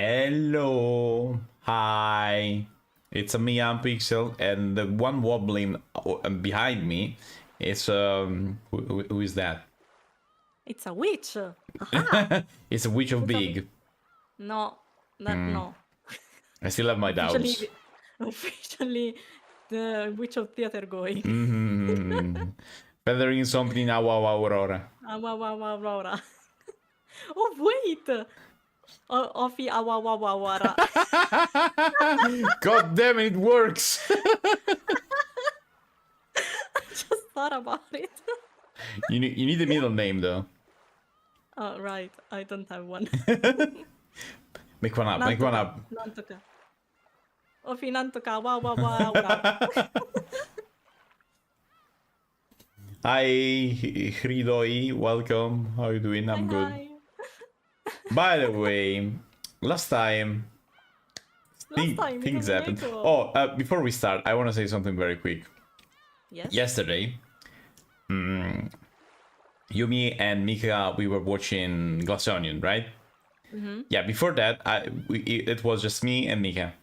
Hello. Hi. It's me, I'm Pixel, and the one wobbling behind me is who is that? It's a witch. It's a witch of big. No, no. I still have my doubts. Officially, the witch of theater going. Feathering something in our Aurora. Aurora. Oh wait. Ofi awawawara. God damn it, works. I just thought about it. You need the middle name though. Oh right, I don't have one. Make one up. Make one up. Nantoka. Ofi nantoka awawawara. Hi, Hridoi. Welcome. How you doing? I'm good. Hi. By the way, last time things happened. Oh, before we start, I want to say something very quick. Yes. Yesterday, Yumi and Mika, we were watching Glass Onion, right? Mm-hmm. Yeah. Before that, it was just me and Mika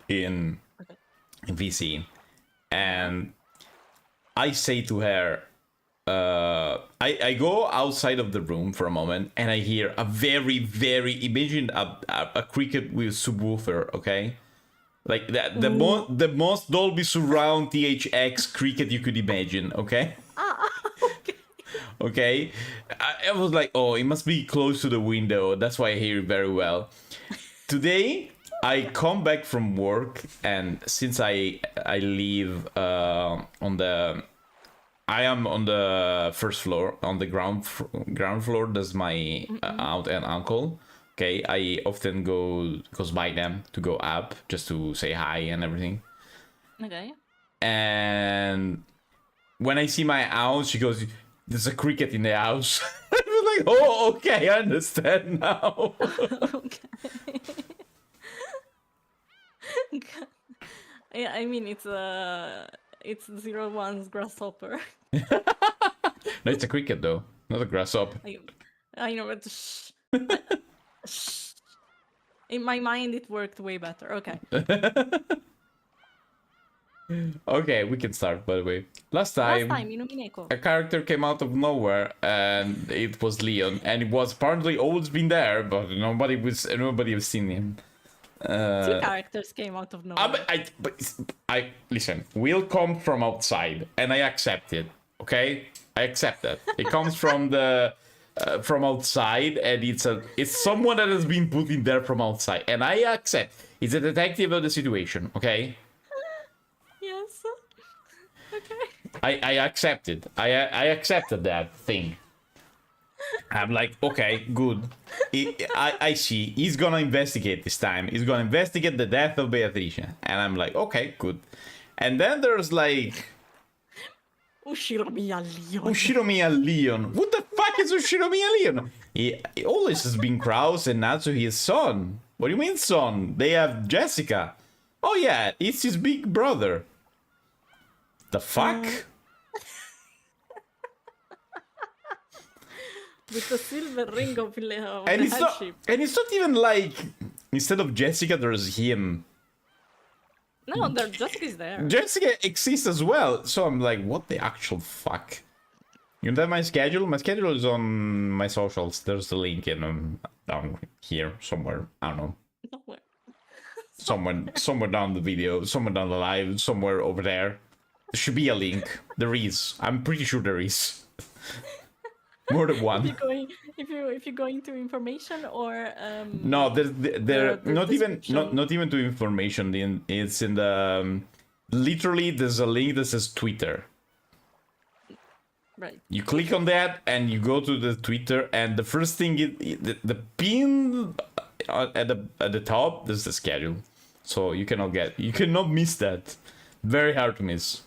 in VC, and I say to her, I go outside of the room for a moment and I hear a very, imagine a cricket with subwoofer, okay? Like that, the most Dolby surround THX cricket you could imagine, okay? Okay. Okay? I was like, oh, it must be close to the window. That's why I hear it very well. Today, I come back from work, and since I live I am on the first floor, on the ground floor. That's my aunt and uncle. Okay, I often goes by them to go up just to say hi and everything. Okay. And when I see my house, she goes, "There's a cricket in the house." I was like, "Oh, okay, I understand now." Okay. Yeah, I mean it's 01's grasshopper. No, it's a cricket though, not a grasshopper. I know, but shh. Shh. In my mind, it worked way better. Okay. Okay, we can start, by the way. Last time in Umineko. a character came out of nowhere, and it was Leon, and it was apparently always been there, but nobody was seen him. Two characters came out of nowhere. I listen. Will come from outside, and I accept it. Okay, I accept that. It comes from the from outside, and it's someone that has been put in there from outside, and I accept. It's a detective of the situation. Okay. Yes. Okay. I accepted. I accepted that thing. I'm like, okay, good. I see. He's gonna investigate this time. He's gonna investigate the death of Beatrice. And I'm like, okay, good. And then there's like... Ushiromiya Leon. Ushiromiya Leon. What the fuck is Ushiromiya Leon? He always has been Kraus and Natsu his son. What do you mean son? They have Jessica. Oh yeah, it's his big brother. The fuck? With the silver ring of the and it's not even like instead of Jessica there's him. No, Jessica's there. Jessica exists as well, so I'm like, what the actual fuck? You know my schedule? My schedule is on my socials. There's the link in down here somewhere. I don't know. Nowhere. somewhere down the video, somewhere down the live, somewhere over there. There should be a link. There is. I'm pretty sure there is. More than one. If you're going to information or no, they're not even to information. It's in the literally there's a link that says Twitter. Right. You click on that and you go to the Twitter, and the first thing the pin at the top there's the schedule, so you cannot miss that. Very hard to miss.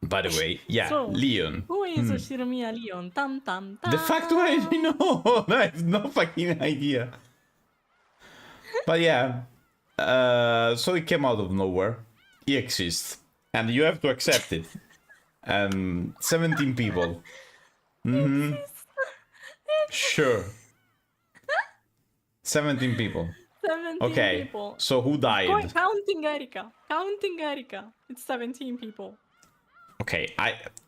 By the way, yeah, so, Leon. Who is Ushiromiya Leon? Tam tam tam. The fact do I know? I have no fucking idea. But yeah, so it came out of nowhere. He exists, and you have to accept it. 17 people. Sure. 17 people. 17 Okay, people. so who died? Counting Erika. It's 17 people. Okay,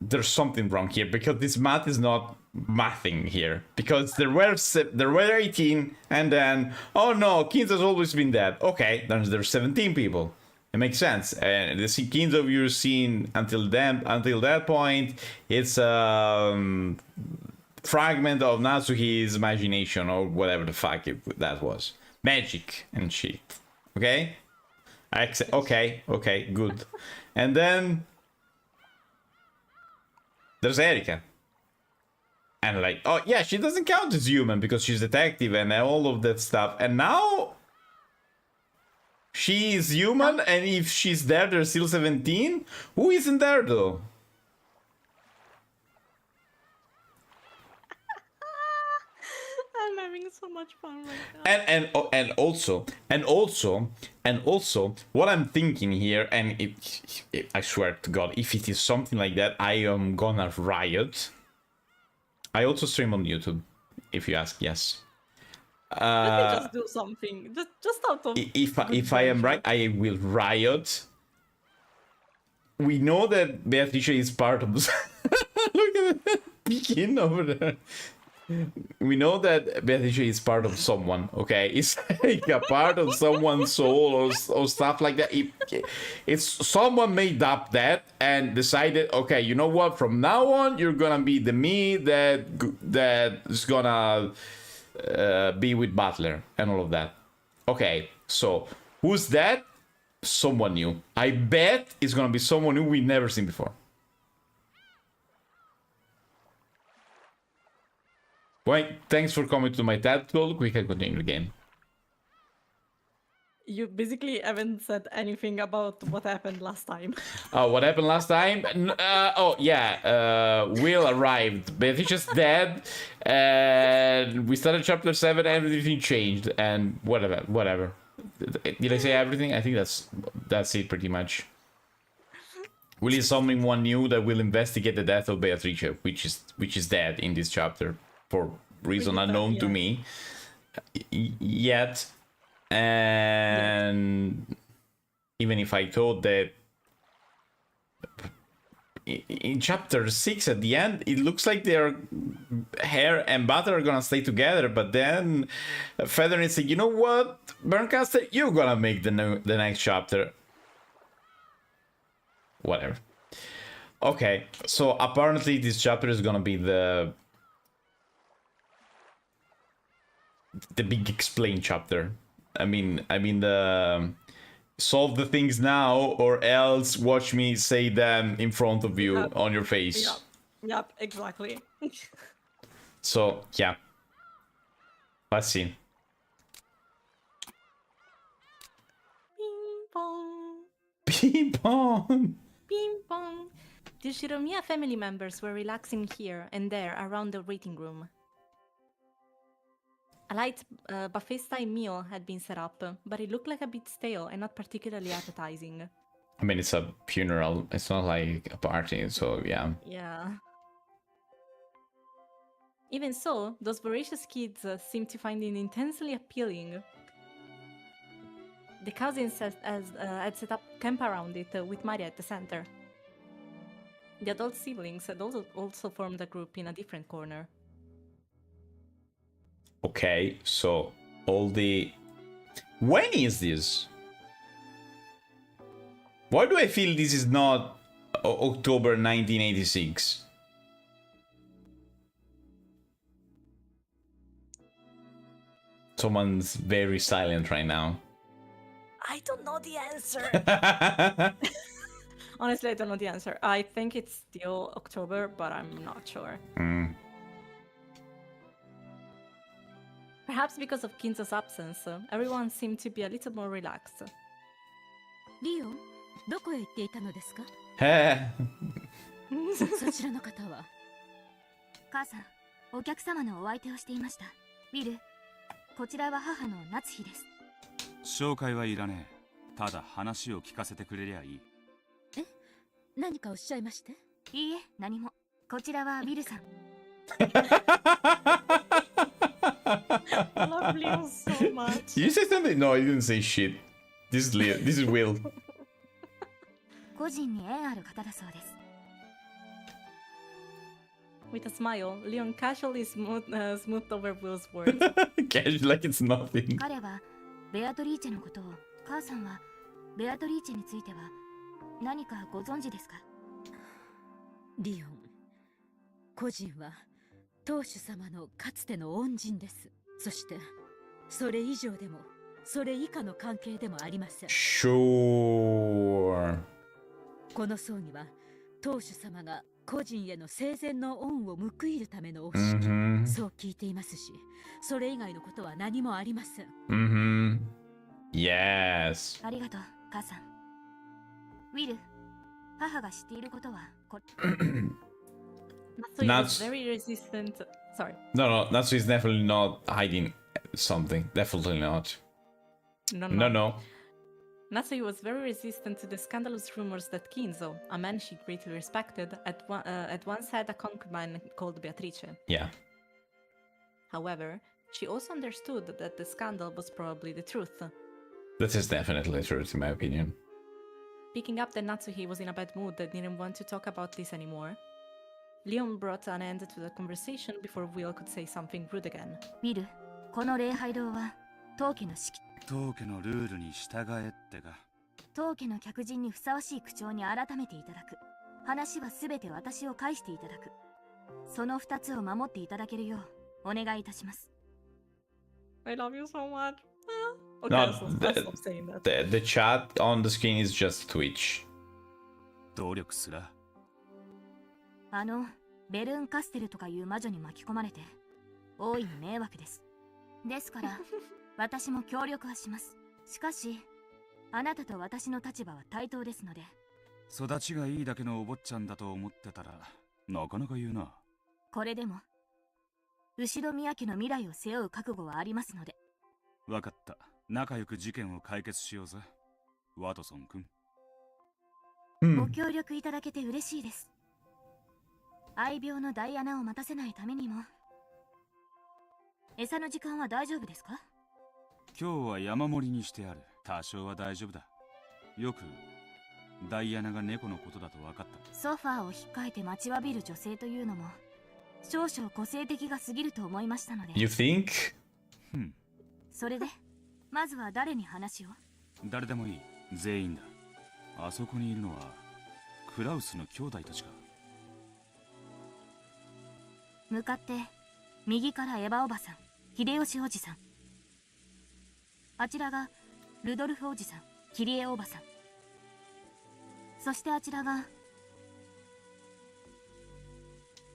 there's something wrong here because this math is not mathing here. Because there were 18, and then oh no, Keynes has always been dead. Okay, then there's 17 people. It makes sense. And the Keynes of you're seen until that point, it's fragment of Natsuhi's imagination or whatever the fuck that was. Magic and shit. Okay? Okay, good. And then there's Erika. And like, oh yeah, she doesn't count as human because she's a detective and all of that stuff. And now she is human, and if she's there, there's still 17? Who isn't there though? I'm having so much fun right now. And also, what I'm thinking here, and I swear to God, if it is something like that, I am gonna riot. I also stream on YouTube, if you ask. Yes. Let me just do something. Just out of. If I am right, I will riot. We know that Beatrice is part of. Look at the peeking over there. We know that Beatrice is part of someone, okay? It's like a part of someone's soul or stuff like that. It's someone made up that and decided, okay, you know what? From now on, you're gonna be the me that is gonna be with Butler and all of that. Okay, so who's that? Someone new. I bet it's gonna be someone new we've never seen before. Well, thanks for coming to my TED talk. We can continue the game. You basically haven't said anything about what happened last time. Oh, what happened last time? Oh, yeah. Will arrived. Beatrice's dead. And we started chapter 7. Everything changed. And whatever. Did I say everything? I think that's it pretty much. Will is someone new that will investigate the death of Beatrice, which is dead in this chapter. For reason unknown to me yet, and even if I thought that in chapter 6 at the end it looks like their hair and Butter are gonna stay together, but then Feathernet said, you know what, Burncaster, you're gonna make the next chapter. Whatever. Okay, so apparently this chapter is gonna be the big explain chapter. I mean the solve the things now or else watch me say them in front of you on your face. Yep, exactly. So yeah, let's see. Ping pong. Ping pong. Ping pong. The Shiromiya family members were relaxing here and there around the waiting room. A light buffet-style meal had been set up, but it looked like a bit stale and not particularly appetizing. I mean, it's a funeral. It's not like a party, so yeah. Yeah. Even so, those voracious kids seemed to find it intensely appealing. The cousins had set up camp around it with Maria at the center. The adult siblings had also formed a group in a different corner. Okay, so all the... When is this? Why do I feel this is not October 1986? Someone's very silent right now. I don't know the answer. Honestly, I don't know the answer. I think it's still October, but I'm not sure. Perhaps because of Kinzo's absence, everyone seemed to be a little more relaxed. Leo, どこへ行っていたのですか? そちらの方は母さん、お客様のお相手をしていました。ウィル、こちらは母の夏日です。紹介はいらねえ。ただ話を聞かせてくれりゃいい。え、何かおっしゃいまして？いいえ、何も。こちらはウィルさん。I love Leon so much. Did you say something? No, I didn't say shit. This is Leo. This is Will. 個人に縁ある方だそうです。 With a smile, Leon casually smoothed over Will's words. Casual, like it's nothing. 彼はベアトリーチェのことを、母さんはベアトリーチェについては何かご存知ですか？リオン、個人は当主様のかつての恩人です。そしてそれ以上でもそれ以下の関係でもありません。 Sure. この葬儀は当主様が個人への生前の恩を報いるためのお式、そう聞いていますし、それ以外のことは何もありません。Yes. ありがとう、母さん。ウィル、母が知っていることはNatsui was very resistant. Sorry. No, Natsu is definitely not hiding something. Definitely not. No. Natsui was very resistant to the scandalous rumors that Kinzo, a man she greatly respected, had once had a concubine called Beatrice. Yeah. However, she also understood that the scandal was probably the truth. This is definitely true, in my opinion. Picking up that Natsuhi was in a bad mood and didn't want to talk about this anymore, Leon brought an end to the conversation before Will could say something rude again. ウィル、この礼拝堂は当家の式、当家のルールに従えってか。当家の客人にふさわしい口調に改めていただく。話はすべて私を返していただく。その2つを守っていただけるようお願いいたします。I love you so much. Okay, No, I'll stop saying that. the chat on the screen is just Twitch. 努力すら。ベルーンカステルとかいう魔女に巻き込まれて大いに迷惑です。ですから私も協力はします。しかしあなたと私の立場は対等ですので。育ちがいいだけのお坊ちゃんだと思ってたらなかなか言うな。これでも後ろ宮家の未来を背負う覚悟はありますので。わかった。仲良く事件を解決しようぜ、ワトソン君。ご協力いただけて嬉しいです。愛病のダイアナを待たせないためにも。餌の時間は大丈夫ですか？今日は山盛りにしてある。多少は大丈夫だ。よくダイアナが猫のことだと分かった。ソファーを引っかいて待ちわびる女性というのも少々個性的が過ぎると思いましたので。 You think? それでまずは誰に話を？誰でもいい。全員だ。あそこにいるのはクラウスの兄弟たちか。向かって右からエヴァおばさん、秀吉おじさん。あちらがルドルフおじさん、キリエおばさん。そしてあちらが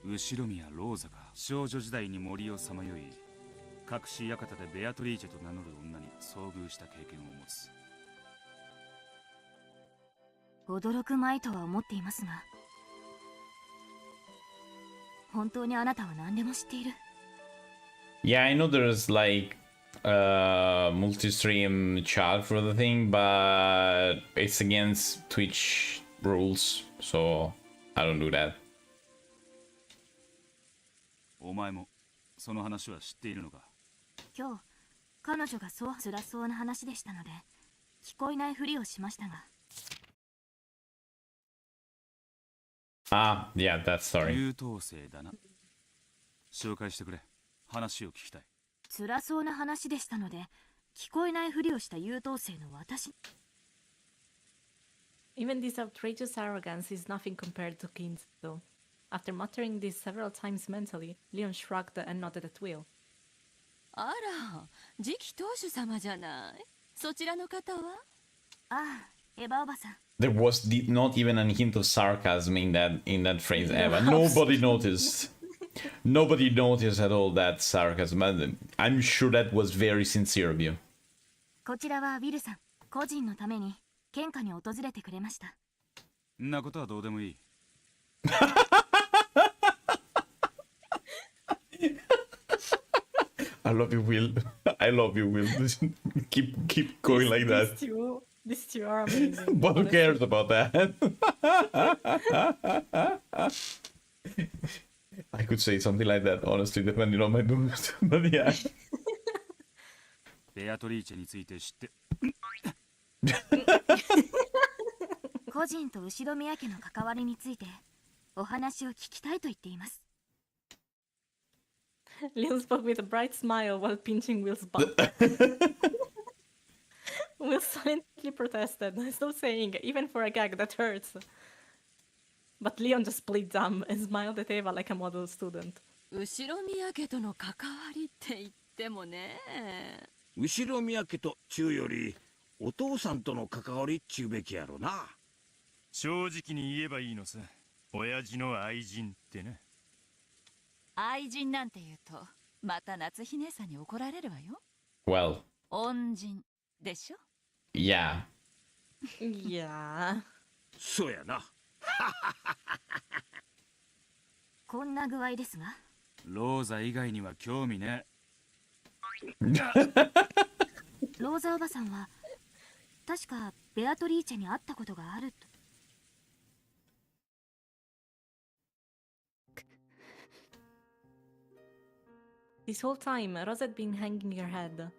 後宮ローザか。少女時代に森をさまよい、隠し館でベアトリーチェと名乗る女に遭遇した経験を持つ。驚くまいとは思っていますが、本当にあなたは何でも知っている。 Yeah, I know there's like multi-stream chat for the thing, but it's against Twitch rules, so I don't do that. お前もその話は知っているのか？今日彼女がそう辛そうな話でしたので聞こえないふりをしましたが。Ah, yeah, that story. 優等生だな。紹介してくれ。話を聞きたい。辛そうな話でしたので聞こえないふりをした優等生の私。 Even this outrageous arrogance is nothing compared to Kinzo. After muttering this several times mentally, Leon shrugged and nodded at Will. あら、次期当主様じゃない。そちらの方は？ああ、エヴァおばさん。 There was not even a hint of sarcasm in that phrase ever. Nobody noticed. Nobody noticed at all that sarcasm. I'm sure that was very sincere of you. こちらはウィルさん、個人のために献花に訪れてくれました。んなことはどうでもいい。I love you, Will. I love you, Will. keep going like that. These two are amazing. But who cares about that? I could say something like that, honestly, depending on my mood. But yeah. ベアトリーチェについて知って。個人と後ろ宮家の関わりについてお話を聞きたいと言っています。Leon spoke with a bright smile while pinching Will's butt. Will silently protested, still saying, even for a gag, that hurts. But Leon just played dumb and smiled at Eva like a model student. 後ろ宮家との関わりって言ってもね。後ろ宮家とちゅうよりお父さんとの関わりっちゅうべきやろな。正直に言えばいいのさ。親父の愛人ってな。愛人なんて言うとまた夏日姉さんに怒られるわよ。 Well, 恩人でしょ。 yeah. Yeah. そうやな。こんな具合ですが、ローザ以外には興味ね。ローザおばさんは確かベアトリーチェに会ったことがあると。This whole time, Rose had been hanging her head.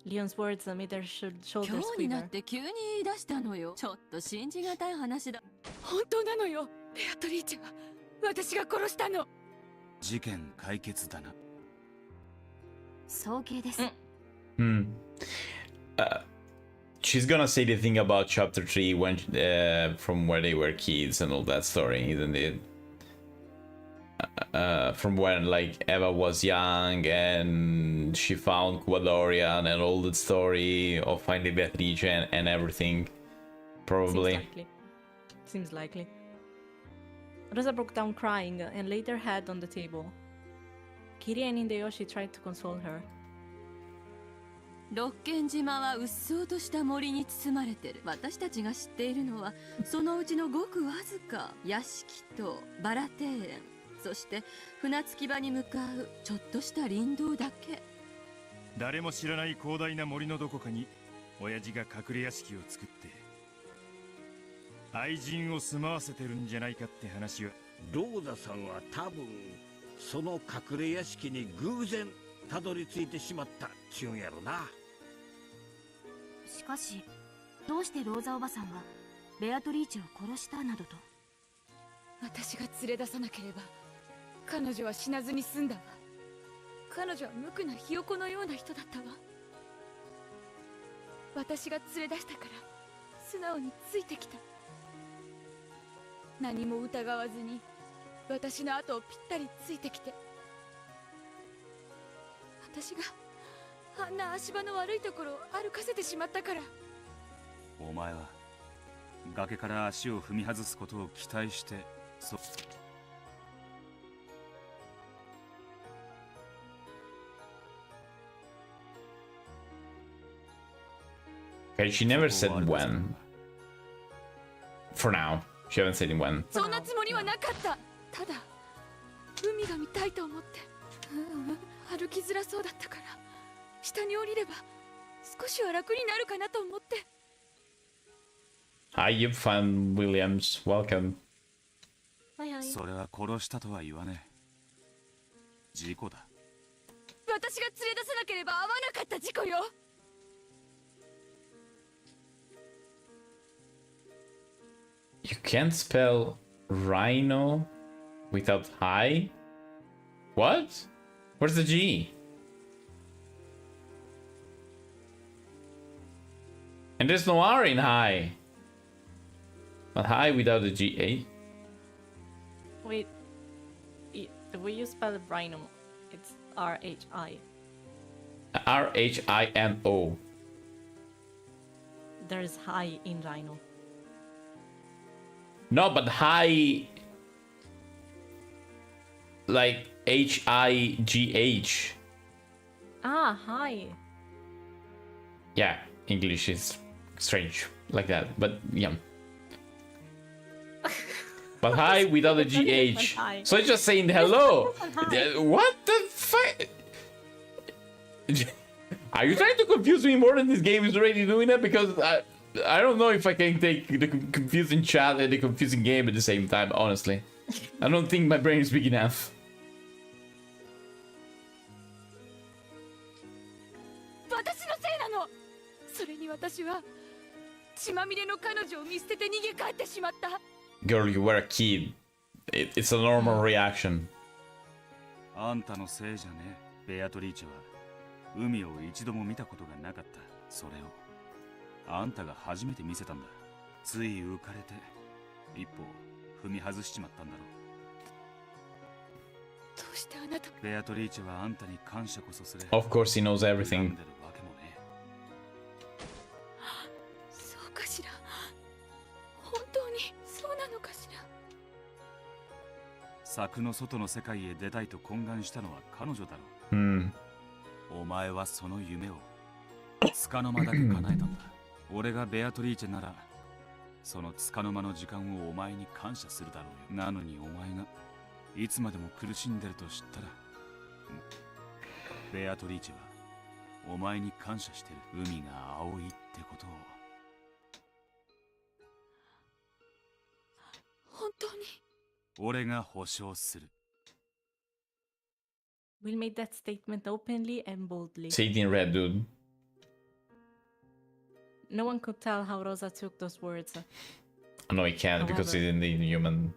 Leon's words made her shoulders 今日になっ quiver. て急に言い出したのよ。ちょっと信じがたい話だ。本当なのよ。ベアトリーチェは私が殺したの。事件解決だな。早計です。Hmm. She's gonna say the thing about chapter 3 when from where they were kids and all that story, isn't it? From when like Eva was young and she found Quadorian and all the story of finding Beatrice and everything. Probably. Seems likely. Rosa broke down crying and laid her head on the table. Kiri and Hideyoshi tried to console her. 六軒島はうっそうとした森に包まれてる。私たちが知っているのはそのうちのごくわずか。屋敷とバラ庭園、そして船着き場に向かうちょっとした林道だけ。誰も知らない広大な森のどこかに親父が隠れ屋敷を作って愛人を住まわせてるんじゃないかって話は。ローザさんは多分その隠れ屋敷に偶然たどり着いてしまったっちゅうんやろな。しかしどうしてローザおばさんがベアトリーチェを殺したなどと。私が連れ出さなければ彼女は死なずに済んだわ。彼女は無垢なひよこのような人だったわ。私が連れ出したから素直についてきた。何も疑わずに私の後をぴったりついてきて、私があんな足場の悪いところを歩かせてしまったから。お前は崖から足を踏み外すことを期待してOkay, she never said when. For now, she haven't said when. そんなつもりはなかった。ただ海が見たいと思って。歩きづらそうだったから下に降りれば少しは楽になるかなと思って。Hi, you've found Williams. Welcome. はいはい。それは殺したとは言わねえ。事故だ。私が連れ出さなければ会わなかった事故よ。You can't spell rhino without hi? What? Where's the G? And there's no R in high. But high without a G, eh? Wait. The way you spell rhino, it's R-H-I. R-H-I-N-O. There's high in rhino. No, but high... Like H-I-G-H. Ah, high. Yeah, English is strange like that, but yeah. But hi without a GH. So it's just saying hello. What the fuck? Are you trying to confuse me more than this game is already doing that? Because I don't know if I can take the confusing chat and the confusing game at the same time, honestly. I don't think my brain is big enough. 私もそれに私は血まみれの彼女を見捨てて逃げ帰ってしまった。 Girl, you were a kid. It's a normal reaction. あんたのせいじゃねえ。ベアトリーチェは海を一度も見たことがなかった。それをあんたが初めて見せたんだ。つい浮かれて一歩踏み外しちまったんだろう。どうしてあなた。ベアトリーチェはあんたに感謝こそすれ。 Of course, he knows 恨 everything. んでるわけもね。そうかしら。本当にそうなのかしら。柵の外の世界へ出たいと懇願したのは彼女だろう。Hmm. お前はその夢を束の間だけ叶えたんだ。俺がベアトリーチェならその束の間の時間をお前に感謝するだろうよ。なのにお前がいつまでも苦しんでると知ったら、ベアトリーチェはお前に感謝してる。海が青いってことを。本当に。俺が保証する。 Will made that statement openly and boldly. Say it in red, dude. No one could tell how Rosa took those words. No, he can't because he's in the human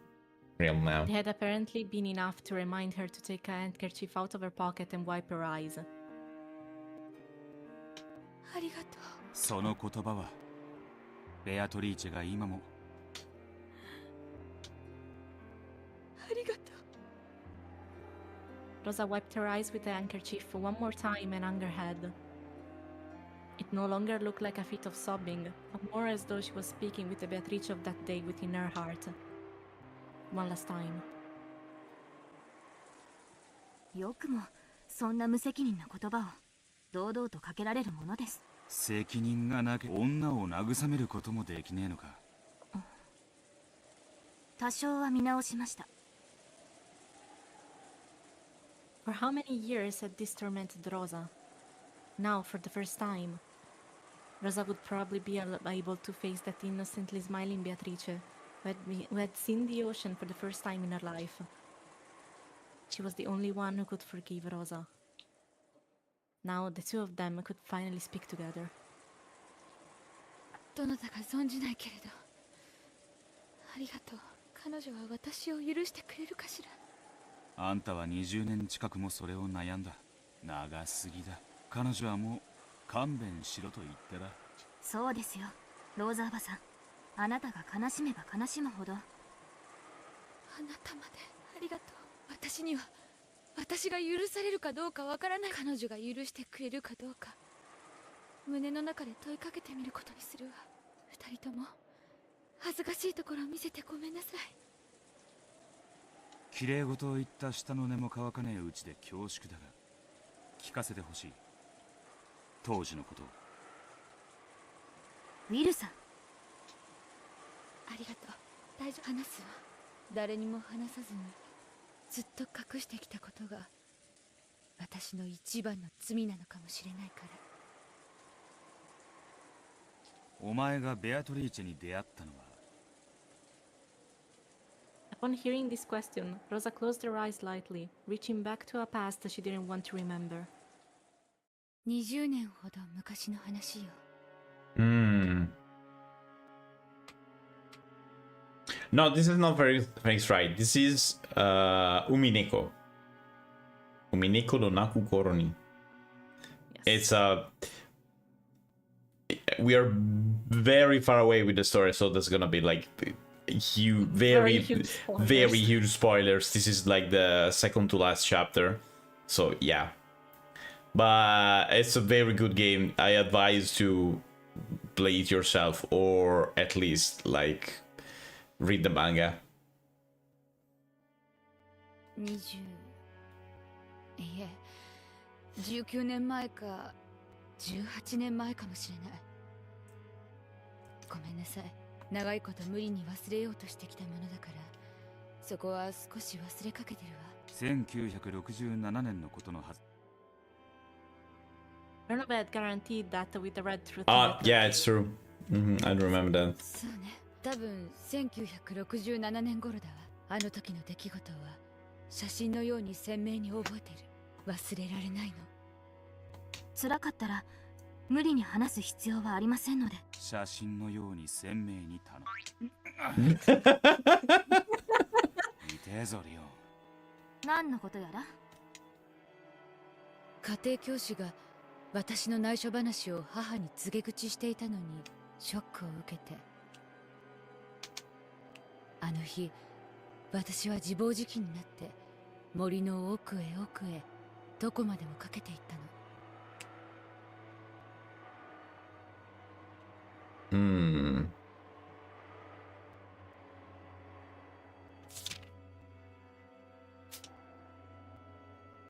realm now. They had apparently been enough to remind her to take a handkerchief out of her pocket and wipe her eyes. ありがとう。その言葉はベアトリーチェが今も。ありがとう。 Rosa wiped her eyes with the handkerchief one more time and hung her head. It no longer looked like a fit of sobbing, but more as though she was speaking with the Beatrice of that day within her heart. One last time. よくもそんな無責任な言葉を堂々とかけられるものです。責任がなきゃ女を慰めることもできねえのか。多少は見直しました。 For how many years had this tormented Rosa? Now, for the first time, Rosa would probably be able to face that innocently smiling Beatrice who had seen the ocean for the first time in her life. She was the only one who could forgive Rosa. Now the two of them could finally speak together. どなたか存じないけれど、ありがとう。彼女は私を許してくれるかしら。あんたは20年近くもそれを悩んだ。長すぎだ。彼女はもう勘弁しろと言ってだ。そうですよ、ローザおばさん。あなたが悲しめば悲しむほど。あなたまでありがとう。私には私が許されるかどうかわからない。彼女が許してくれるかどうか胸の中で問いかけてみることにするわ。二人とも恥ずかしいところを見せてごめんなさい。綺麗事を言った下の根も乾かねえうちで恐縮だが、聞かせてほしい。当時のことを。ウィルさん。ありがとう。大丈夫。話すわ。誰にも話さずにずっと隠してきたことが私の一番の罪なのかもしれないから。お前がベアトリーチェに出会ったのは。 Upon hearing this question, Rosa closed her eyes lightly, reaching back to a past she didn't want to remember. 20年ほど昔の話よ。Hmm. No, this is not very thanks right. This is Umineko. Umineko no Naku Koroni. It's we are very far away with the story, so there's gonna be like huge, very huge spoilers. This is like the second to last chapter, so yeah. But it's a very good game. I advise to play it yourself, or at least like read the manga. 20いえ19年前か18年前かもしれない。ごめんなさい。長いこと無理に忘れようとしてきたものだから、そこは少し忘れかけてるわ。1967年のことのはず。Bernabé had guaranteed that with the red truth. Yeah, it's true. I remember that. そうね。多分1967年頃だわ。あの時の出来事は写真のように鮮明に覚えてる。忘れられないの。辛かったら無理に話す必要はありませんので。写真のように鮮明に頼む。見てえぞリオン。何のことやら。家庭教師が私の内緒話を母に告げ口していたのにショックを受けて、あの日私は自暴自棄になって森の奥へ奥へどこまでもかけていったの。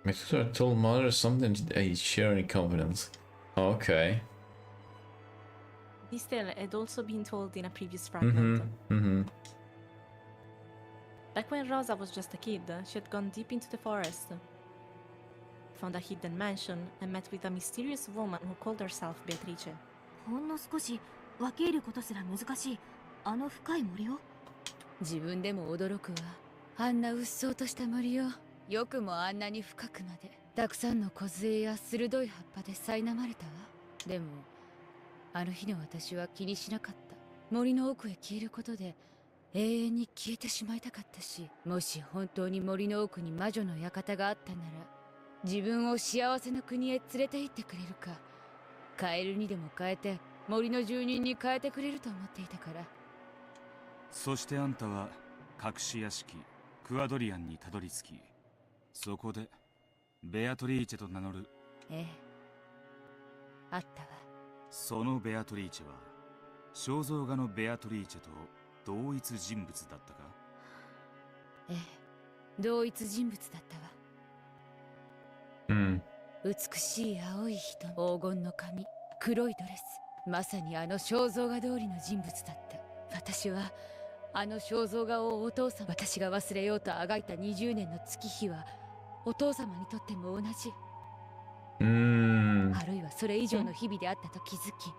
My sister told mother something I share in confidence. Okay. This tale had also been told in a previous fragment. Back when Rosa was just a kid, she had gone deep into the forest, found a hidden mansion, and met with a mysterious woman who called herself Beatrice. ほんの少し分け入ることすら難しいあの深い森を。自分でも驚くわ。あんなうっそうとした森をよくもあんなに深くまで。たくさんの梢や鋭い葉っぱで苛まれたわ。でもあの日の私は気にしなかった。森の奥へ消えることで永遠に消えてしまいたかったし、もし本当に森の奥に魔女の館があったなら、自分を幸せの国へ連れて行ってくれるか、カエルにでも変えて森の住人に変えてくれると思っていたから。そしてあんたは隠し屋敷クアドリアンにたどり着き、そこでベアトリーチェと名乗る。ええ、あったわ。そのベアトリーチェは肖像画のベアトリーチェと同一人物だったか。ええ、同一人物だったわ。美しい青い人、黄金の髪、黒いドレス、まさにあの肖像画通りの人物だった。私はあの肖像画をお父さん、私が忘れようとあがいた20年の月日はお父様にとっても同じ、あるいはそれ以上の日々であったと気づき、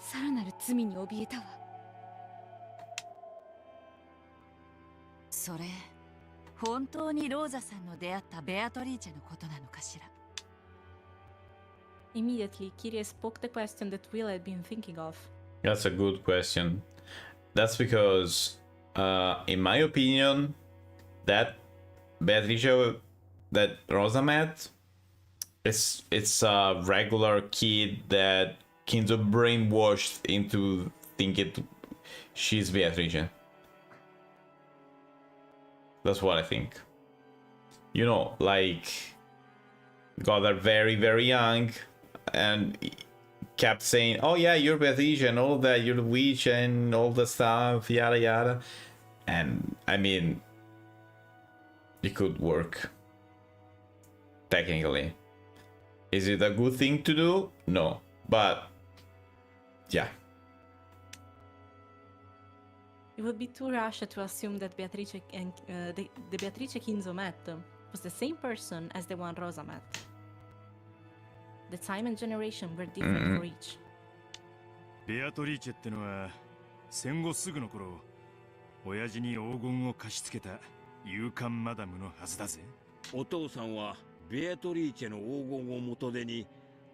さらなる罪に怯えたわ。それ本当にローザさんの出会ったベアトリーチェのことなのかしら。 Immediately, Kyrie spoke the question that Will had been thinking of. That's a good question. That's because, in my opinion, that Beatrice that Rosa met, it's a regular kid that kind of brainwashed into thinking she's Beatrice. That's what I think. You know, like, got her very, very young and kept saying, oh yeah, you're Beatrice and all that, you're the witch and all the stuff, yada yada. And I mean, it could work. Technically. Is it a good thing to do? No. But, yeah. It would be too rash to assume that Beatrice and the Beatrice Kinzo met was the same person as the one Rosa met. The time and generation were different for each. ベアトリーチェってのは戦後すぐの頃、親父に黄金を貸し付けた勇敢マダムのはずだぜ。お父さんはベアトリーチェの黄金を元手に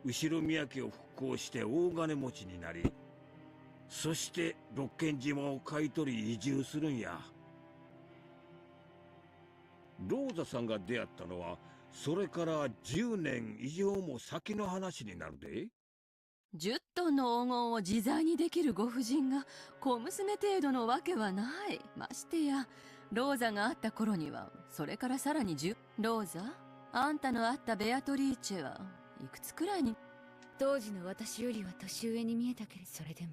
後宮家を復興して大金持ちになり、そして六軒島を買い取り移住するんや。ローザさんが出会ったのはそれから10年以上も先の話になるで。10トンの黄金を自在にできるご婦人が小娘程度のわけはない。ましてやローザが会った頃にはそれからさらに10。ローザ、あんたの会ったベアトリーチェはいくつくらいに。当時の私よりは年上に見えたけれど、それでも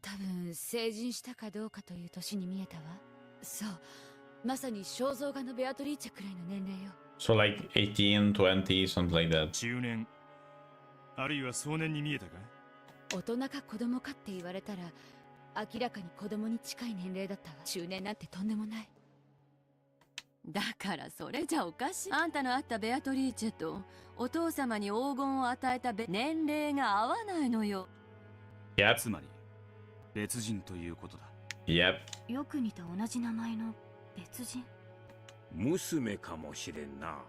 多分成人したかどうかという年に見えたわ。そう、まさに肖像画のベアトリーチェくらいの年齢よ。 So like 18, 20, something like that. 中年あるいは壮年に見えたか。大人か子供かって言われたら明らかに子供に近い年齢だったわ。中年なんてとんでもない。だからそれじゃおかしい。あんたの会ったベアトリーチェとお父様に黄金を与えた年齢が合わないのよ。Yep. つまり別人ということだ。Yep. よく似た同じ名前の別人。娘かもしれんな。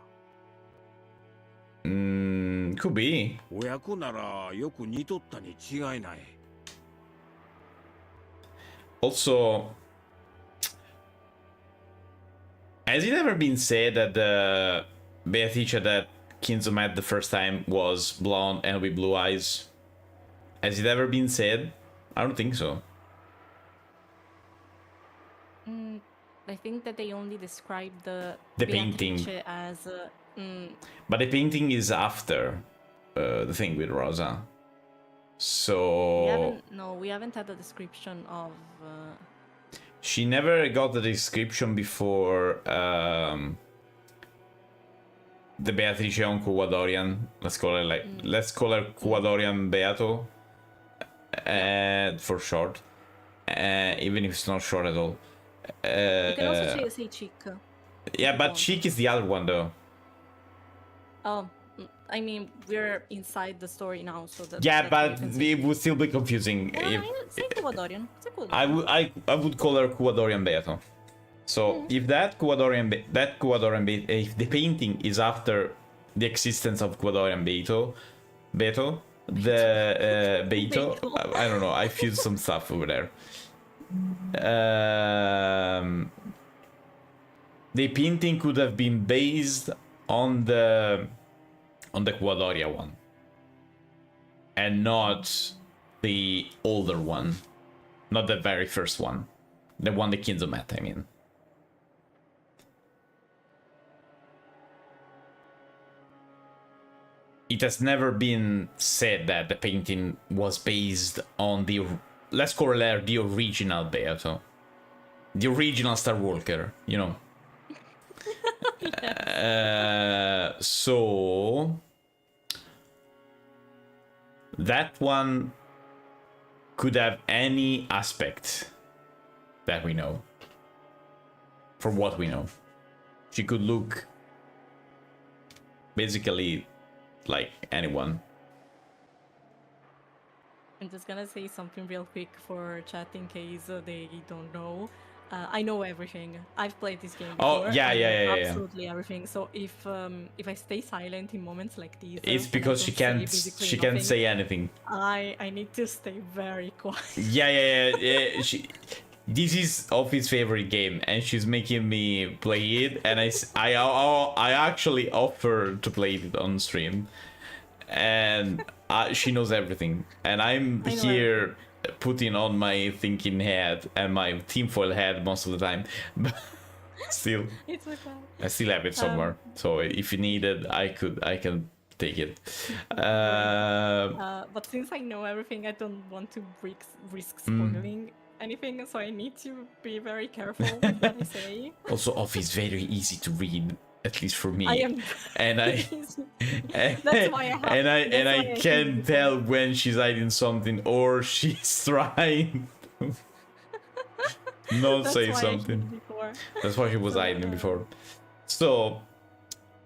Could be. 親子ならよく似とったに違いない。 Also, has it ever been said that the Beatrice that Kinzo met the first time was blonde and with blue eyes? Has it ever been said? I don't think so. I think that they only described the painting. Beatrice as But the painting is after the thing with Rosa. So we haven't had a description of she never got the description before the Beatrice on Cuadorian. Let's call her Cuadorian Beato for short. Even if it's not short at all. you can also say chic. Yeah, but chic is the other one though. Oh, I mean, we're inside the story now, so that. Yeah, that's but what you it would still be confusing can say. if Say Ecuadorian. Say I Ecuadorian. would call her Cuadorian Beato. So if that Cuadorian if the painting is after the existence of Cuadorian Beato, I don't know, I feel some stuff over there. The painting could have been based on the Cuadoria one, and not the older one, not the very first one, the one the Kinzo met, I mean. It has never been said that the painting was based on the, let's call her the original Beato, the original Star Walker, you know. So that one could have any aspect that we know. For what we know, she could look basically like anyone. I'm just gonna say something real quick for chat in case they don't know. I know everything. I've played this game before. Oh yeah. Absolutely everything. So if I stay silent in moments like these, It's and because I she don't can't say basically nothing, say anything. I need to stay very quiet. Yeah. This is Offie's favorite game, and she's making me play it, and I actually offered to play it on stream, and she knows everything, and I'm here putting on my thinking head and my tinfoil head most of the time, but still, It's okay. I still have it somewhere. So if you need it, I can take it. But since I know everything, I don't want to risk spoiling anything, so I need to be very careful with what I say. Also, Off is very easy to read, at least for me. I am. And That's why I have. I can tell when she's hiding something or she's trying to not That's say why I something. hid before. That's why she was hiding before. So,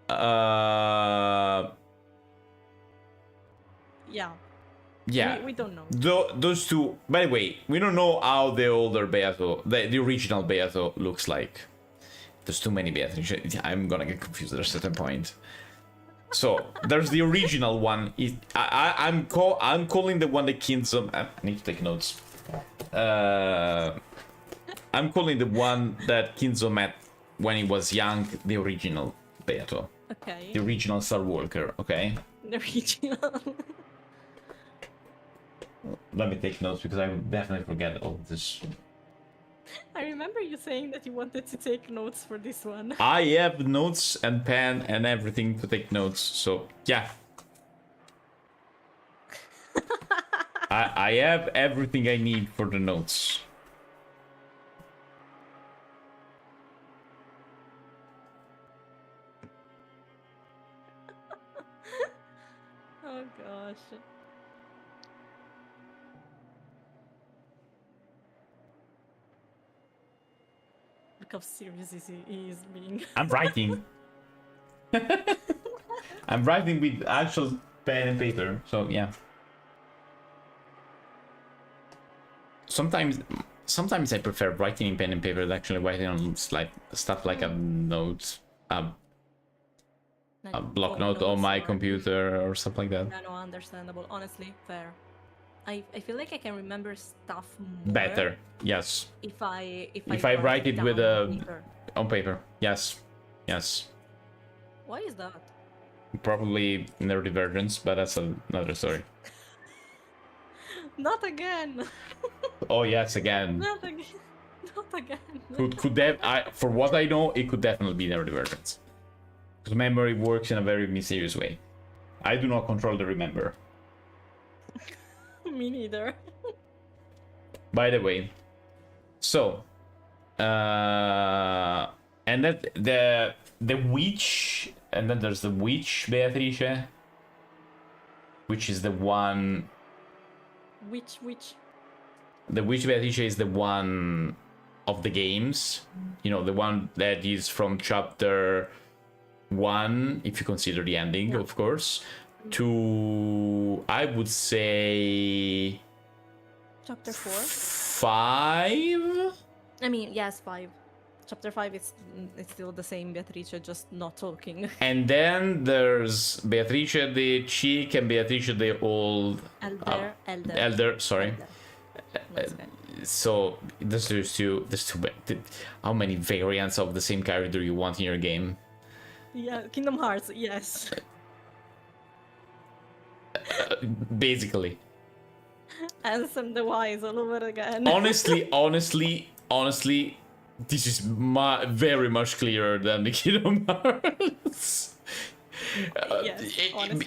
yeah. We don't know. Those two. By the way, we don't know how the older Beato, the original Beato, looks like. There's too many Beatrices. I'm gonna get confused at a certain point. So there's the original one. I'm calling the one that Kinzo. I need to take notes. I'm calling the one that Kinzo met when he was young the original Beato. Okay. The original Star Walker. Okay. The original. Let me take notes because I will definitely forget all of this. I remember you saying that you wanted to take notes for this one. I have notes and pen and everything to take notes, so yeah. I have everything I need for the notes. Oh gosh. Look how serious he is being. I'm writing. I'm writing with actual pen and paper, so yeah. Sometimes I prefer writing in pen and paper than actually writing on like stuff like a notes. a block note on my computer or something like that. Yeah, no, understandable. Honestly, fair. I feel like I can remember stuff more Better, yes. if I write it with down a paper. on paper, yes, yes. Why is that? Probably neurodivergence, but that's another story. Not again. Oh yes, again. Not again. Not again. For what I know, it could definitely be neurodivergence. Because memory works in a very mysterious way. I do not control the remember. Me neither. By the way, so and that the witch, and then there's the witch Beatrice, which is the one. Which? The witch Beatrice is the one of the games, you know, the one that is from chapter 1, if you consider the ending, of course, to, I would say, Chapter 4? 5? I mean, yes, 5. Chapter 5 it's still the same Beatrice, just not talking. And then there's Beatrice the chick and Beatrice the old... Elder, sorry. So there's two. How many variants of the same character you want in your game? Yeah, Kingdom Hearts, yes. Basically. Ansem the Wise all over again. honestly, this is very much clearer than the Kingdom Hearts. Yes,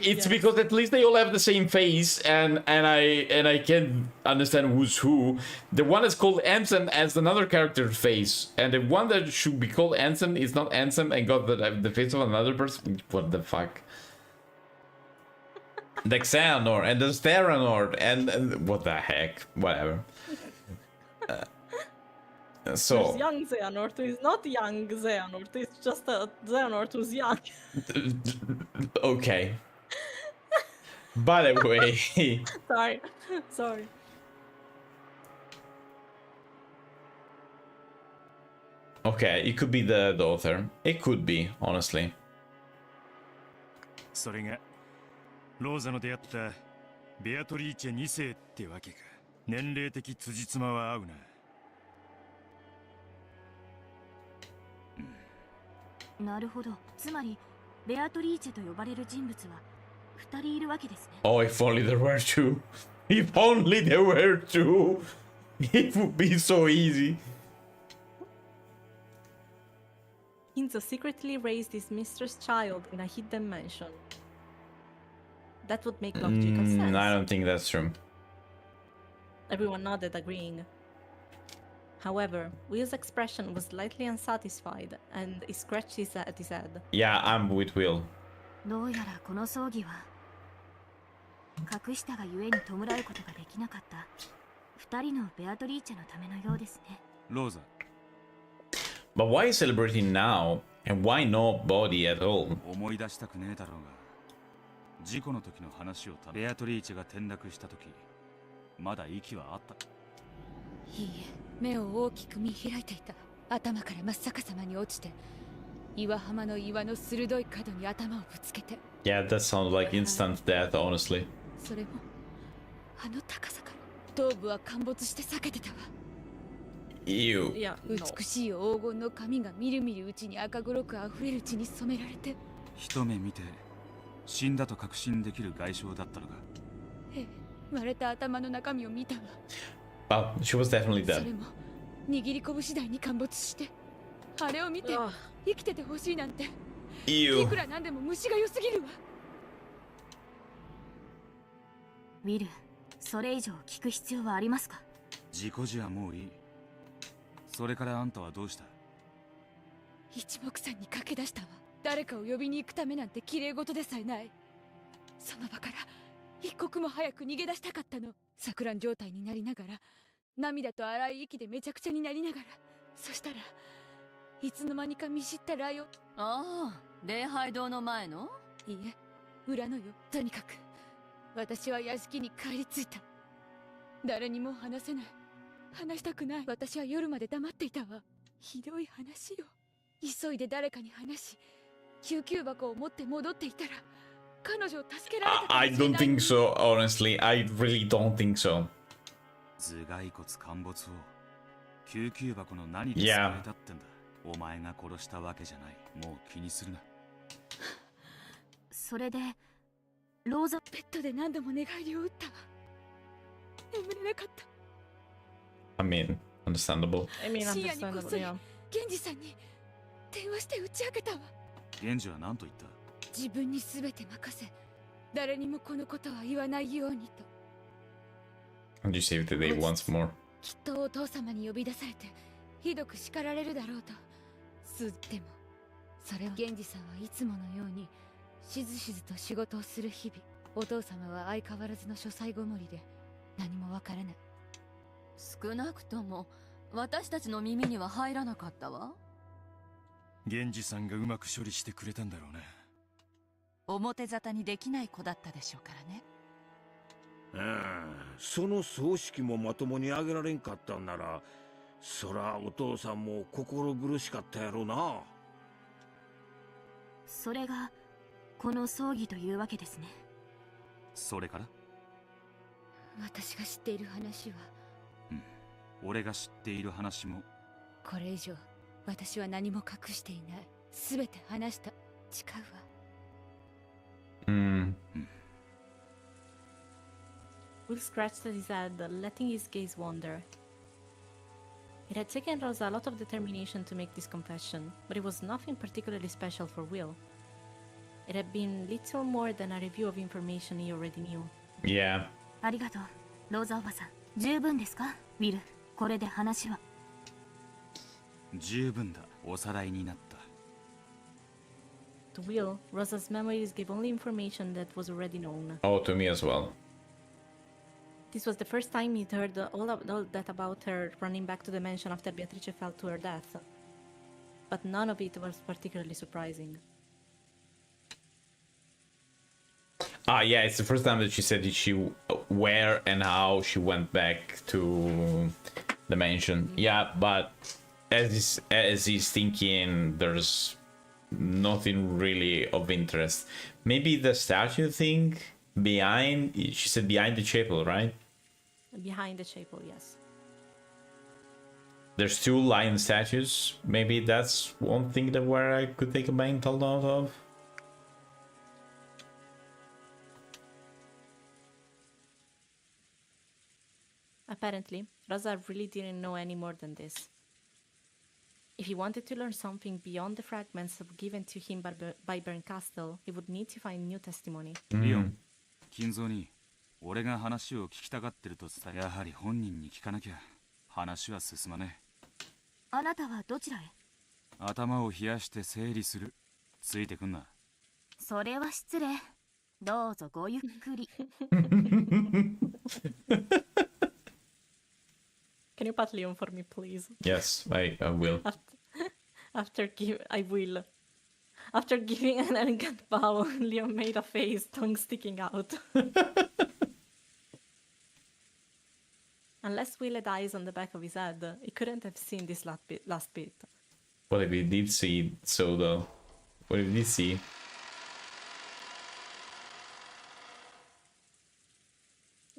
it's because at least they all have the same face, and I can understand who's who. The one that's called Ansem has another character's face, and the one that should be called Ansem is not Ansem and got the face of another person. What the fuck? The Xehanort and the Steranort and what the heck? Whatever. So there's young Xehanort who is not young Xehanort, it's just a Xehanort who's young. Okay. By the way... Sorry. Okay, it could be the daughter. It could be, honestly. それがローザの出会ったベアトリーチェ2世ってわけか。年齢的辻褄は合うな。なるほど。つまりベアトリーチェと呼ばれる人物は2人いるわけですね。Oh, if only there were two. If only there were two. It would be so easy. Hinzo secretly raised his mistress' child in a hidden mansion. That would make logical sense. I don't think that's true. Everyone nodded, agreeing. However, Will's expression was slightly unsatisfied, and he scratched his head. Yeah, I'm with Will. どうやらこの葬儀は隠したがゆえに弔うことができなかった2人のベアトリーチェのためのようですね。ローザ。But why celebrating now, and why no body at all? 思い出したくねえだろうが、事故の時の話をベアトリーチェが転落した時、まだ息はあった。いいえ。目を大きく見開いていた。頭から真っ逆さまに落ちて岩浜の岩の鋭い角に頭をぶつけて。 Yeah, that sounds like instant death, honestly. それもあの高さから頭部は陥没して裂けてたわ。Ew. いや、美しい黄金の髪がみるみるうちに赤黒くあふれる血に染められて。一目見て死んだと確信できる外傷だったのか。ええ、割れた頭の中身を見たわ。Oh, she was definitely そ dead. れも握り拳次第に陥没して、あれを見て生きててほしいなんて。いくらなんでも虫が良すぎるわ。ウィル、それ以上聞く必要はありますか？事故時はもういい。それからあんたはどうした？一目散に駆け出したわ。誰かを呼びに行くためなんて綺麗事でさえない。その場から一刻も早く逃げ出したかったの。錯乱状態になりながら、涙と荒い息でめちゃくちゃになりながら、そしたらいつの間にか見知ったライオン。ああ、礼拝堂の前の？いいえ、裏のよ。とにかく私は屋敷に帰り着いた。誰にも話せない。話したくない。私は夜まで黙っていたわ。ひどい話よ。急いで誰かに話し、救急箱を持って戻っていたら彼女を助けられたかも I しれ don't ないの think に so, honestly. I really don't think so. 頭蓋骨陥没を救急箱の何で Yeah. 救えたってんだ。お前が殺したわけじゃない。もう気にするな。それでローザベッドで何度も寝返りを打ったわ。眠れなかった。 I mean, understandable. I mean, 深夜にこっ understandable, そり yeah. 源氏さんに電話して打ち明けたわ。源氏は何と言った？自分に全て任せ、誰にもこのことは言わないようにと。 And you saved the day once more. きっとお父様に呼び出されてひどく叱られるだろうと。でもそれは源氏さんはいつものようにしずしずと仕事をする日々。お父様は相変わらずの書斎ごもりで何もわからない。少なくとも私たちの耳には入らなかったわ。源氏さんがうまく処理してくれたんだろうな。表沙汰にできない子だったでしょうからね。その葬式もまともにあげられんかったんなら、そらお父さんも心苦しかったやろな。それがこの葬儀というわけですね。それから？私が知っている話は、俺が知っている話も。これ以上私は何も隠していない。すべて話した。誓うわ。Will scratched at his head, letting his gaze wander. It had taken Rosa a lot of determination to make this confession, but it was nothing particularly special for Will. It had been little more than a review of information he already knew. Yeah. ありがとうローザおばさん。十分ですかウィル。これで話は。十分だ。おさらいになった。 To Will, Rosa's memories gave only information that was already known. Oh, to me as well. This was the first time he'd heard all that about her running back to the mansion after Beatrice fell to her death. But none of it was particularly surprising. Ah, yeah, it's the first time that she said that where and how she went back to the mansion. Yeah, but as he's thinking, there's nothing really of interest. Maybe the statue thing behind, she said behind the chapel, right? Behind the chapel, yes. There's two lion statues. Maybe that's one thing that where I could take a mental note of. Apparently, Rosa really didn't know any more than this. If he wanted to learn something beyond the fragments given to him by Bernkastel, he would need to find new testimony. リオン、金蔵に俺が話を聞きたがってると伝え、やはり本人に聞かなきゃ話は進まねえ。あなたはどちらへ？頭を冷やして整理する。ついてくんな。それは失礼。どうぞごゆっくり。Can you pat Leon for me, please? Yes, I will. After giving an elegant bow, Leon made a face, tongue sticking out. Unless Will had eyes on the back of his head, he couldn't have seen this last bit. What if we did see so though? What if we did see?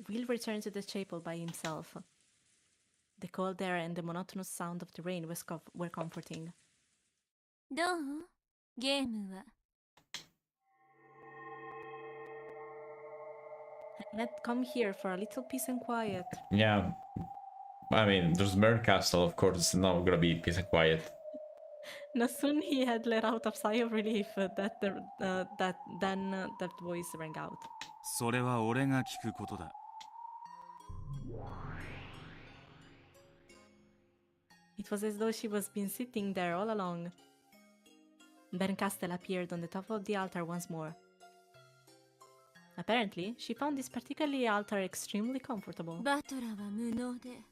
Will returned to the chapel by himself. The cold air and the monotonous sound of the rain were comforting. どう？ゲームは。Let's come here for a little peace and quiet. Yeah. I mean, there's Bernkastel, of course, it's not gonna be peace and quiet. No soon he had let out a sigh of relief that voice rang out. それは俺が聞くことだ。It was as though she was been sitting there all along. Bernkastel appeared on the top of the altar once more. Apparently, she found this particular altar extremely comfortable. バトラは無能で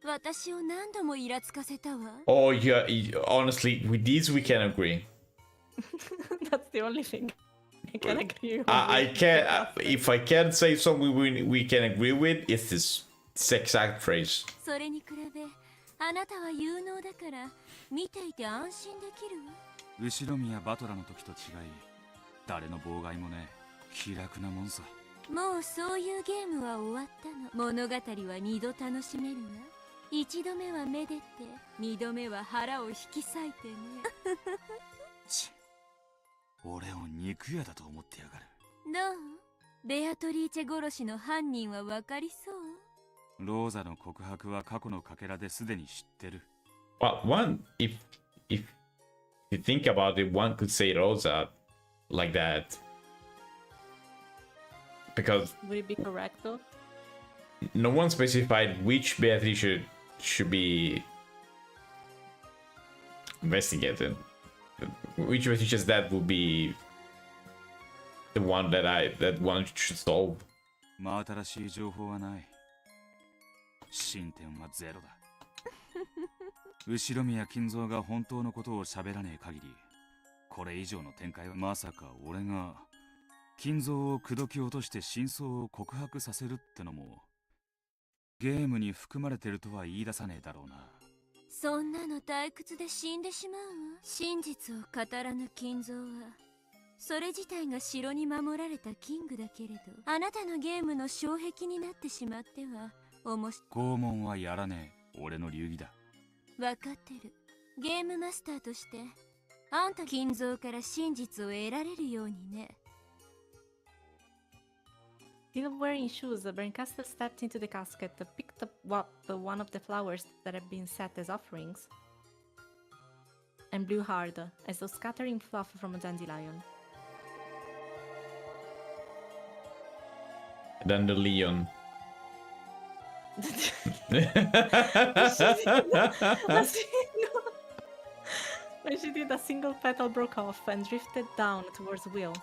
私を何度もイラつかせたわ。 Oh yeah, honestly, with these we can agree. That's the only thing I can agree with. I can't. If I can't say something we can agree with, it's this exact phrase. それに比べあなたは有能だから見ていて安心できるわ。後ろ宮バトラの時と違い、誰の妨害もね、気楽なもんさ。もうそういうゲームは終わったの。物語は二度楽しめるわ。一度目はめでて、二度目は腹を引き裂いてね。ち、俺を肉屋だと思ってやがる。どう？ベアトリーチェ殺しの犯人はわかりそう？ローザの告白は過去のかけらですでに知ってる。Well, if you think about it, one could say Rosa like that. Because Would it be correct though? no one specified which Beatrice should be investigated. Which Beatrice's death would be the one that one should solve. 真新しい情報はない。進展はゼロだ。後ろ宮金蔵が本当のことを喋らねえ限り、これ以上の展開はまさか俺が金蔵を口説き落として真相を告白させるってのもゲームに含まれてるとは言い出さねえだろうな。そんなの退屈で死んでしまうわ。真実を語らぬ金蔵は、それ自体が城に守られたキングだけれど、あなたのゲームの障壁になってしまっては拷問はやらねえ。俺の流儀だ。分かってる。ゲームマスターとしてあんた金蔵から真実を得られるようにね。Still wearing shoes, Berncastel stepped into the casket, picked up one of the flowers that had been set as offerings, and blew hard, as though scattering fluff from a dandelion. Dandelion. When she did, a single petal broke off and drifted down towards Will.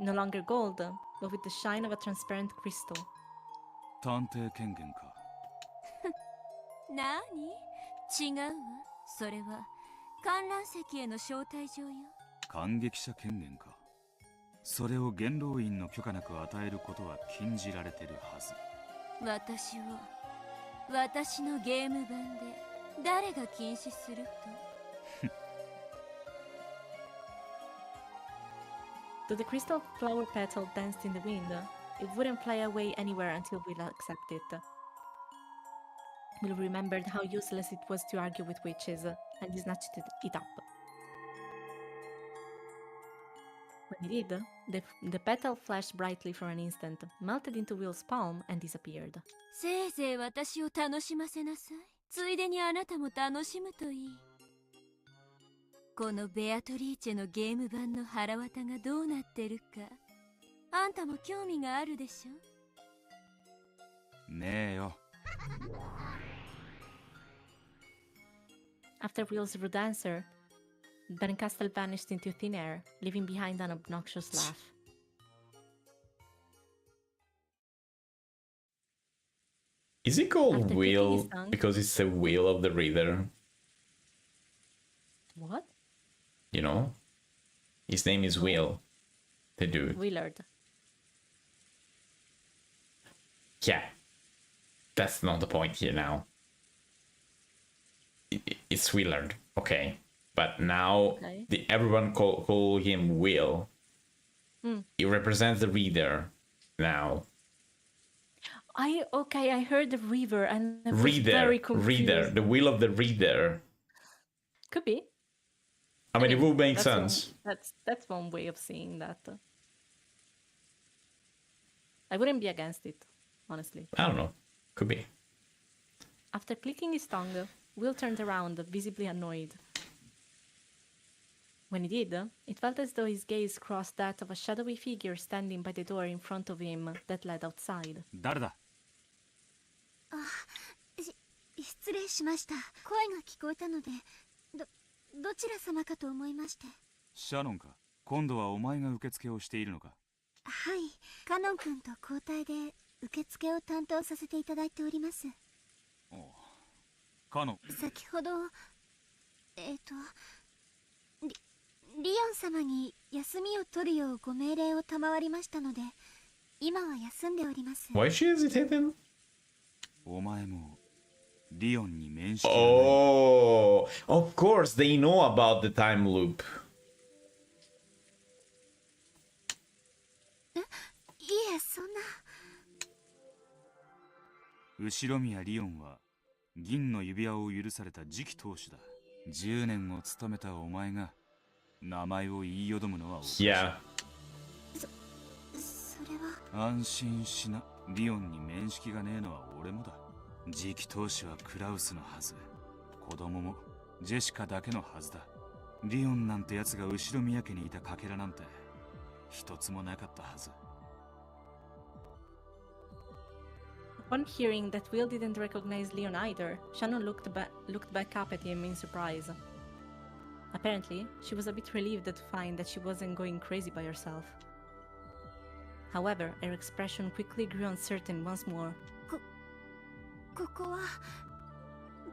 No longer gold, but with the shine of a transparent crystal. 探偵権限か。なに？違うわ。それは観覧席への招待状よ。感激者権限か。それを元老院の許可なく与えることは禁じられてるはず。私のゲーム版で誰が禁止するとThough the crystal flower petal danced in the wind, it wouldn't fly away anywhere until Will accepted it. Will remembered how useless it was to argue with witches, and he snatched it up. When he did, the petal flashed brightly for an instant, melted into Will's palm, and disappeared. せいぜい私を楽しませなさい。ついでにあなたも楽しむといい。このベアトリーチェのゲーム版の腹渡がどうなってるか、あんたも興味があるでしょ？ねえよ。After Will's rude answer, Berncastel vanished into thin air, leaving behind an obnoxious laugh. Is he called After Will taking his tongue- because it's the will of the reader? What? You know? His name is Will. The dude. Willard. Yeah. That's not the point here now. It's Willard, okay. But now Okay. everyone call him Will. He represents the reader now. I heard the river and I was Reader, very confused. reader, the will of the reader. Could be. I mean, it would make that's sense. That's one way of seeing that. I wouldn't be against it, honestly. I don't know. Could be. After clicking his tongue, Will turned around, visibly annoyed. When he did, it felt as though his gaze crossed that of a shadowy figure standing by the door in front of him that led outside. 誰だ？失礼しました。声が聞こえたので、どちら様かと思いまして。シャノンか。今度はお前が受付をしているのか。はい、カノン君と交代で受付を担当させていただいております。おう。カノン。先ほど、リオン様に休みを取るようご命令を賜りましたので、今は休んでおります。Why is she hesitating? お前もリオンに面識がない。Oh, of course they know about the time loop. いえ、そんな。後宮リオンは銀の指輪を許された次期当主だ。10年を務めたお前が名前を言いよどむのはおかしい。Yeah. それは。安心しな。リオンに面識がねえのは俺もだ。次期当主はクラウスのはず。子供もジェシカだけのはずだ。リオンなんてやつが後宮家にいたかけらなんて一つもなかったはず。Upon hearing that Will didn't recognize Leon either, Shannon looked back up at him in surprise. Apparently, she was a bit relieved to find that she wasn't going crazy by herself. However, her expression quickly grew uncertain once more. ここは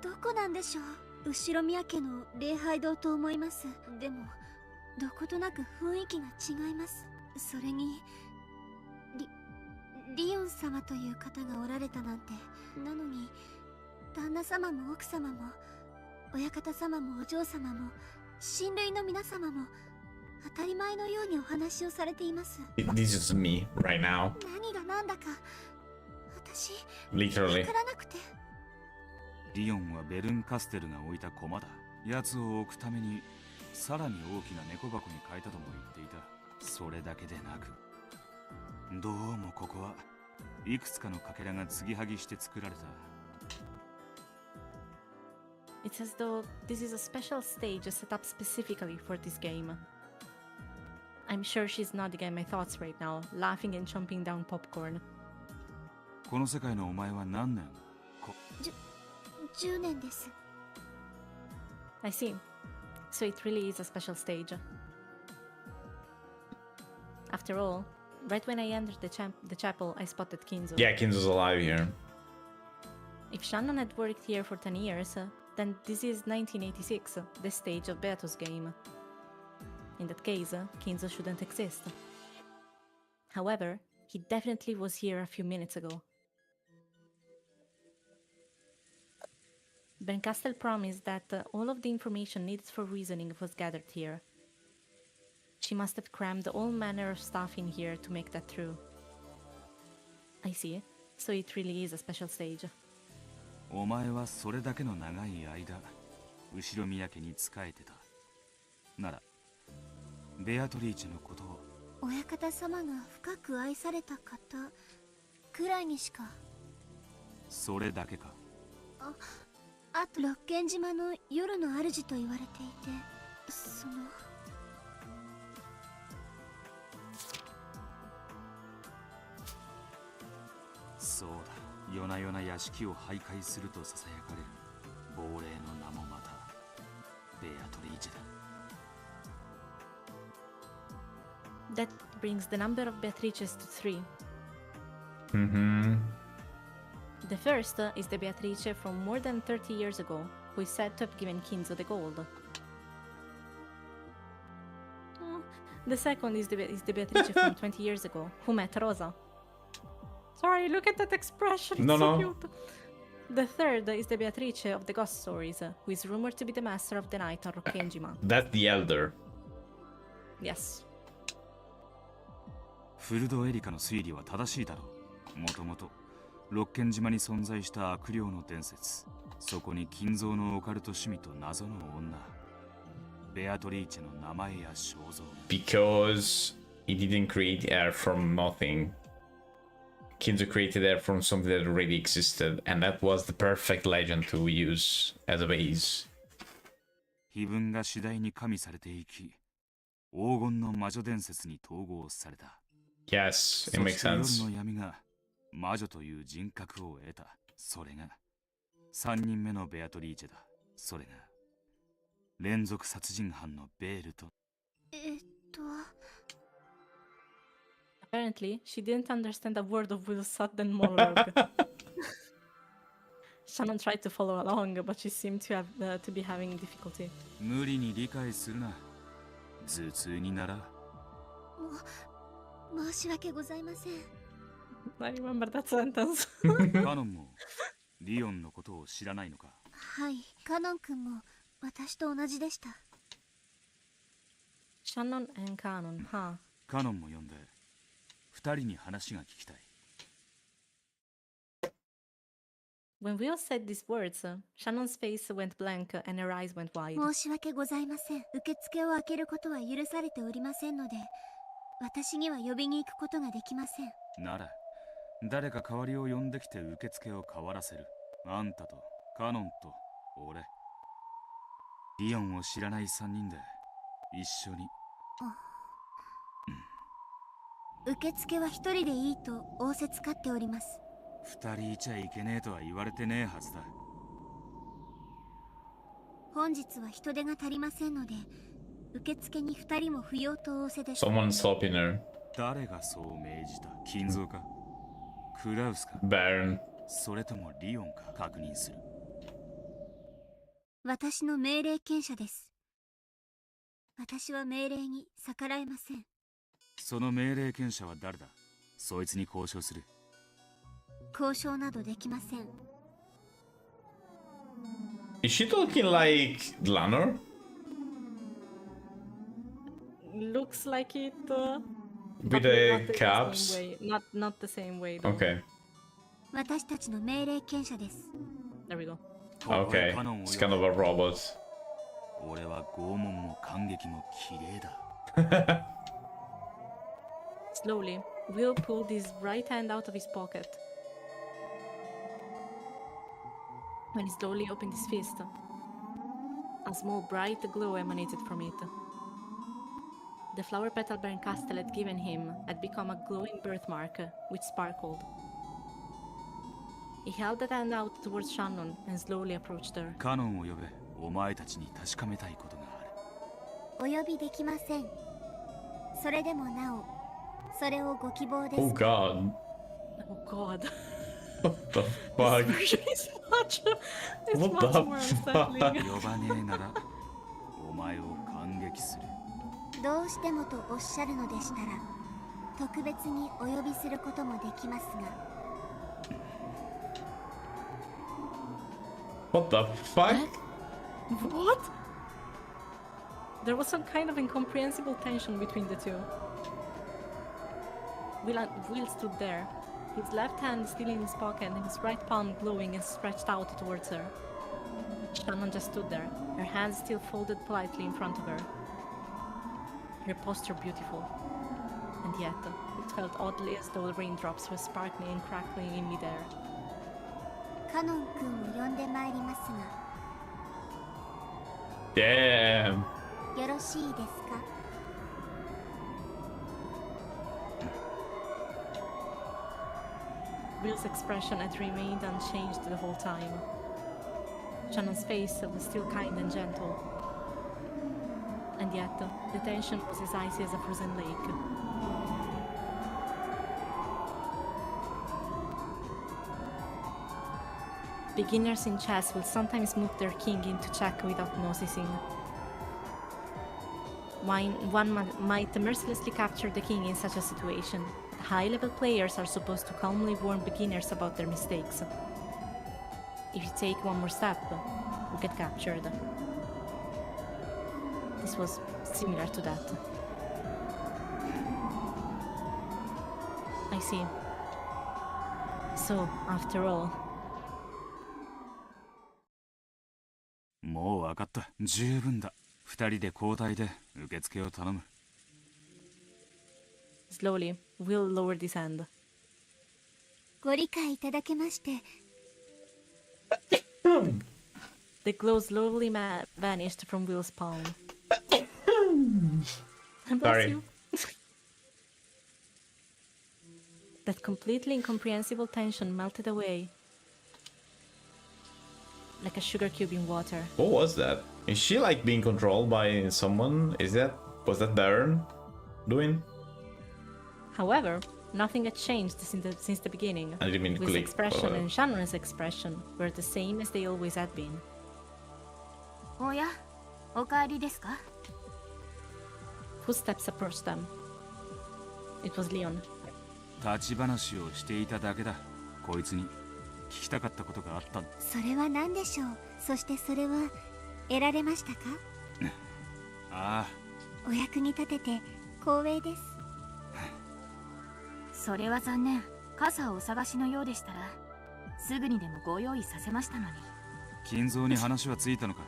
どこなんでしょう。後宮家の礼拝堂と思います。でもどことなく雰囲気が違います。それにリオン様という方がおられたなんて。なのに旦那様も奥様も親方様もお嬢様も親類の皆様も当たり前のようにお話をされています。This is me right now. 何が何だか私 Literally. わからなくて。リオンはベルンカステルが置いた駒だ。奴を置くためにさらに大きな猫箱に変えたとも言っていた。それだけでなく、どうもここはいくつかのかけらが継ぎはぎして作られた。 It's as though this is a special stage set up specifically for this game. I'm sure she's nodding at my thoughts right now, laughing and chomping down popcorn. この世界のお前は何年10年です。I see. So it really is a special stage. After all, right when I entered the chapel, I spotted Kinzo. Yeah, Kinzo's alive here. If Shannon had worked here for 10 years, then this is 1986, the stage of Beato's game. In that case, Kinzo shouldn't exist. However, he definitely was here a few minutes ago. Berncastel promised that all of the information needed for reasoning was gathered here. She must have crammed all manner of stuff in here to make that true. I see, so it really is a special stage. お前はそれだけの長い間後宮家に仕えてたなら、ベアトリーチェのことを。親方様が深く愛された方くらいにしか。それだけか。あと六軒島の夜の主と言われていて、そうだ、夜な夜な屋敷を徘徊するとささやかれる亡霊の名もまたベアトリーチェだ。That brings the number of Beatrices to 3. The first is the Beatrice from more than 30 years ago, who is said to have given Kinzo the gold. The second is the Beatrice from 20 years ago, who met Rosa. Sorry, look at that expression, it's so cute. The third is the Beatrice of the ghost stories, who is rumored to be the master of the night on Rokkenjima. That's the elder. Yes. フルドエリカの推理は正しいだろう。もともと六軒島に存在した悪霊の伝説、そこに金蔵のオカルト趣味と謎の女、ベアトリーチェの名前や肖像。Because he didn't create air from nothing. Kinzo created air from something that already existed, and that was the perfect legend to use as a base. 碑文が次第に加味されていき、黄金の魔女伝説に統合された。Yes, it makes sense. そして夜の闇が魔女という人格を得た。それが3人目のベアトリーチェだ。それが連続殺人犯のベールと。Apparently, she didn't understand a word of Will's sudden monologue. Shannon tried to follow along, but she seemed to be having difficulty. 無理に理解するな。頭痛になら。申し訳ございません。I remember that sentence. カノンもリオンのことを知らないのか？はい、カノン君も私と同じでした。Shannon and Canon, huh? カノンも呼んで二人に話が聞きたい。When Will said these words, Shannon's face went blank and her eyes went wide. 申し訳ございません。受付を開けることは許されておりませんので、私には呼びに行くことができません。なら誰か代わりを呼んできて受付を変わらせる。あんたとカノンと俺、リオンを知らない3人で一緒に。受付は一人でいいと仰せつかっております。2人いちゃいけねえとは言われてねえはずだ。本日は人手が足りませんので、受付に2人も不要と仰せです。Someone stopping her. 誰がそう命じた？金蔵か？クラウスか？ Baron. それともリオンか確認する。私の命令権者です。私は命令に逆らえません。その命令権者は誰だ？そいつに交渉する。交渉などできません。Is she talking like Lanor? Looks like it. With But the not in caps? same way. Not the same way, though. Okay. 私たちの命令権者です。There we go. Okay. It's kind of a robot. 俺は拷問も感激も綺麗だ。Slowly, Will pulled his right hand out of his pocket. When he slowly opened his fist, a small bright glow emanated from it. The flower petal Baron Castle had given him had become a glowing birthmark, which sparkled. He held that hand out towards Shannon and slowly approached her. カノンを呼べ。お前たちに確かめたいことがある。お呼びできません。それでもなお、それをご希望です。Oh god. Oh god. What the fuck? This version is much What the more unsettling. 呼ばねえならお前を感激する。どうしてもとおっしゃるのでしたら、特別にお呼びすることもできますが。What the fuck? What? There was some kind of incomprehensible tension between the two. Will stood there, his left hand still in his pocket and his right palm glowing and stretched out towards her. Shannon just stood there, her hands still folded politely in front of her. Her posture beautiful, and yet it felt oddly as though the raindrops were sparkling and crackling in midair. カノン君を呼んでまいりますが。Damn. よろしいですか？ Will's expression had remained unchanged the whole time. Shannon's face was still kind and gentle. And yet, the tension was as icy as a frozen lake. Beginners in chess will sometimes move their king into check without noticing. One might mercilessly capture the king in such a situation. High-level players are supposed to calmly warn beginners about their mistakes. If you take one more step, you get captured. This was similar to that. I see. So, after all... もう分かった。十分だ。2人で交代で受付を頼む。Slowly, Will lowered his hand. ご理解いただけまして。The glow slowly vanished from Will's palm. Sorry. You. That completely incomprehensible tension melted away. Like a sugar cube in water. What was that? Is she like being controlled by someone? Was that Baron doing? However, nothing had changed since the beginning. I didn't mean to Will's click. expression and Shannon's expression were the same as they always had been. おや、お帰りですか？ Footsteps approached them. It was Leon. 立ち話をしていただけだ。こいつに聞きたかったことがあったんだ。それは何でしょう。そしてそれは得られましたか？あお役に立てて光栄です。それは残念。傘をお探しのようでしたらすぐにでもご用意させましたのに。金蔵に話はついたのか？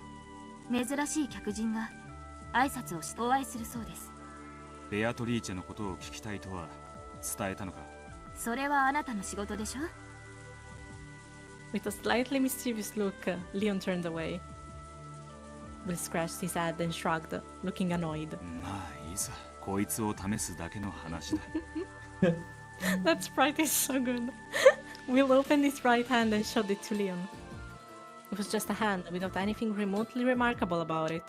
珍しい客人が挨拶をしてお会いするそうです。ベアトリーチェのことを聞きたいとは伝えたのか？それはあなたの仕事でしょ。 With a slightly mischievous look, Leon turned away. Will scratched his head and shrugged, looking annoyed. まあいいさ。こいつを試すだけの話だ。That sprite is so good. Will opened his right hand and showed it to Leon. It was just a hand, without anything remotely remarkable about it.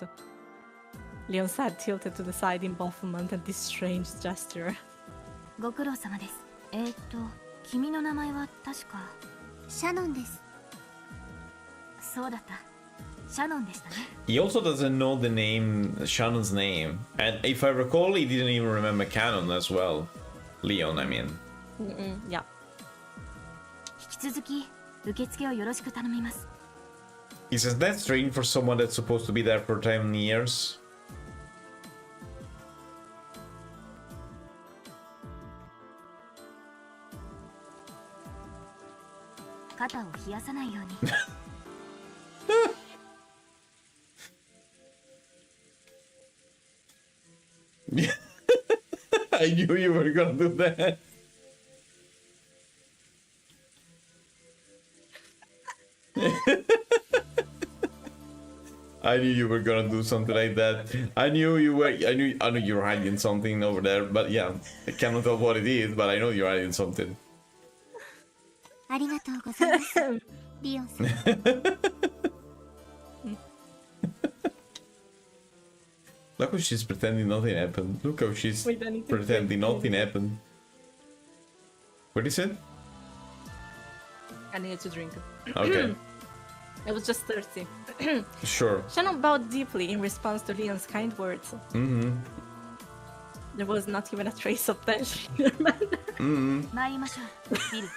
Leon's head tilted to the side in bafflement at this strange gesture. ご苦労様です。君の名前は確かシャノンです。そうだった。シャノンでしたね。 He also doesn't know the name, Shannon's name. And if I recall, he didn't even remember Canon as well. Leon, I mean. Yeah. 引き続き受付をよろしく頼みます。 Isn't that strange for someone that's supposed to be there for 10 years? 肩を冷やさないように。I knew you were gonna do that. I knew you were gonna do something like that. I knew you were hiding something over there, but yeah, I cannot tell what it is, but I know you're hiding something. ありがとうございます。リオンさん。Look how she's pretending nothing happened. Look how she's pretending nothing happened. What is it? I needed to drink. Okay. I was just thirsty. Sure. Shannon bowed deeply in response to Leon's kind words. There was not even a trace of tension in her manner. 参りましょう。ビル。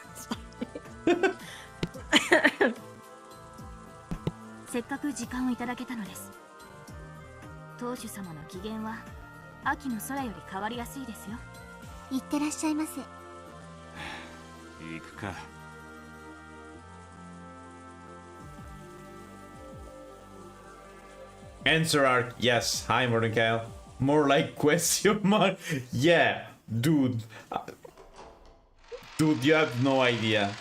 せっかく時間をいただけたのです。当主様の機嫌は秋の空より変わりやすいですよ。いってらっしゃいませ。行くか。Answer art, yes. Hi, Mordecai. More like question mark. Yeah, dude. Dude, you have no idea.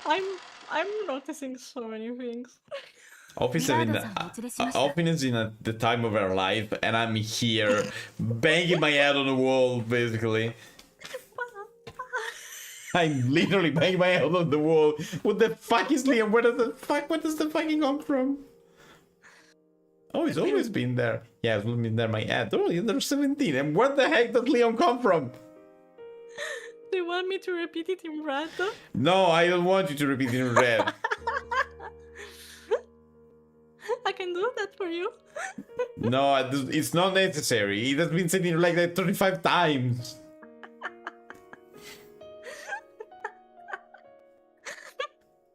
I'm noticing so many things. Officer in the time of our life, and I'm here banging my head on the wall, basically. I'm literally banging my head on the wall. What the fuck is Liam? Where does the fucking come from? Oh, he's always been there. Yeah, it's been there, my head. Oh, they're 17. And where the heck did Leon come from? Do you want me to repeat it in red? No, I don't want you to repeat it in red. I can do that for you. No, it's not necessary. It has been said in like that 35 times.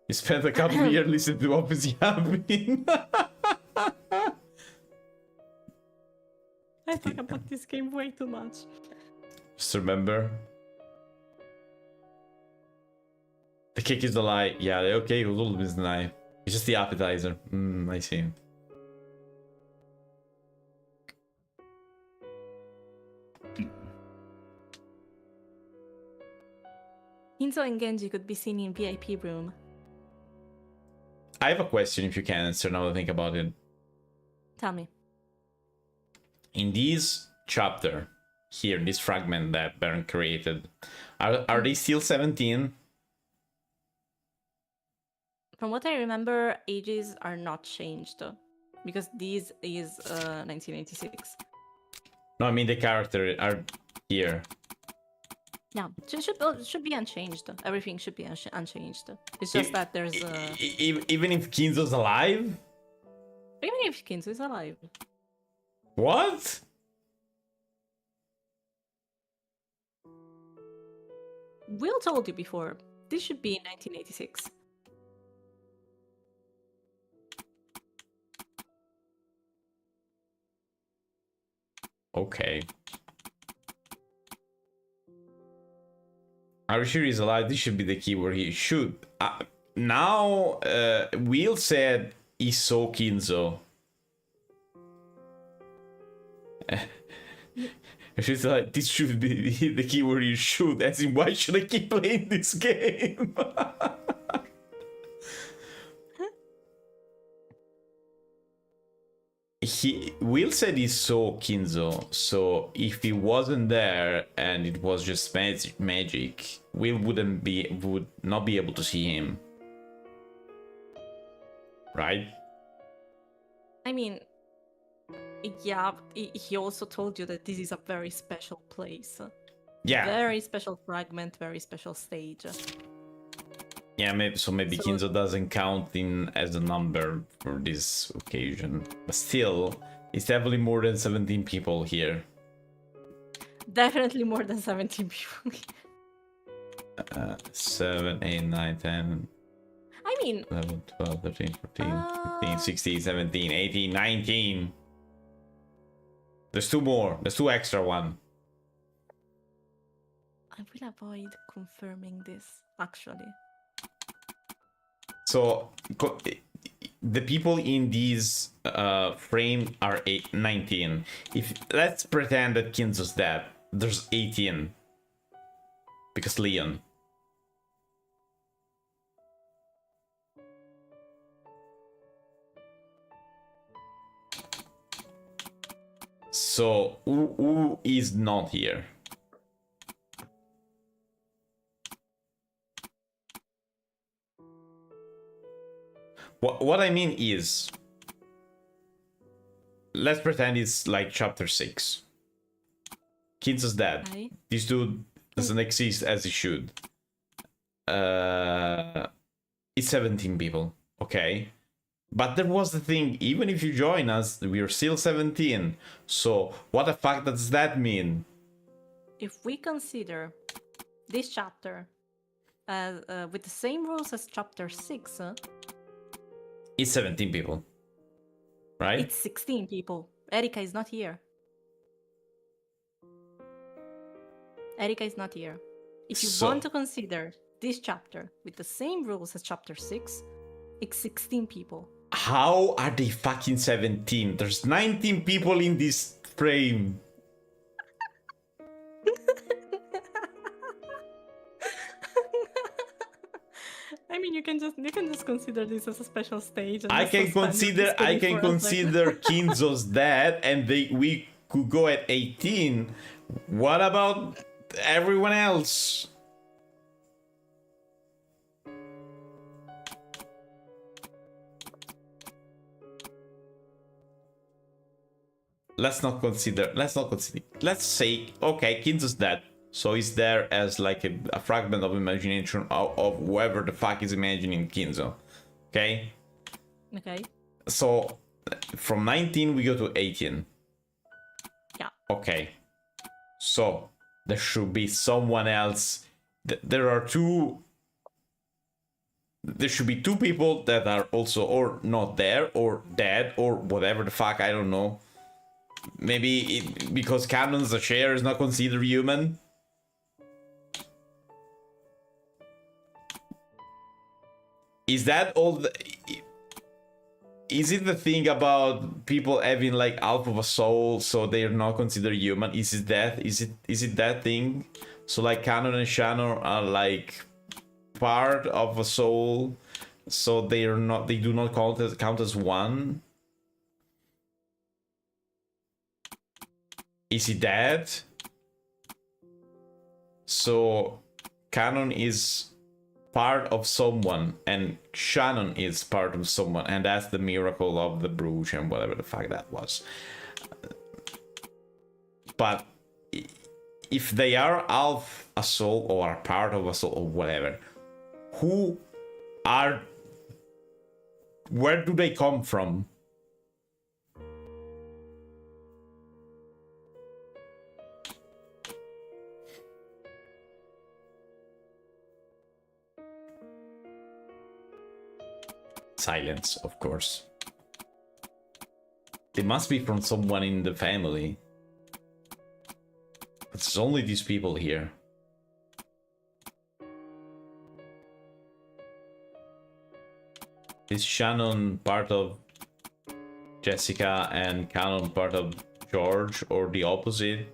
You spent a couple of years listening to Office Yapping. I talk about this game way too much. Just remember. The cake is the lie. Yeah, the okay, noodle is the lie. It's just the appetizer. I see. Hinzo and Genji could be seen in VIP room. I have a question if you can answer now that I think about it. Tell me. In this chapter, here, this fragment that Baron created, are they still 17? From what I remember, ages are not changed. Because this is 1986. No, I mean the character are here. Yeah, should be unchanged. Everything should be unchanged. It's just that there's even if Kinzo's alive? Even if Kinzo is alive. What? Will told you before. this should be 1986. Okay. Are you sure he's alive? This should be the keyword he should. Now, Will said he saw Kinzo. She's like, this should be the keyword you should. As in, why should I keep playing this game? Will said he saw Kinzo, so if he wasn't there and it was just magic, Will would not be able to see him, right? I mean, yeah, he also told you that this is a very special place. Yeah. Very special fragment, very special stage. Yeah, maybe Kinzo doesn't count in as a number for this occasion. But still, it's definitely more than 17 people here. Definitely more than 17 people. 7, 8, 9, 10... I mean... 11, 12, 13, 14, 15, 16, 17, 18, 19... There's two more. There's two extra one. I will avoid confirming this, actually. So, the people in this frame are 19. Let's pretend that Kinzo's dead. There's 18. Because Leon. So, who is not here? What I mean is, let's pretend it's like chapter 6. Kinzo's dead. Right. This dude doesn't exist as he should. It's 17 people, okay? But there was the thing, even if you join us, we are still 17. So what the fuck does that mean? If we consider this chapter with the same rules as chapter 6, it's 17 people, right? it's 16 people. Erika is not here. Erika is not here. If you want to consider this chapter with the same rules as chapter 6, it's 16 people. How are they fucking 17? There's 19 people in this frame. I mean, you can just consider this as a special stage. And I can consider Kinzo's dead, and we could go at 18. What about everyone else? Let's not consider. Let's say, okay, Kinzo's dead. So he's there as like a fragment of imagination of whoever the fuck is imagining Kinzo. Okay? Okay. So from 19 we go to 18. Yeah. Okay. So there should be someone else. There should be two people that are also or not there or dead or whatever the fuck, I don't know. Maybe because Canon's a chair is not considered human. Is that all? Is it the thing about people having like half of a soul, so they're not considered human? Is it that? Is it that thing? So like Canon and Shannon are like part of a soul, so they do not count as one. Is he dead? So Canon is part of someone and Shannon is part of someone, and that's the miracle of the Bruges and whatever the fuck that was. But if they are half a soul or are part of a soul or whatever, where do they come from? Silence, of course. They must be from someone in the family. But there's only these people here. Is Shannon part of Jessica and Canon part of George, or the opposite?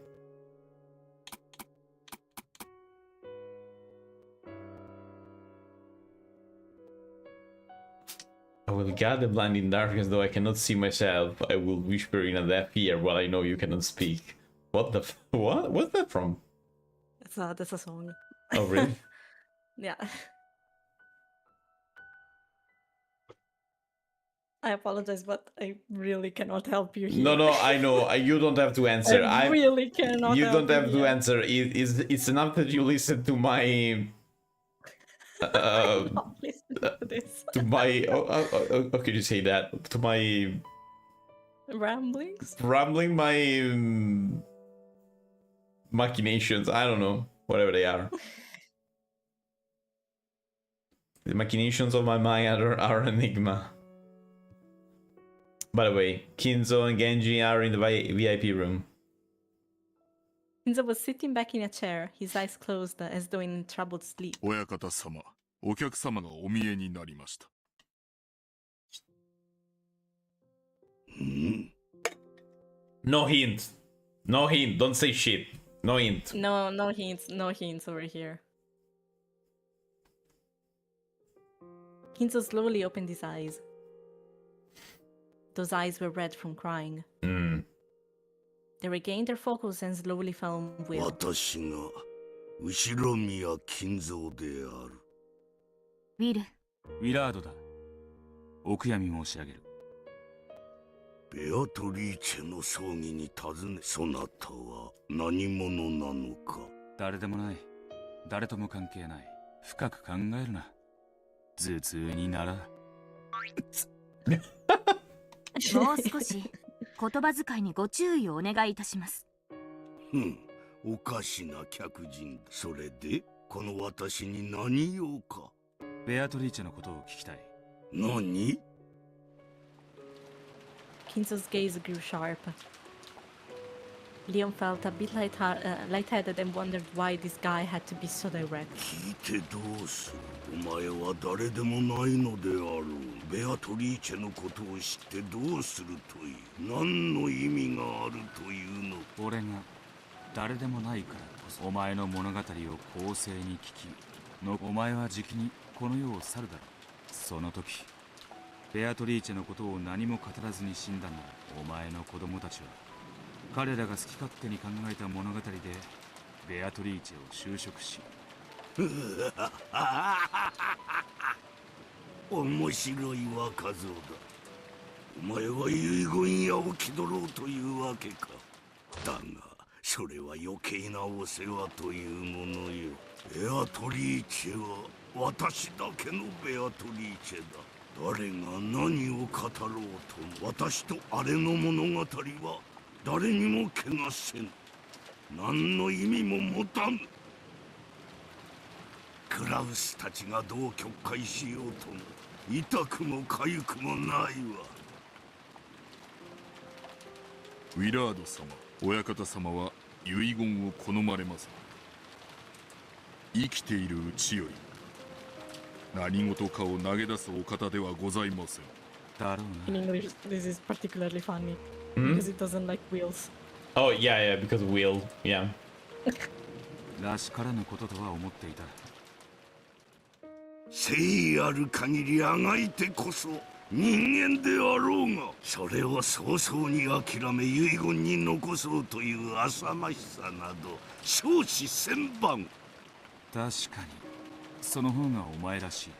I will gather blind in darkness, though I cannot see myself. I will whisper in a deaf ear while I know you cannot speak. What the what? What's that from? That's a song. Oh, really? Yeah. I apologize, but I really cannot help you here. No, I know. You don't have to answer. I really cannot. You don't have to here. answer. It's enough that you listen to my. Please do this. To my. How could you say that? To my. Ramblings? Rambling, my. Machinations. I don't know. Whatever they are. The machinations of my mind are an enigma. By the way, Kinzo and Genji are in the VIP room. Kinzo was sitting back in a chair, his eyes closed as though in troubled sleep. 親方様、お客様がお見えになりました。No hint. No hint. Don't say shit. No hint. No hints over here. Kinzo slowly opened his eyes. Those eyes were red from crying. They regained their focus and slowly fell on Will. 私が後宮金蔵である。ウィル。ウィラードだ。お悔やみ申し上げる。ベアトリーチェの葬儀に尋ね、そなたは何者なのか。誰でもない。誰とも関係ない。深く考えるな。頭痛になら。もう少し言葉遣いにご注意をお願いいたします。おかしな客人。それでこの私に何用か。ベアトリーチェのことを聞きたい。何？ Kinzo's gaze grew sharp. Leon felt a bit lightheaded and wondered why this guy had to be so direct. 聞いてどうする？お前は誰でもないのであろう。ベアトリーチェのことを知ってどうするという。何の意味があるというの。俺が誰でもないからこそお前の物語を公正に聞きの、お前はじきにこの世を去るだろう。その時ベアトリーチェのことを何も語らずに死んだなら、お前の子供たちは彼らが好き勝手に考えた物語でベアトリーチェを就職し面白い若造だ。お前は遺言屋を気取ろうというわけか。だがそれは余計なお世話というものよ。ベアトリーチェは私だけのベアトリーチェだ。誰が何を語ろうとも私とあれの物語は誰にも怪我せん。何の意味も持たん。クラウスたちがどう曲解しようとも痛くも痒くもないわ。ウィラード様、親方様は遺言を好まれます。生きているうちより何事かを投げ出すお方ではございません。だろうな。 In English, this is particularly funny because it doesn't like wheels. Oh, yeah, because Will, yeah. らしからぬこととは思っていた。誠意ある限りあがいてこそ人間であろうが、それを早々に諦め遺言に残そうという浅ましさなど少子千万。確かにその方がお前らしい。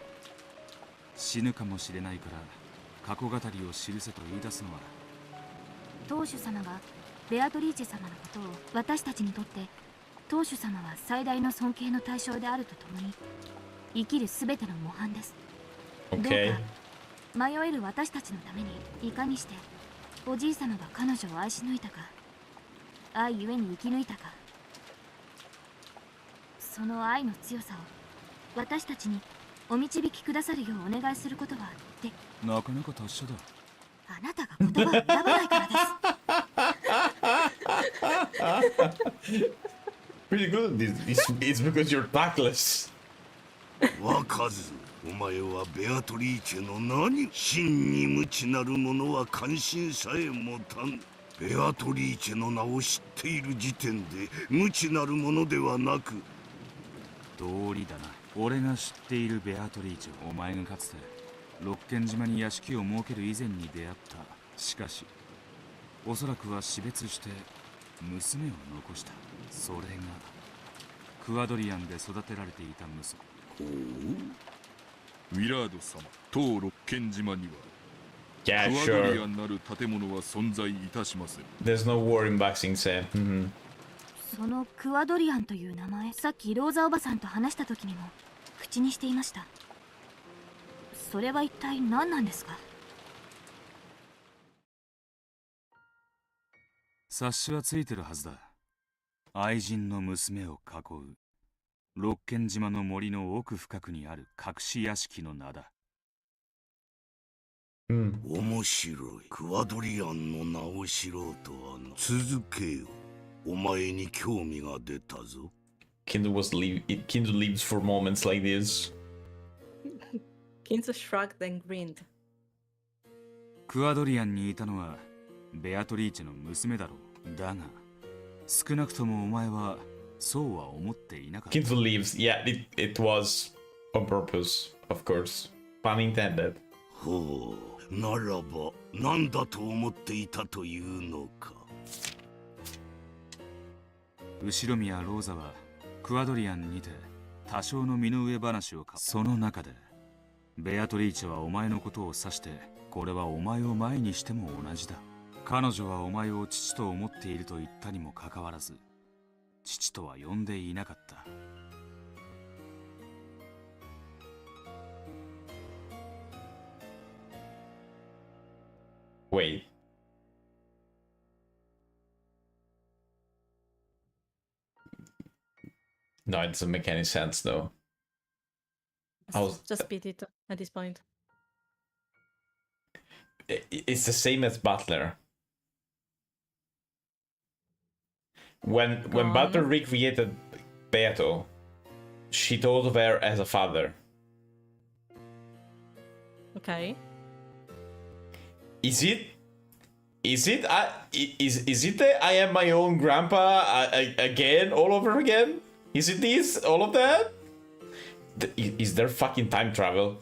死ぬかもしれないから過去語りを記せと言い出すのは。当主様がベアトリーチェ様のことを、私たちにとって当主様は最大の尊敬の対象であるとともに生きるすべての模範です。どうか迷える私たちのためにいかにしておじい様が彼女を愛し抜いたか、愛ゆえに生き抜いたか、その愛の強さを私たちにお導きくださるようお願いすることはで。なかなか達者だ。あなたが言葉を選ばないからです。Pretty good. It's because you're tactless. 若ず、お前はベアトリーチェの何？真に無知なる者は関心さえ持たん。ベアトリーチェの名を知っている時点で無知なる者ではなく。道理だな。俺が知っているベアトリーチェ、お前がかつて六軒島に屋敷を設ける以前に出会った。しかしおそらくは死別して娘を残した。それがクワドリアンで育てられていた息子。ウィラード様、当六軒島には Yeah, クワドリ sure. アンなる建物は存在いたしません。 There's no war in Boxing Say. そのクワドリアンという名前、さっきローザおばさんと話した時にも口にしていました。それは一体何なんですか？察しはついてるはずだ。愛人の娘を囲う六軒島の森の奥深くにある隠し屋敷の名だ。面白い。クワドリアンの名を知ろうとはな。続けよ。お前に興味が出たぞ。Kinzo leaves for moments like this. Kinzo shrugged and grinned. クワドリアンにいたのはベアトリーチェの娘だろう。だが少なくともお前はそうは思っていなかった。 Kinzo leaves. Yeah, it was on purpose, of course. Pun intended. ほう、ならば何だと思っていたというのか。後宮ローザはクワドリアンにて多少の身の上話をか。その中でベアトリーチェはお前のことを指して、これはお前を前にしても同じだ。彼女はお前を父と思っていると言ったにもかかわらず、父とは呼んでいなかった。Wait. No, it doesn't make any sense though. Just beat it at this point. It's the same as Butler. When Butler recreated Beato, she thought of her as a father. Okay. Is it the I am my own grandpa again, all over again? Is it this, all of that? Is there fucking time travel?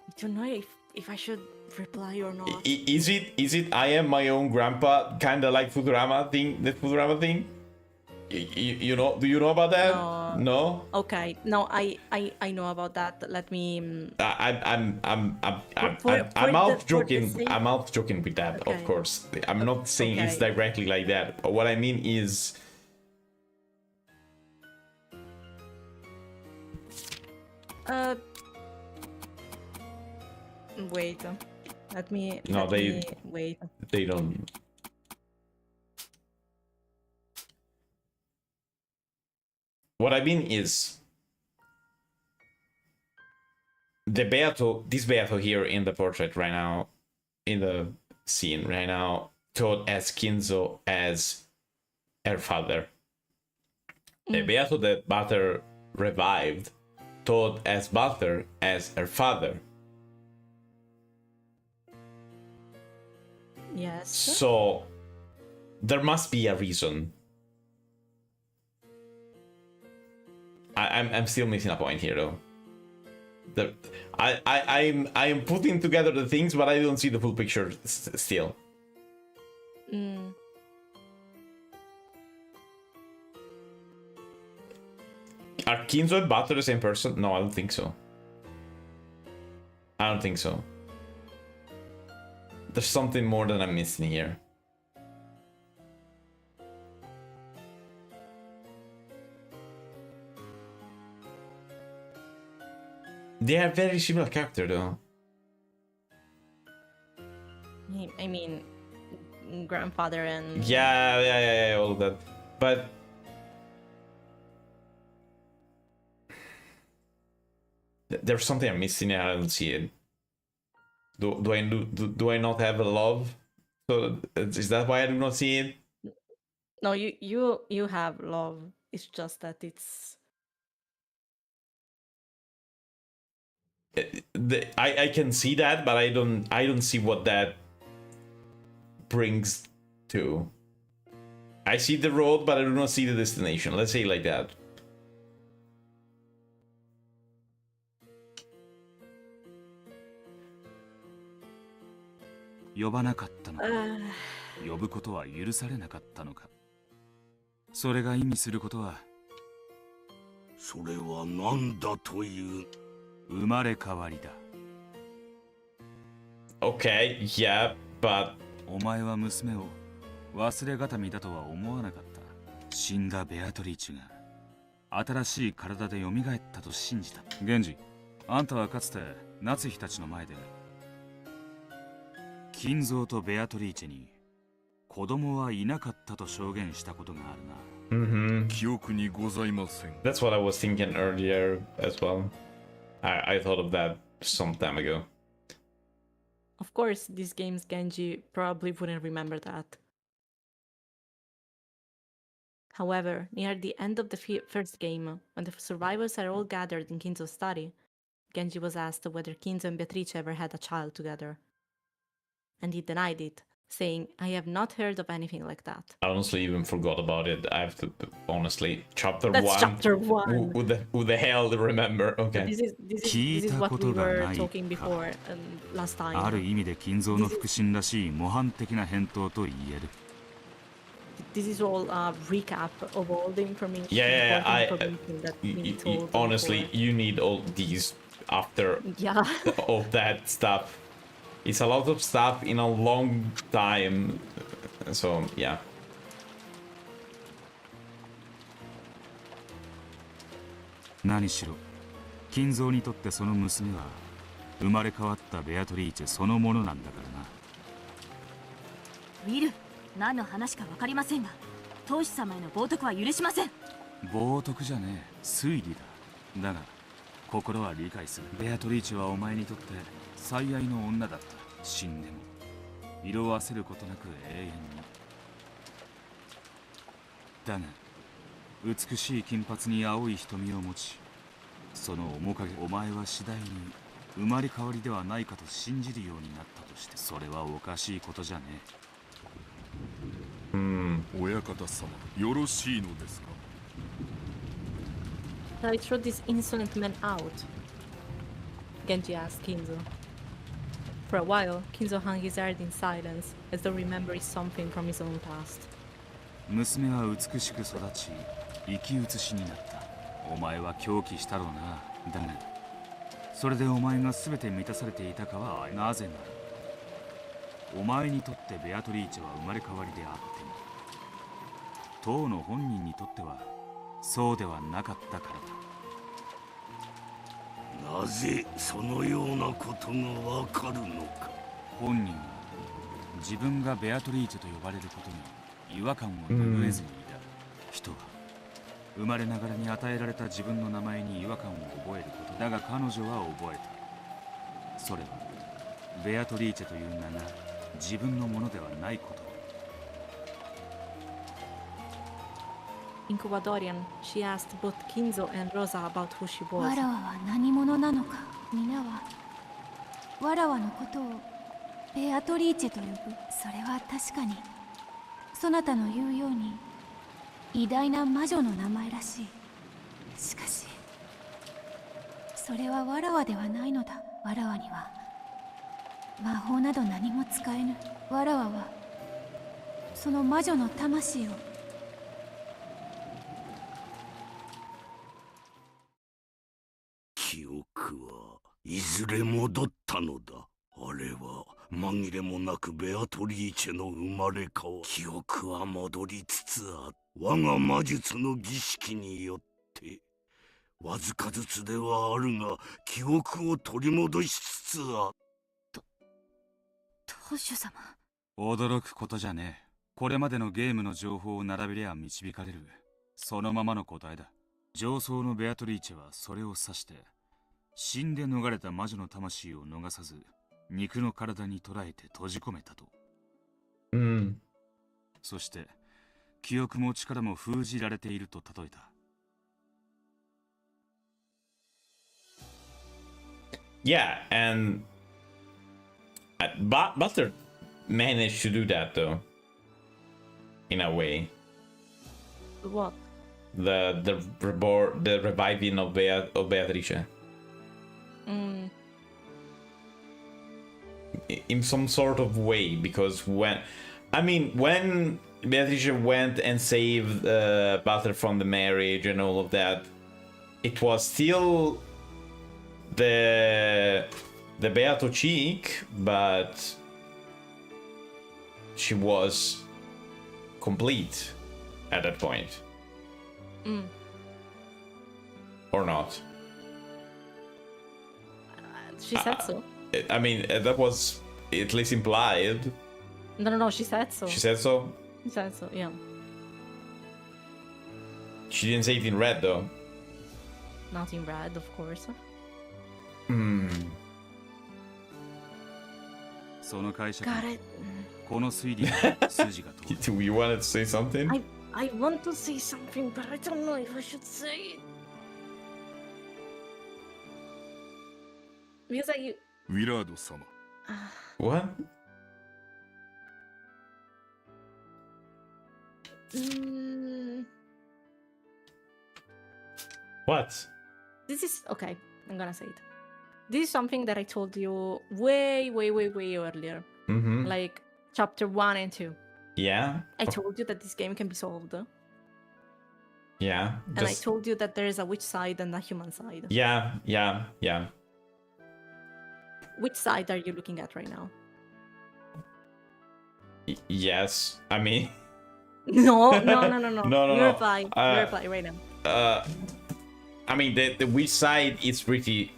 I don't know if I should reply or not. Is it I am my own grandpa, kind of like Futurama thing? The Futurama thing? You know? Do you know about that? No. Okay. No, I know about that. Let me. I'm out joking. I'm out joking with that, Okay. of course. I'm not saying it's Okay. directly like that. What I mean is, Wait. Let me. No, Wait. they don't. What I mean is, this Beato here in the portrait right now, in the scene right now, thought as Kinzo as her father. The Beato that Butler revived thought as Butler as her father. Yes. So there must be a reason. I'm still missing a point here though. I am putting together the things, but I don't see the full picture still. Are Kinzo and Butler the same person? No, I don't think so. I don't think so. There's something more that I'm missing here. They are very similar character though. I mean, grandfather and. Yeah, all of that. But There's something I'm missing and I don't see it. Do I not have a love? So is that why I do not see it? No, you have love. It's just that it's I can see that, but I don't see what that brings to. I see the road, but I do not see the destination. Let's say it like that.呼ばなかったのか、呼ぶことは許されなかったのか。それが意味することは、それは何だという。生まれ変わりだ。Okay, yeah, but お前は娘を忘れがたみだとは思わなかった。死んだベアトリーチェが新しい体で蘇ったと信じた。源氏、あんたはかつて夏日たちの前で金蔵とベアトリーチェに子供はいなかったと証言したことがあるな。記憶にございません。That's what I was thinking earlier as well. I thought of that some time ago. of course these games Genji probably wouldn't remember that. However, near the end of the first game, when the survivors are all gathered in Kinzo's study, Genji was asked whether Kinzo and Beatrice ever had a child together. And he denied it, saying, "I have not heard of anything like that." I honestly even forgot about it. I have to honestly chapter That's 1. chapter 1. Who the hell remember? Okay. This is what we were talking before last time. ある意味で金蔵の腹心らしい模範的な返答と言える。This is all a recap of all the information. Yeah, information that we told honestly, before. you need all these after Yeah. all that stuff. It's a lot of stuff in a long time. So, yeah. 何しろ金蔵にとってその娘は生まれ変わったベアトリーチェそのものなんだからな。ウィル、何の話か分かりませんが、当主様への冒涜は許しません。冒涜じゃねえ、推理だ。だが心は理解する。ベアトリーチェはお前にとって最愛の女だった。死んでも色あせることなく永遠に。だが美しい金髪に青い瞳を持ち、その面影、お前は次第に生まれ変わりではないかと信じるようになったとして、それはおかしいことじゃねえ。親方様、よろしいのですか。Shall I throw this insolent man out? Genji asked Kinzo. For a while, Kinzo hung his head in silence, as though remembering something from his own past. 娘は美しく育ち、生き写しになった。お前は狂気したろうな。だが、それでお前が全て満たされていたかはなぜなら、お前にとってベアトリーチェは生まれ変わりであっても、当の本人にとってはそうではなかったからだ。なぜそのようなことがわかるのか。本人は自分がベアトリーチェと呼ばれることに違和感を拭えずにいた。人は生まれながらに与えられた自分の名前に違和感を覚えることだが、彼女は覚えた。それはベアトリーチェという名が自分のものではないこと。In Kubadorian, she asked both Kinzo and Rosa about who she was. わらわは何者なのか。皆はわらわのことをベアトリーチェと呼ぶ。それは確かにそなたの言うように偉大な魔女の名前らしい。しかしそれはわらわではないのだ。わらわには魔法など何も使えぬ。わらわはその魔女の魂を。記憶はいずれ戻ったのだ。あれは紛れもなくベアトリーチェの生まれ変わり。記憶は戻りつつある。我が魔術の儀式によってわずかずつではあるが記憶を取り戻しつつある。当主様。驚くことじゃねえ。これまでのゲームの情報を並べりゃ導かれる。そのままの答えだ。上層のベアトリーチェはそれを指して死んで逃れた魔女の魂を逃さず肉の体に捕らえて閉じ込めたと。そして記憶も力も封じられていると例えた。Yeah, and Buster managed to do that though, in a way. What? The reviving of Beatrice. In some sort of way, because when Beatrice went and saved Butter from the marriage and all of that, it was still the Beato cheek, but she was complete at that point. Or not? She said so. I mean, that was at least implied. No, she said so. She said so? She said so, yeah. She didn't say it in red, though. Not in red, of course. その解釈 Got it. この推理の筋が通る。 You wanted to say something? I want to say something, but I don't know if I should say it. Because I... ウィラード様。 What? What? This is... Okay, I'm gonna say it. This is something that I told you way earlier. Like, chapter 1 and 2. Yeah? I told you that this game can be solved. Yeah. And I told you that there is a witch side and a human side. Yeah. Which side are you looking at right now? Yes. I mean... No. No. You reply right now. I mean, the witch side is pretty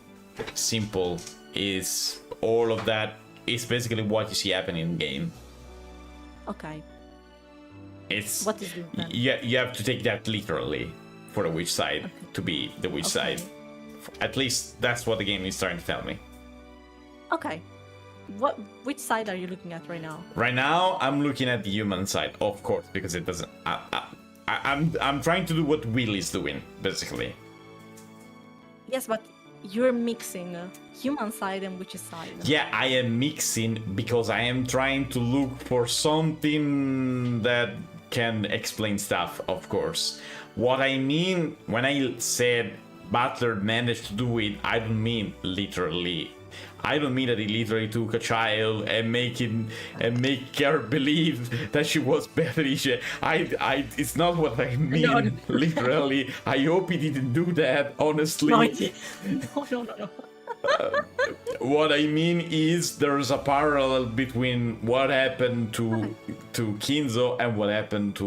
simple. Is all of that is basically what you see happening in the game. Okay. It's what is it then? You have to take that literally for the witch side to be the witch side. At least that's what the game is trying to tell me. Okay. Which side are you looking at right now? Right now, I'm looking at the human side, of course, because it doesn't. I'm trying to do what Will is doing, basically. Yes, but you're mixing human side and witch side. Yeah, I am mixing because I am trying to look for something that can explain stuff, of course. What I mean when I said Butler managed to do it, I don't mean literally. I don't mean that he literally took a child and make her believe that she was Beatrice. It's not what I mean, No. literally. I hope he didn't do that, honestly. No. What I mean is there's a parallel between what happened to Kinzo and what happened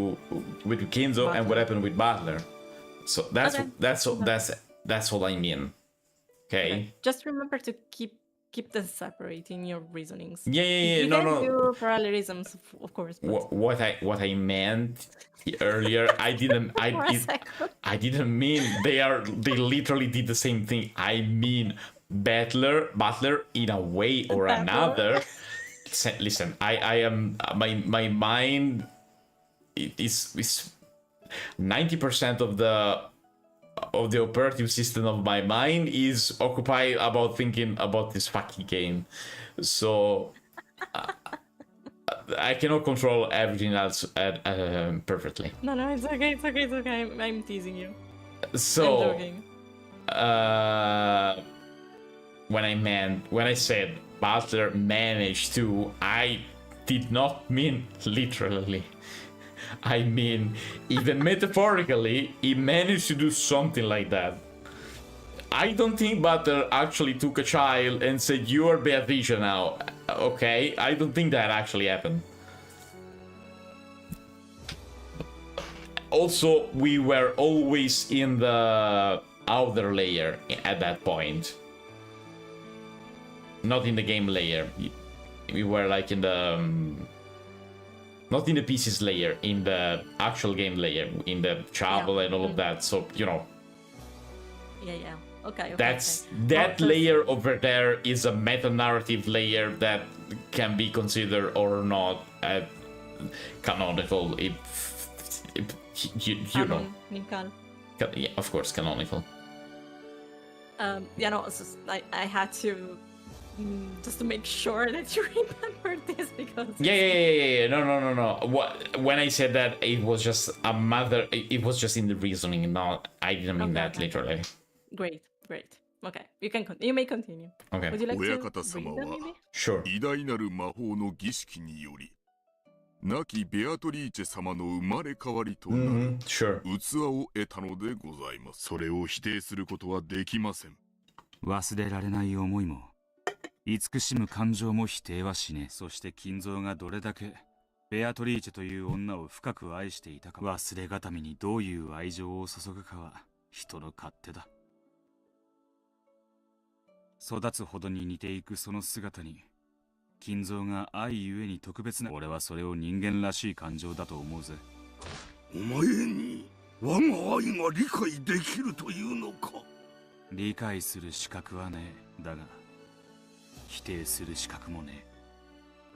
with Kinzo and what happened with Butler. So that's what I mean. Okay. Just remember to keep them separate in your reasonings. Yeah. You No. can do parallelisms, of course. But... What I meant earlier, I didn't mean they literally did the same thing. I mean Butler in a way or another. Listen, I am my mind is 90% of the operative system of my mind is occupied about thinking about this fucking game, so I cannot control everything else perfectly. No, it's okay. I'm teasing you. So, I'm joking. When I said Butler managed to, I did not mean literally. I mean, even metaphorically, he managed to do something like that. I don't think Butler actually took a child and said, "You are Beatrice now." Okay, I don't think that actually happened. Also, we were always in the outer layer at that point. Not in the game layer. We were like in the... not in the pieces layer, in the actual game layer, in the travel and all of that, so, you know. Yeah. Okay. That Well, layer over there is a meta-narrative layer that can be considered or not canonical if you know. Canonical. Yeah, of course, canonical. I had to just to make sure that you remember this because Yeah. No. When I said that, it was just a matter. It was just in the reasoning. Not, I didn't mean that literally. Great. Okay, you may continue. Okay. Would you like 親 to 方 read 様 them は maybe? Sure. 偉大なる魔法の儀式により亡きベアトリーチェ様の生まれ変わりとなる Sure. 器を得たのでございます。それを否定することはできません。忘れられない思いも慈しむ感情も否定はしねえ。そして金蔵がどれだけベアトリーチェという女を深く愛していたか、忘れがたみにどういう愛情を注ぐかは人の勝手だ。育つほどに似ていくその姿に金蔵が愛ゆえに特別な、俺はそれを人間らしい感情だと思うぜ。お前に我が愛が理解できるというのか。理解する資格はねえ。だが否定する資格もね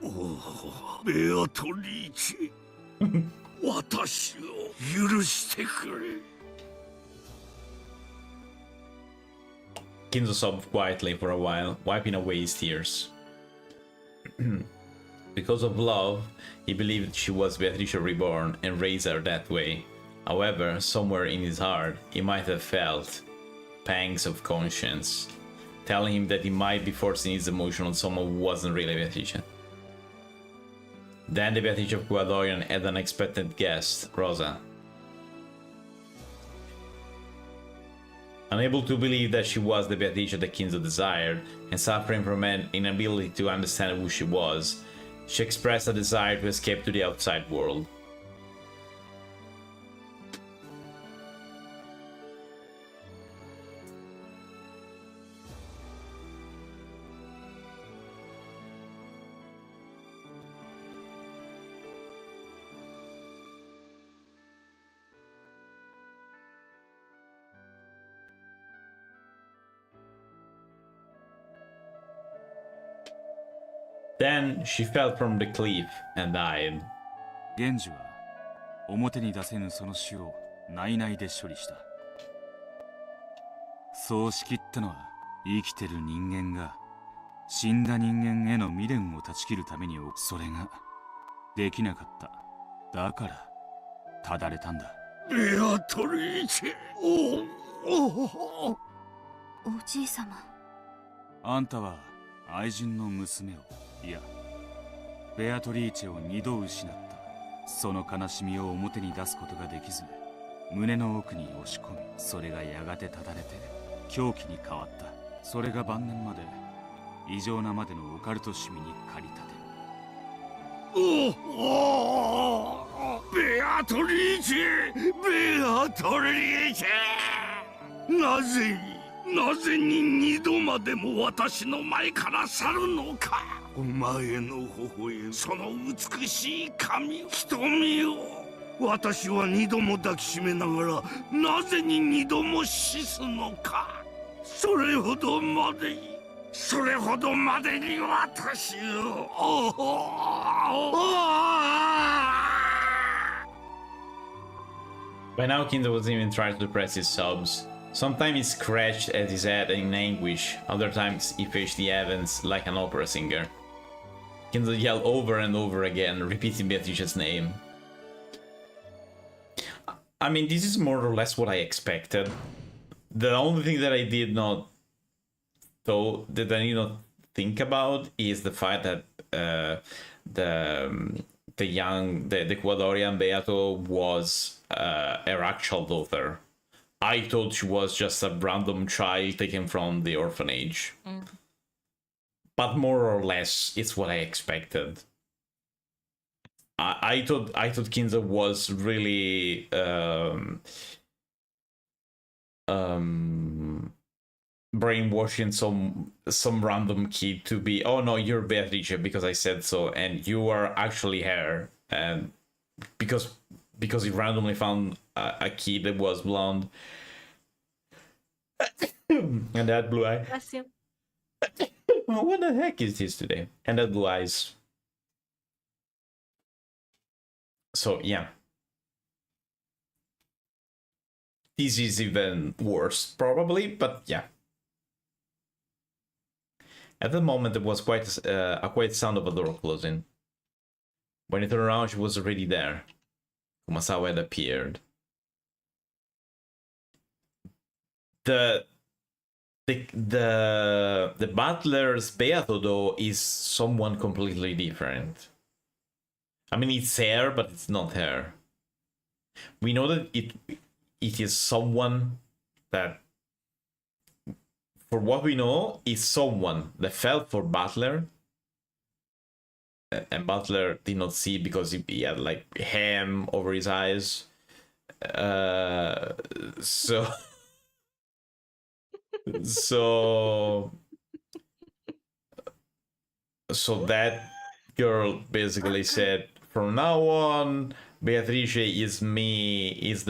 え。おお、ベアトリーチェ私を許してくれ。Kinzo sobbed quietly for a while, wiping away his tears. Because of love, he believed she was Beatrice reborn and raised her that way. However, somewhere in his heart, he might have felt pangs of conscience, telling him that he might be forcing his emotion on someone who wasn't really Beatrice. Then the Beatrice of Guadorian had an unexpected guest, Rosa. Unable to believe that she was the Beatrice that Kinzo desired, and suffering from an inability to understand who she was, she expressed a desire to escape to the outside world. Then she fell from the cliff and died. 源氏は表に出せぬその死を内々で処理した。そうしきったのは生きてる人間が死んだ人間への未練を断ち切るために、それができなかった。だからただれたんだ。ベアトリーチェ、おじいさま。あんたは愛人の娘を、いやベアトリーチェを二度失った。その悲しみを表に出すことができず、胸の奥に押し込み、それがやがてただれて狂気に変わった。それが晩年まで異常なまでのオカルト趣味に駆り立て。ベアトリーチェ、ベアトリーチェ、なぜに二度までも私の前から去るのか。お前の微笑み、その美しい髪、瞳を私は二度も抱きしめながら、なぜに二度も死すのか。それほどまでに私を。By now, Kinzo wasn't even trying to suppress his sobs. Sometimes he scratched at his head in anguish, other times he faced the heavens like an opera singer. Kinzo yelled over and over again, repeating Beatrice's name. I mean, this is more or less what I expected. The only thing that I did not think about is the fact that the Ecuadorian Beato was her actual daughter. I thought she was just a random child taken from the orphanage. But more or less, it's what I expected. I thought Kinzo was really brainwashing some random kid to be, oh no, you're Beatrice because I said so, and you are actually her, and because he randomly found a kid that was blonde. And that blue eye. Bless you. What the heck is this today? And that blue eyes. So yeah. This is even worse, probably, but yeah. At the moment, there was quite a quiet sound of a door closing. When I turned around, she was already there. Kumasawa had appeared. The butler's Beato, though, is someone completely different. I mean, it's her, but it's not her. We know that it is someone that, for what we know, is someone that fell for Butler, and Butler did not see because he had like ham over his eyes. So that girl basically said, from now on, Beatrice is the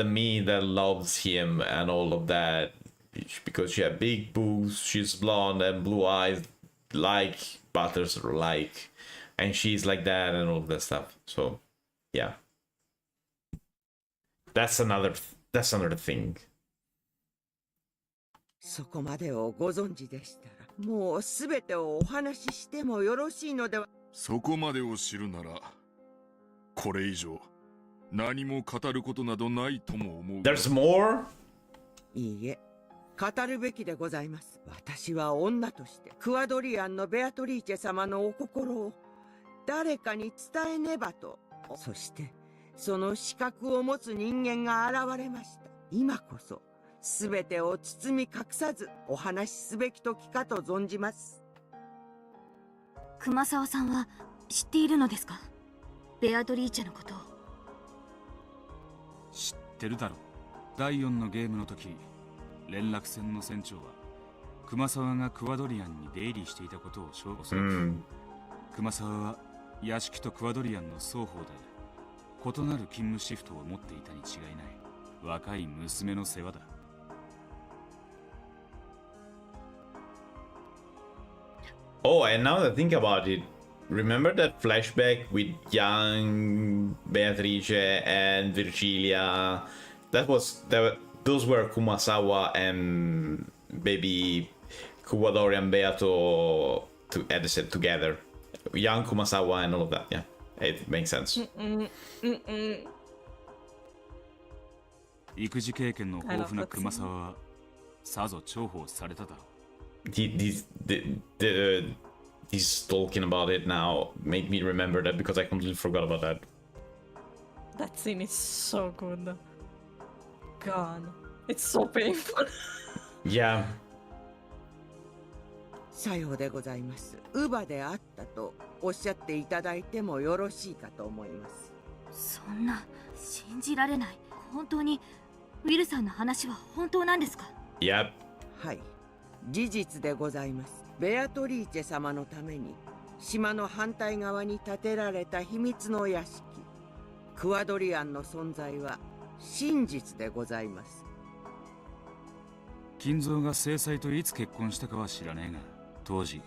me that loves him and all of that, because she had big boobs, she's blonde and blue eyes, like Butters like, and she's like that and all of that stuff. So yeah, that's another thing. そこまでをご存知でしたら、もうすべてをお話ししてもよろしいのでは。そこまでを知るなら、これ以上何も語ることなどないとも思う。There's more? いいえ、語るべきでございます。私は女としてクアドリアンのベアトリーチェ様のお心を誰かに伝えねばと。そしてその資格を持つ人間が現れました。今こそすべてを包み隠さずお話しすべき時かと存じます。熊沢さんは知っているのですか？ベアトリーチェのことを。知ってるだろう。第4のゲームの時、連絡船の船長は熊沢がクワドリアンに出入りしていたことを証拠する。熊沢は屋敷とクワドリアンの双方で異なる勤務シフトを持っていたに違いない。若い娘の世話だ。Oh, and now that I think about it, remember that flashback with young Beatrice and Virgilia? Those were Kumasawa and baby Kuwadori and Beato together. Young Kumasawa and all of that, yeah. It makes sense. 育児経験の豊富な熊沢はさぞ重宝されただろう。He's talking about it now made me remember that, because I completely forgot about that. That scene is so good. God, it's so painful. Yeah. さようでございます。乳母であったとおっしゃっていただいてもよろしいかと思います。そんな、信じられない。本当にウィルさんの話は本当なんですか？ Yep. はい、事実でございます。ベアトリーチェ様のために島の反対側に建てられた秘密の屋敷クワドリアンの存在は真実でございます。金蔵が正妻といつ結婚したかは知らねえが、当時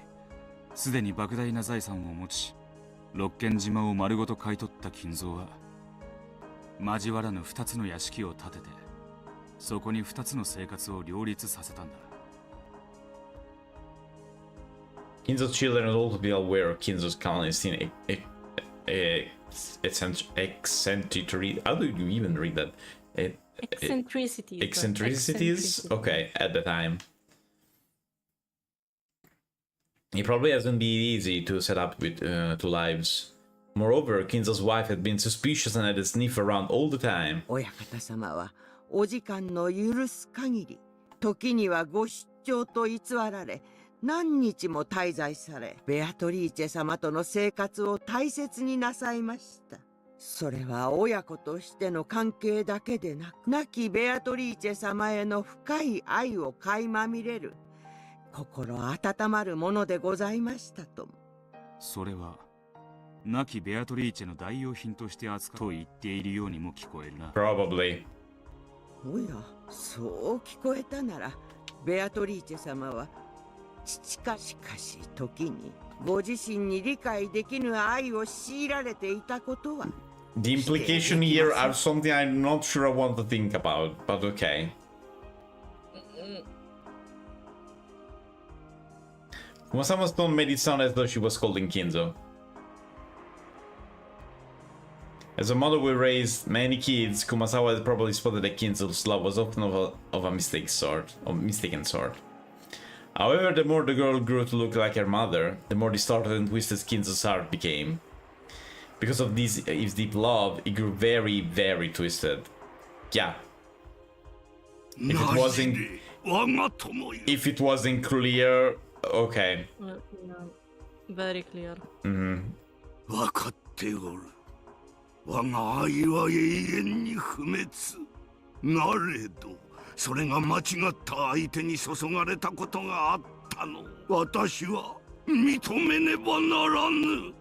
すでに莫大な財産を持ち六軒島を丸ごと買い取った金蔵は交わらぬ2つの屋敷を建てて、そこに2つの生活を両立させたんだ。Kinzo's children will also be aware of Kinzo's clandestine eccentricity. How do you even read that? Eccentricities. Eccentricities? Okay, at the time. It probably hasn't been easy to set up with 2 lives. Moreover, Kinzo's wife had been suspicious and had a sniff around all the time. 親方様はお時間の許す限り、時にはご出張と偽られ、何日も滞在され、ベアトリーチェ様との生活を大切になさいました。それは親子としての関係だけでなく、亡きベアトリーチェ様への深い愛を垣間見れる、心温まるものでございましたとも。それは亡きベアトリーチェの代用品として扱うと言っているようにも聞こえるな。Probably. おや、そう聞こえたならベアトリーチェ様は父かしかし時にご自身に理解できぬ愛を強いられていたことは The implication here are something I'm not sure I want to think about, but okay. Kumasama's tone made it sound as though she was scolding Kinzo. As a mother who raised many kids, Kumasawa had probably spotted that Kinzo's love was often of a mistaken sort. However, the more the girl grew to look like her mother, the more distorted and twisted Kinzo's heart became. Because of this deep love, it grew very, very twisted. Yeah. If it wasn't clear, okay. Very clear. Mm-hmm. 分かっておる。我が愛は永遠に不滅。なれど、それが間違った相手に注がれたことがあったの。私は認めねばならぬ。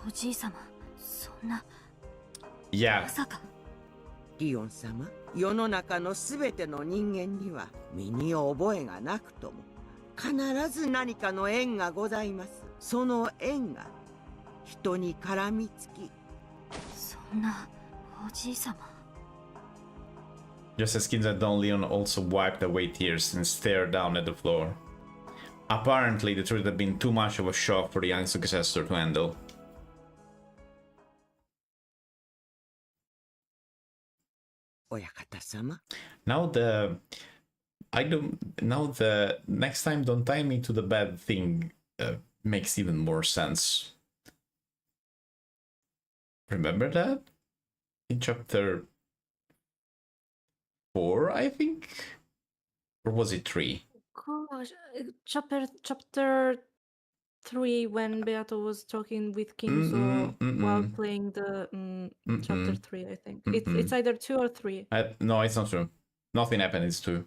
おじい様、そんな。Yeah. まさか。リオン様、世の中のすべての人間には身に覚えがなくとも必ず何かの縁がございます。その縁が人に絡みつき。そんなおじい様。Just as Kinzo and Don Leon also wiped away tears and stared down at the floor. Apparently, the truth had been too much of a shock for the young successor to handle. Now the next time don't tie me to the bed thing makes even more sense. Remember that? In chapter 4, I think? Or was it 3? Gosh, chapter 3 when Beato was talking with Kinzo while playing the chapter 3, I think. It's either 2 or 3. No, it's not true. Nothing happened, it's 2.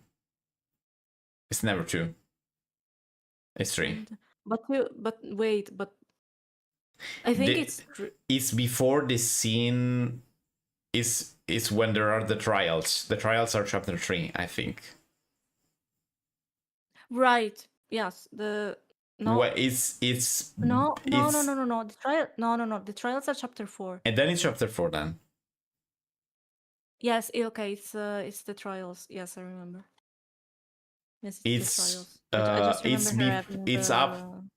It's never 2. It's 3. But I think it's before the scene is when there are the trials. The trials are chapter 3, I think. Right. Yes. No. Well, it's no. The trials are chapter 4. And then it's chapter 4 then. Yes. Okay. It's the trials. Yes, I remember. Yes, It's the trials.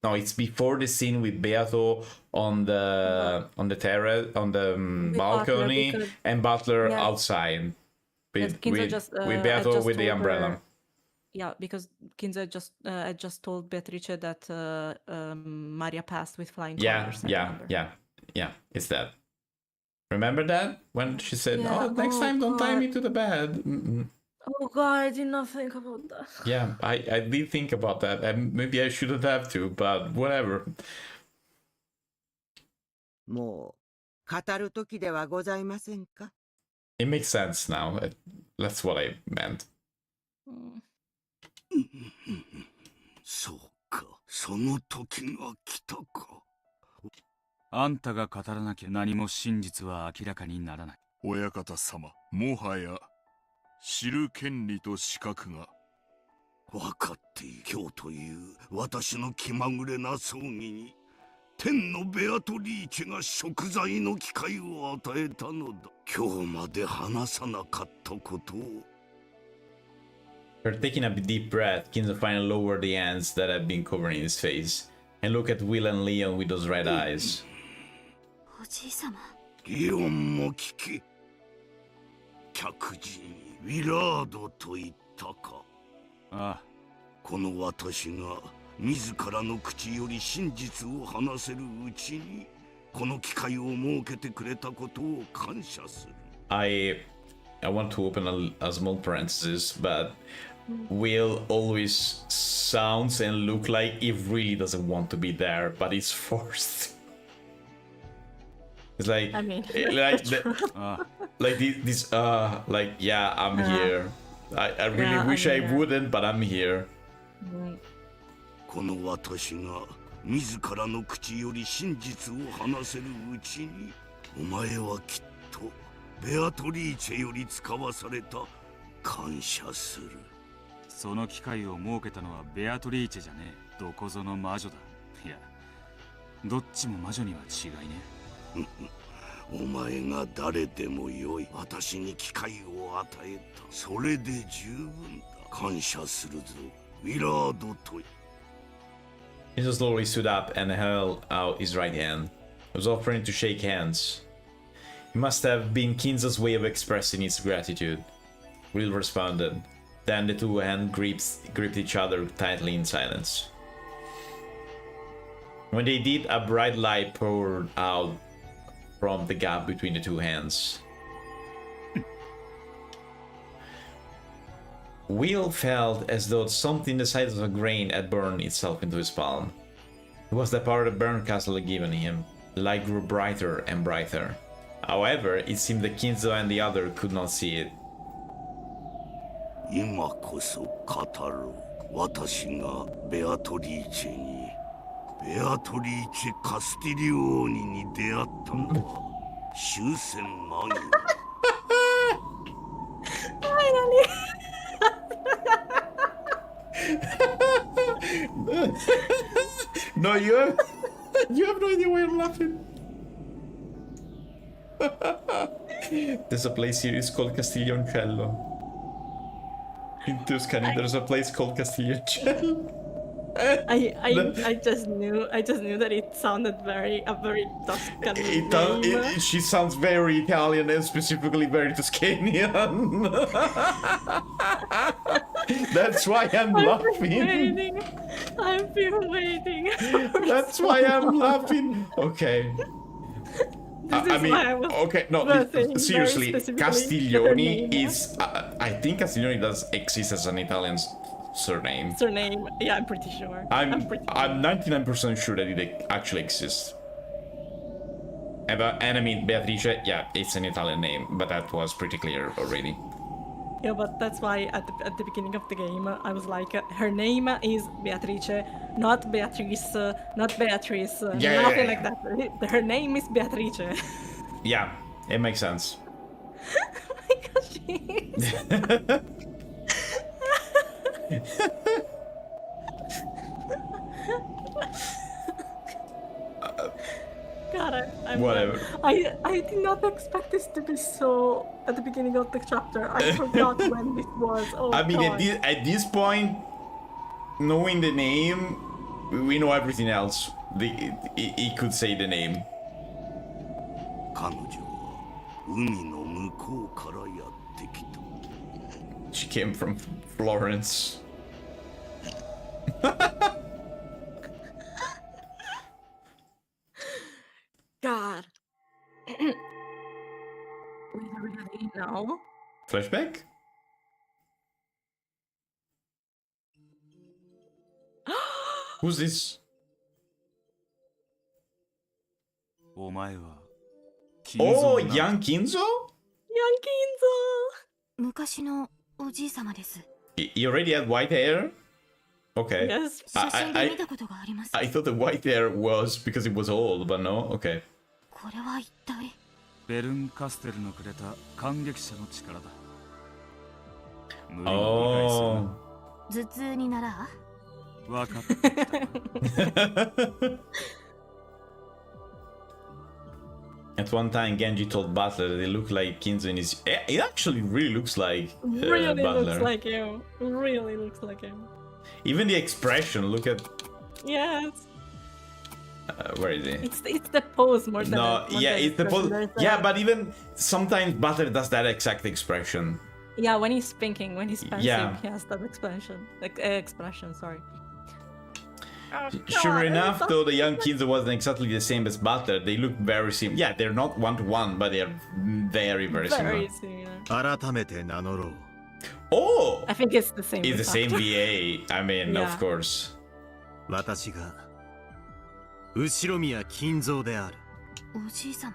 It's before the scene with Beato on the terrace, on the balcony, Butler, and Butler outside with Beato with the umbrella. Yeah, because Kinzo just told Beatrice that Maria passed with flying colors. Yeah. It's that. Remember that when she said, next time don't tie me to the bed. Oh god, I did not think about that. Yeah, I did think about that, and maybe I shouldn't have to, but whatever. もう語る時ではございませんか? It makes sense now. That's what I meant. そうか、その時が来たか。あんたが語らなきゃ何も真実は明らかにならない。親方様、もはや知る権利と資格が。分かっている。今日という私の気まぐれな葬儀に天のベアトリーチェが贖罪の機会を与えたのだ。今日まで話さなかったことを。After taking a deep breath, Kinzo finally lowered the hands that had been covering his face and looked at Will and Leon with those red eyes. おじい様。リオンも聞け。客人ウィラードと言ったか。ああ。この私が自らの口より真実を話せるうちにこの機会を設けてくれたことを感謝する。I want to open a small parenthesis, but Will always sounds and look like he really doesn't want to be there, but he's forced. It's like, I mean, yeah, I'm here. I really wish I wouldn't, but I'm here. この私が自らの口より真実を話せるうちに、お前はきっとベアトリーチェより使わされた感謝する。その機会を設けたのはベアトリーチェじゃねえ。どこぞの魔女だ。いや、どっちも魔女には違いね。お前が誰でもよい。私に機会を与えた。それで十分だ。感謝するぞ、ウィラードと。He slowly stood up and held out his right hand. He was offering to shake hands. It must have been Kinza's way of expressing his gratitude. Will responded. Then the two hands gripped each other tightly in silence. When they did, a bright light poured out from the gap between the two hands. Will felt as though something the size of a grain had burned itself into his palm. It was the power the burn castle had given him. The light grew brighter and brighter. However, it seemed that Kinzo and the other could not see it. 今こそ語ろう。私がベアトリーチェに、ベアトリーチェ・カスティリオーニに出会ったのは終戦間際。No, you have no idea why I'm laughing. There's a place here, it's called Castiglioncello. In Tuscany, there's a place called Castiglioncello. I just knew that it sounded a very Tuscan name. She sounds very Italian and specifically very Tuscanian. That's why I'm laughing. I've been waiting. That's why I'm laughing. Okay. I mean, okay, no, seriously, Castiglioni is, I think Castiglioni does exist as an Italian surname. Yeah, I'm pretty sure. I'm 99% sure that it actually exists. And I mean, Beatrice, yeah, it's an Italian name, but that was pretty clear already. Yeah, but that's why at the beginning of the game, I was like, her name is Beatrice, not Beatrice, not Beatrice, nothing like that. Her name is Beatrice. Yeah, it makes sense. Oh my gosh, she is. God, whatever. I did not expect this to be so at the beginning of the chapter. I forgot when this was. Oh, I mean, God. at this point, knowing the name, we know everything else. He could say the name. She came from Florence. God. Really now? Flashback? Who's this? お前は Oh, Young Kinzo? Young Kinzo! 昔のおじい様です。 He already had white hair? Okay. Yes. I thought the white hair was because it was old, but no? Okay. これは一体ベルン・カステルのくれた感激者の力だ。Oh. 頭痛にならわかってきた。At one time, Genji told Butler that it looked like Kinzo in his... It actually really looks like Really Butler. looks like him. Really looks like him. Even the expression, look at... Yes. Where is he? It's the pose more than it's the pose. Yeah, but even sometimes Butler does that exact expression. Yeah, when he's thinking, when he's pensive, Yeah. he has that expression, sorry. Oh, Sure God, enough, though, the young Kinzo wasn't exactly the same as Butler. They look very similar. Yeah, they're not one-to-one, but they're very, very similar. Oh! I think it's the same. It's the same VA. I mean, Yeah. of course. 私が後宮金蔵である。おじい様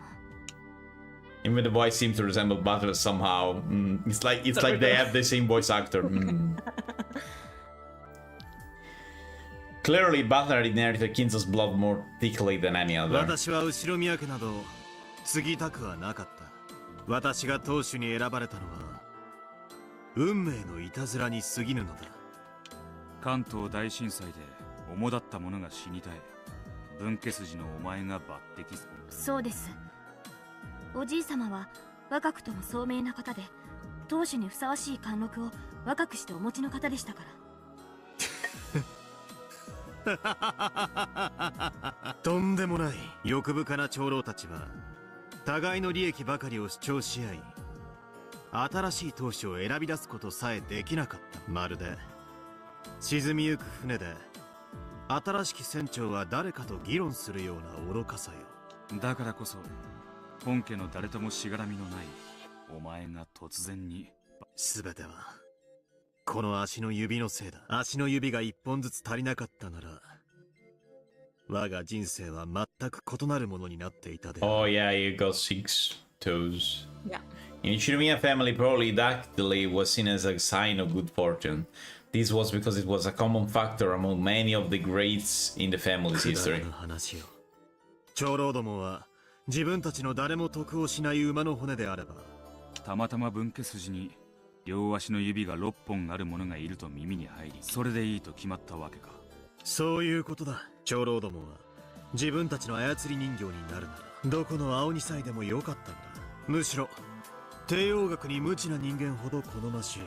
Even the voice seems to resemble Butler somehow. It's like they have the same voice actor. Clearly, Butler inherited Kinzo's blood more thickly than any other. 私は後宮家など継ぎたくはなかった。私が当主に選ばれたのは運命のいたずらに過ぎぬのだ。関東大震災で主だった者が死に絶え、分家筋のお前が抜擢する。そうです。おじい様は若くとも聡明な方で、当主にふさわしい貫禄を若くしてお持ちの方でしたから。とんでもない。欲深な長老たちは互いの利益ばかりを主張し合い、新しい当主を選び出すことさえできなかった。まるで沈みゆく船で新しき船長は誰かと議論するような愚かさよ。だからこそ本家の誰ともしがらみのないお前が突然に。全てはこの足の指のせいだ。足の指が一本ずつ足りなかったなら、我が人生は全く異なるものになっていたで。Oh yeah, you got 6 toes. Yeah. In Shinomiya family, polydactyly was seen as a sign of good fortune. This was because it was a common factor among many of the greats in the family's history. 長老どもは自分たちの誰も得をしない馬の骨であれば、たまたま分家筋に両足の指が6本ある者がいると耳に入り、それでいいと決まったわけか。そういうことだ。長老どもは自分たちの操り人形になるなら、どこの青二歳でもよかったんだ。むしろ帝王学に無知な人間ほど好ましい。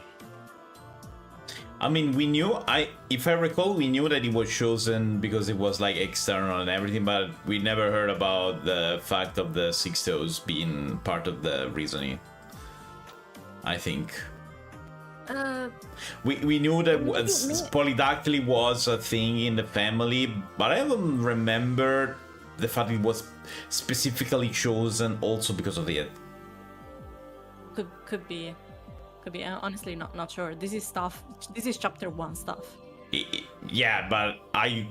I mean, we knew, if I recall, we knew that it was chosen because it was like external and everything, but we never heard about the fact of the 6 toes being part of the reasoning. I think. We knew that polydactyly was a thing in the family, but I don't remember the fact it was specifically chosen also because of it. Could be. I'm honestly not sure. This is stuff. This is chapter 1 stuff. Yeah, but I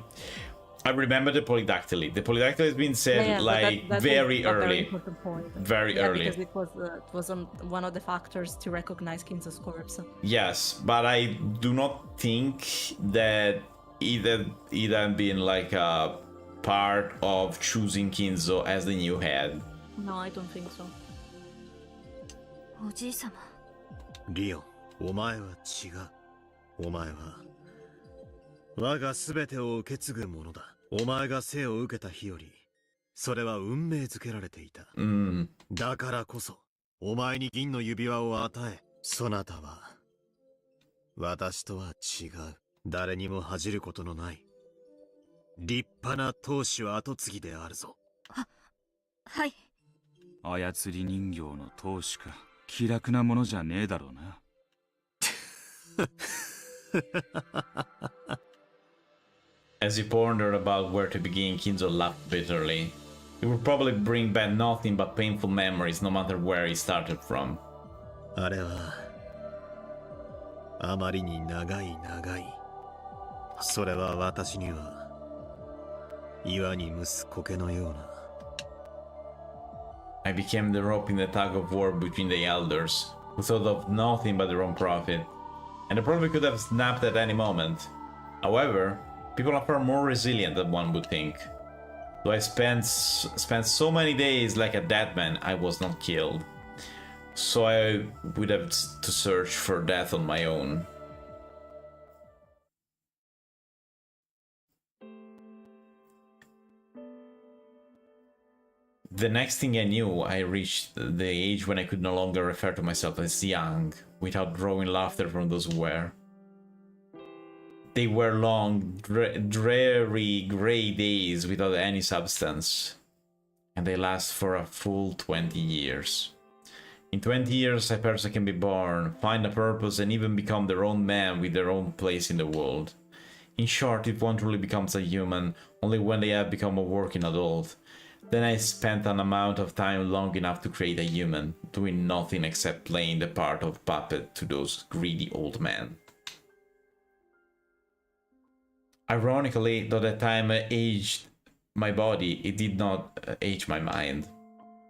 remember the polydactyly. The polydactyly has been said very early. Very early. Because it was on one of the factors to recognize Kinzo's corpse. Yes, but I do not think that either being like a part of choosing Kinzo as the new head. No, I don't think so. おじい様。リオン、お前は違う。お前は我が全てを受け継ぐものだ。お前が生を受けた日より、それは運命づけられていた。だからこそ、お前に銀の指輪を与え、そなたは私とは違う。誰にも恥じることのない立派な当主跡継ぎであるぞ。はい。操り人形の当主か。気楽なものじゃねえだろうな。As he pondered about where to begin, Kinzo laughed bitterly. It would probably bring back nothing but painful memories, no matter where he started from. あれはあまりに長い。それは私には岩に蒸す苔のような。I became the rope in the tug of war between the elders, who thought of nothing but their own profit, and the probably could have snapped at any moment. However, people are far more resilient than one would think. Though I spent so many days like a dead man, I was not killed. So I would have to search for death on my own. The next thing I knew, I reached the age when I could no longer refer to myself as young, without drawing laughter from those who were. They were long, dreary, grey days without any substance, and they last for a full 20 years. In 20 years, a person can be born, find a purpose, and even become their own man with their own place in the world. In short, if one truly becomes a human, only when they have become a working adult. Then I spent an amount of time long enough to create a human, doing nothing except playing the part of puppet to those greedy old men. Ironically, though that time aged my body, it did not age my mind.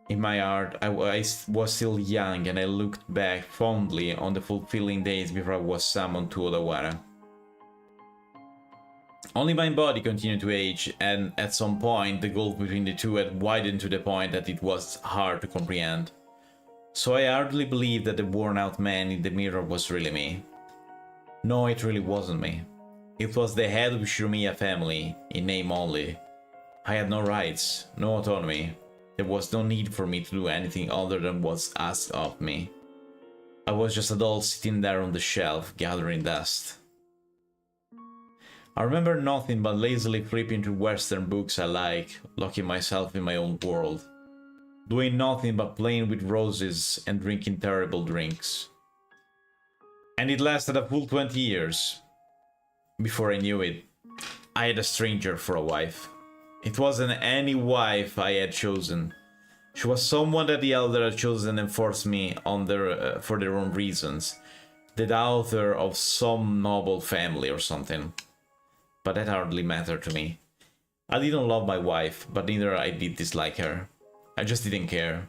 In my heart, I was still young, and I looked back fondly on the fulfilling days before I was summoned to Odawara. Only my body continued to age, and at some point the gulf between the two had widened to the point that it was hard to comprehend. So I hardly believed that the worn-out man in the mirror was really me. No, it really wasn't me. It was the head of Shiromiya family, in name only. I had no rights, no autonomy. There was no need for me to do anything other than what's asked of me. I was just a doll sitting there on the shelf, gathering dust. I remember nothing but lazily flipping through Western books I like, locking myself in my own world. Doing nothing but playing with roses and drinking terrible drinks. And it lasted a full 20 years. Before I knew it, I had a stranger for a wife. It wasn't any wife I had chosen. She was someone that the elder had chosen and forced me on for their own reasons. The daughter of some noble family or something. But that hardly mattered to me. I didn't love my wife, but neither I did dislike her. I just didn't care.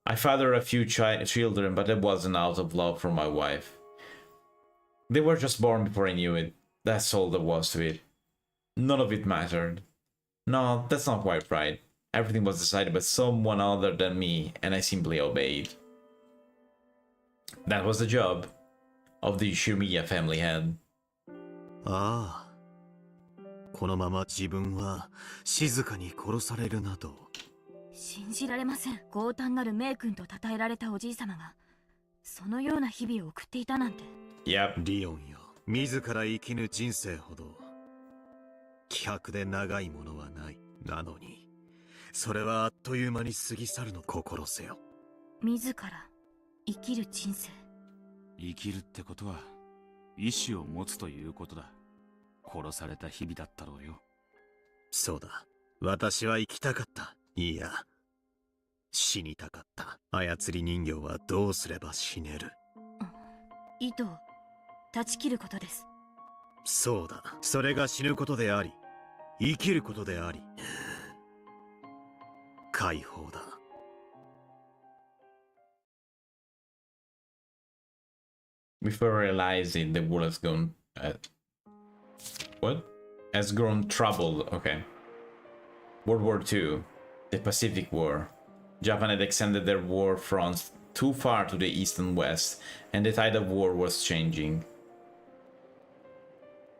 I fathered a few children, but that wasn't out of love for my wife. They were just born before I knew it. That's all there was to it. None of it mattered. No, that's not quite right. Everything was decided by someone other than me, and I simply obeyed. That was the job of the Shiromiya family head. ああ、このまま自分は静かに殺されるなど。信じられません。強胆なる名君と称えられたおじい様がそのような日々を送っていたなんて。Yep. リオンよ、自ら生きぬ人生ほど希薄で長いものはない。なのにそれはあっという間に過ぎ去るの。心せよ。自ら生きる人生。生きるってことは意志を持つということだ。殺された日々だったろうよ。そうだ、私は生きたかった。いや、死にたかった。操り人形はどうすれば死ねる？糸を断ち切ることです。そうだ、それが死ぬことであり生きることであり解放だ。Before realizing the world has gone... what? Has grown troubled, okay. World War II. The Pacific War. Japan had extended their war fronts too far to the east and west, and the tide of war was changing.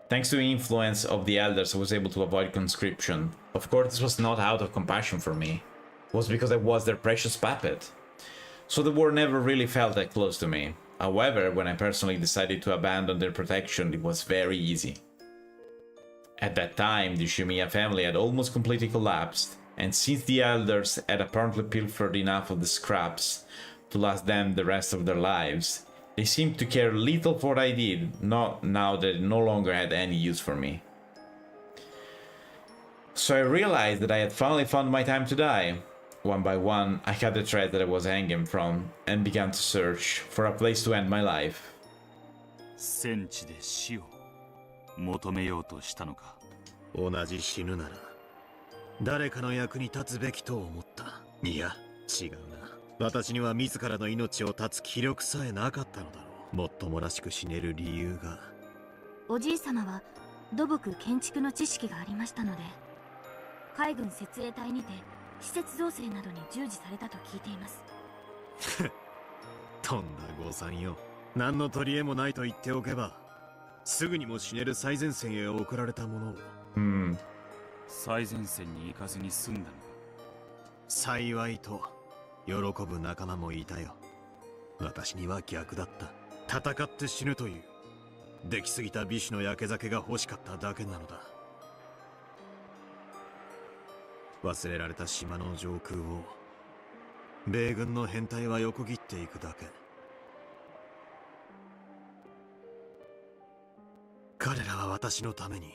Thanks to the influence of the elders, I was able to avoid conscription. Of course, this was not out of compassion for me. It was because I was their precious puppet. So the war never really felt that close to me. However, when I personally decided to abandon their protection, it was very easy. At that time, the Shiromiya family had almost completely collapsed, and since the elders had apparently pilfered enough of the scraps to last them the rest of their lives, they seemed to care little for what I did, not now that it no longer had any use for me. So I realized that I had finally found my time to die. One by one, I cut the thread that I was hanging from and began to search for a place to end my life. 戦地で死を求めようとしたのか。同じ死ぬなら誰かの役に立つべきと思った。いや、違うな。私には自らの命を絶つ気力さえなかったのだろう。もっともらしく死ねる理由が。おじい様は土木建築の知識がありましたので、海軍設営隊にて施設造成などに従事されたと聞いています。とんだ誤算よ。何の取り柄もないと言っておけば、すぐにも死ねる最前線へ送られたものを。最前線に行かずに済んだのか。幸いと喜ぶ仲間もいたよ。私には逆だった。戦って死ぬという出来すぎた美酒の焼け酒が欲しかっただけなのだ。忘れられた島の上空を米軍の編隊は横切っていくだけ。彼らは私のために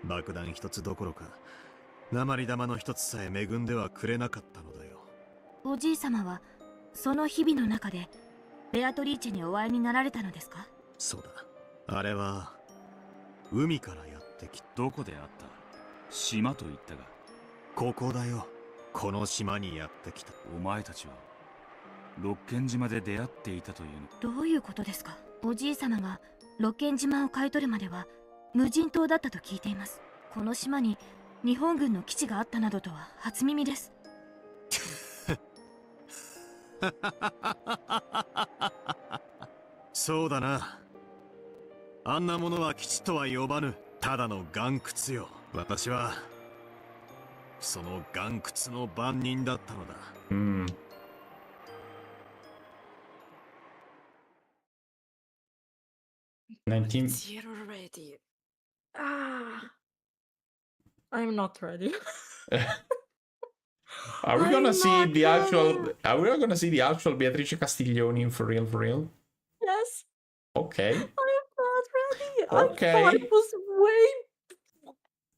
爆弾一つどころか鉛玉の一つさえ恵んではくれなかったのだよ。おじい様はその日々の中でベアトリーチェにお会いになられたのですか？そうだ、あれは海からやってきた。どこで会った？島と言ったが。ここだよ。この島にやってきた。お前たちは六軒島で出会っていたというの？どういうことですか？おじい様が六軒島を買い取るまでは無人島だったと聞いています。この島に日本軍の基地があったなどとは初耳です。そうだな。あんなものは基地とは呼ばぬ、ただの岩窟よ。私はその岩窟の番人だったのだ。19. It's here already. Ah, I'm not ready. Are we gonna I'm see not the actual? ready. Are we gonna see the actual Beatrice Castiglioni for real? For real? Yes. Okay. I'm not ready. I Okay. thought it was way.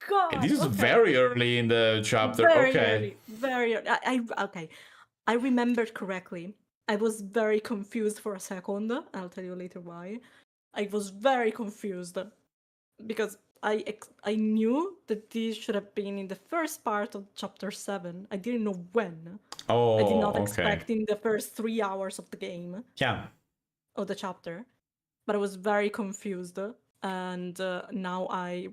God. This is Okay. very early in the chapter. Very Okay. early. Very early. Okay. I remembered correctly. I was very confused for a second. I'll tell you later why. I was very confused because I knew that this should have been in the first part of chapter 7. I didn't know when. Oh, I did not okay. expect in the first 3 hours of the game. Yeah. Of the chapter. But I was very confused, and now I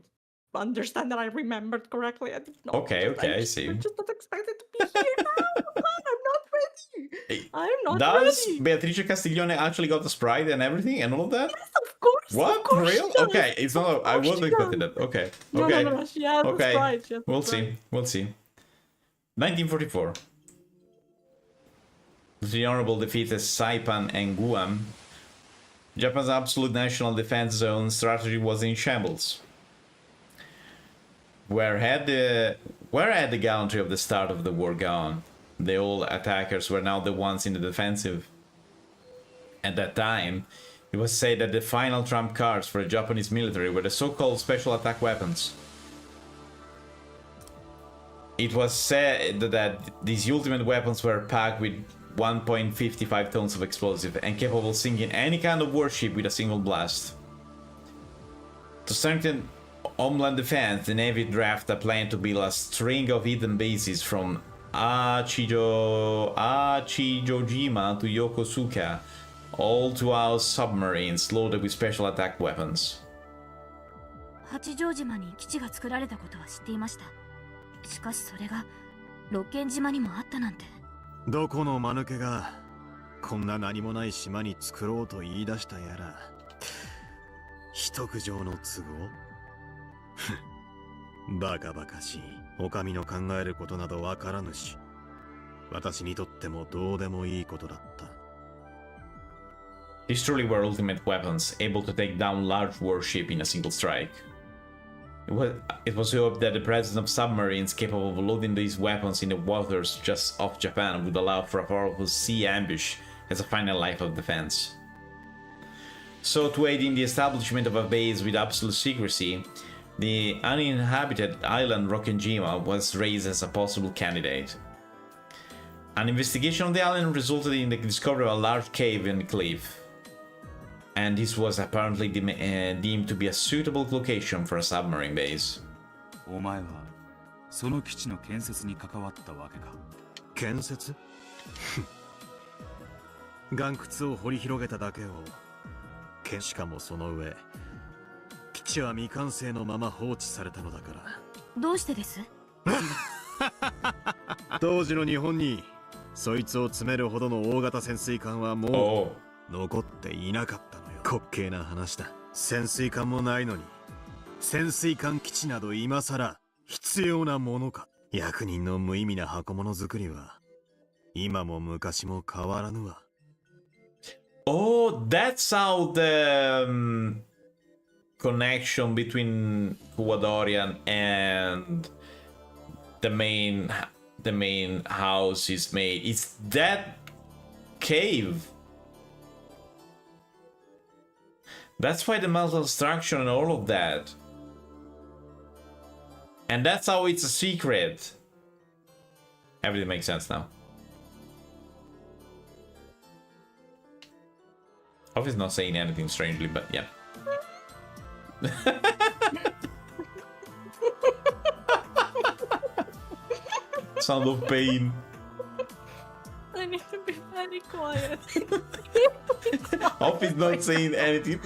understand that I remembered correctly. I did not. Okay, I see. I just not expected to be here now. God, I'm not ready. I'm not Does ready. Beatrice Castiglione actually got the sprite and everything and all of that? Yes, of course. What? Of course Real? she does. Okay, it's not. I wasn't expecting that. Okay. No, Okay. no. She has the Okay. sprite. She has the We'll sprite. see. We'll see. 1944. The Honorable defeated Saipan and Guam. Japan's absolute national defense zone strategy was in shambles. Where had the gallantry of the start of the war gone? The old attackers were now the ones in the defensive. At that time, it was said that the final trump cards for the Japanese military were the so-called special attack weapons. It was said that these ultimate weapons were packed with 1.55 tons of explosive and capable of sinking any kind of warship with a single blast. To strengthen homeland defense, the Navy drafted a plan to build a string of hidden bases from Achijojima to Yokosuka, all to house submarines loaded with special attack weapons. 八丈島に基地が作られたことは知っていました。しかしそれが六軒島にもあったなんて。どこの間抜けがこんな何もない島に作ろうと言い出したやら。一苦情の都合バカバカしい。お上の考えることなどわからぬし、私にとってもどうでもいいことだった。These truly were ultimate weapons, able to take down large warship in a single strike. It was hoped that the presence of submarines capable of loading these weapons in the waters just off Japan would allow for a powerful sea ambush as a final life of defense. So, to aid in the establishment of a base with absolute secrecy, the uninhabited island Rokkenjima was raised as a possible candidate. An investigation of the island resulted in the discovery of a large cave in the cliff, and this was apparently deemed to be a suitable location for a submarine base. お前はその基地の建設に関わったわけか。建設岩窟を掘り広げただけをしかもその上基地は未完成のまま放置されたのだから。どうしてです？当時の日本にそいつを詰めるほどの大型潜水艦はもう残っていなかったのよ。滑稽な話だ。潜水艦もないのに潜水艦基地など今さら必要なものか。役人の無意味な箱物作りは今も昔も変わらぬわ。Oh, that's how the connection between Kuwadorian and the main house is made. It's that cave. That's why the metal structure and all of that. And that's how it's a secret. Everything makes sense now. Obviously not saying anything strangely, but yeah. Sound of pain. I need to be very quiet. Office not saying anything.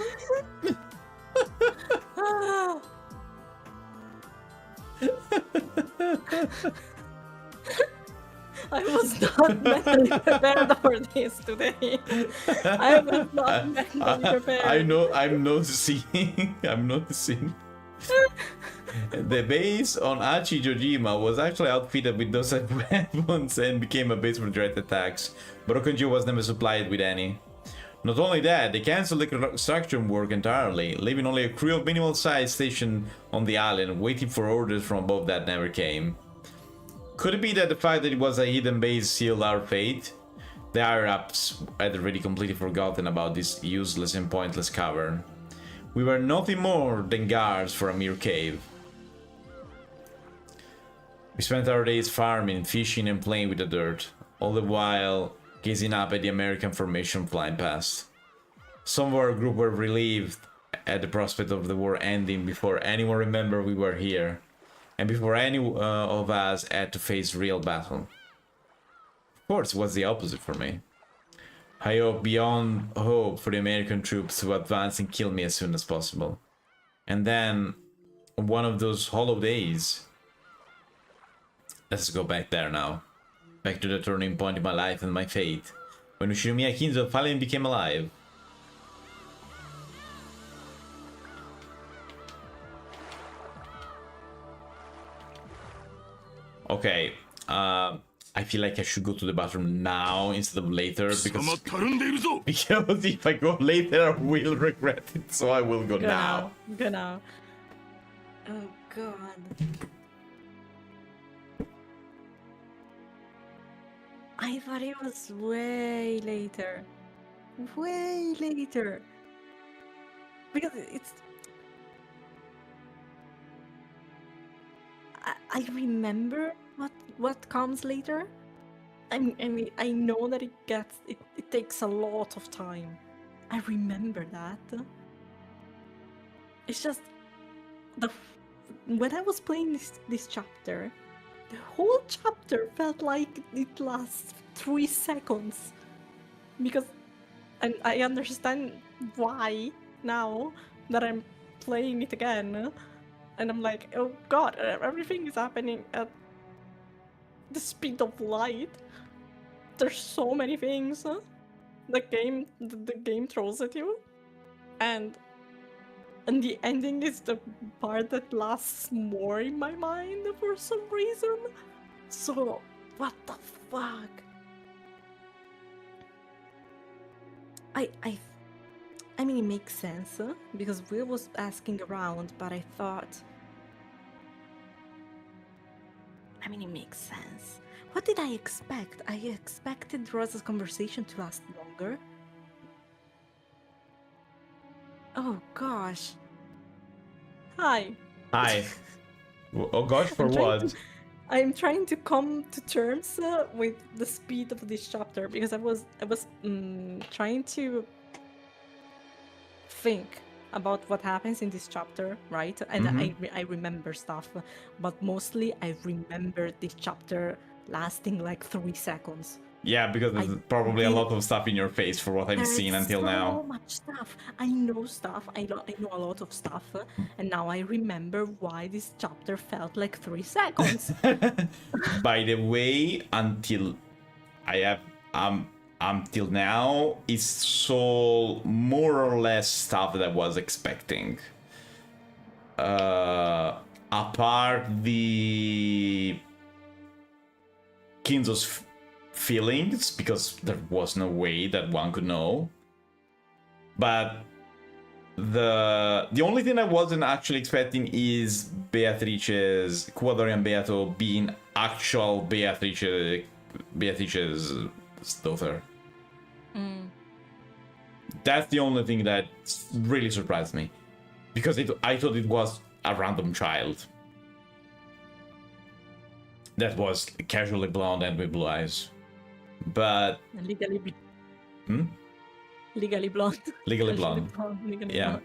I was not mentally prepared for this today. I was not mentally prepared. I know. I'm noticing. I'm noticing. The base on Achi Jojima was actually outfitted with those weapons and became a base for direct attacks. Brokenji was never supplied with any. Not only that, they cancelled the construction work entirely, leaving only a crew of minimal size stationed on the island, waiting for orders from above that never came. Could it be that the fact that it was a hidden base sealed our fate? The higher-ups had already completely forgotten about this useless and pointless cavern. We were nothing more than guards for a mere cave. We spent our days farming, fishing and playing with the dirt, all the while gazing up at the American formation flying past. Some of our group were relieved at the prospect of the war ending before anyone remembered we were here, and before any of us had to face real battle. Of course, it was the opposite for me. I hope beyond hope for the American troops to advance and kill me as soon as possible. And then, on one of those hollow days... Let's go back there now. Back to the turning point in my life and my fate. When Ushinomiya Kinzo finally became alive. Okay, I feel like I should go to the bathroom now instead of later because if I go later I will regret it, so I will go now. Go now. Oh god. I thought it was way later. Way later. Because it's... I remember what comes later. I mean, I know that it takes a lot of time. I remember that. It's just when I was playing this chapter, the whole chapter felt like it lasts 3 seconds. Because I understand why now that I'm playing it again. And I'm like, oh god, everything is happening at the speed of light. There's so many things the game throws at you. And the ending is the part that lasts more in my mind for some reason. So, what the fuck? I mean, it makes sense, because Will was asking around, but I thought... I mean, it makes sense. What did I expect? I expected Rosa's conversation to last longer. Oh gosh. Hi. Hi. Oh gosh, for what? I'm trying to come to terms with the speed of this chapter, because I was trying to think about what happens in this chapter, right? And I remember stuff, but mostly I remember this chapter lasting like 3 seconds. Yeah, because there's probably a lot of stuff in your face for what I've seen until now. So much stuff. I know stuff. I know a lot of stuff, and now I remember why this chapter felt like 3 seconds. By the way, until now, it's all more or less stuff that I was expecting. Apart the Kinzo's feelings, because there was no way that one could know. But the only thing I wasn't actually expecting is Beatrice's Quadorian Beato being actual Beatrice's daughter. That's the only thing that really surprised me, because I thought it was a random child that was casually blonde and with blue eyes. But Legally blonde. Legally blonde. Legally Yeah. blonde.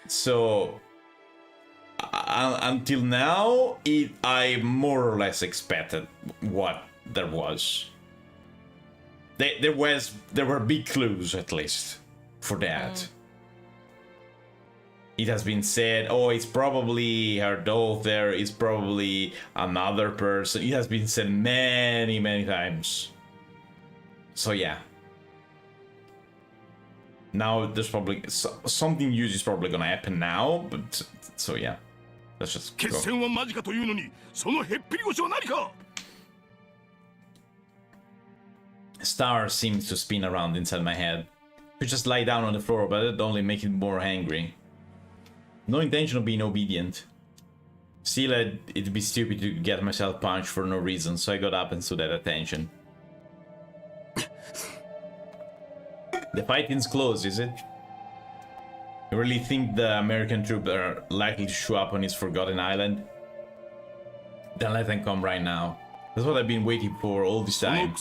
So until now, I more or less expected what there was. There were big clues, at least, for that. it has been said, oh, it's probably her daughter, it's probably another person. It has been said many, many times. So yeah. Now there's probably something huge is probably gonna happen now, but so yeah. Let's just go. Star seems to spin around inside my head. You just lie down on the floor, but it only makes it more angry. No intention of being obedient. Still, it'd be stupid to get myself punched for no reason, so I got up and stood at attention. The fighting's close, is it? You really think the American troops are likely to show up on his forgotten island? Then let them come right now. That's what I've been waiting for all this time.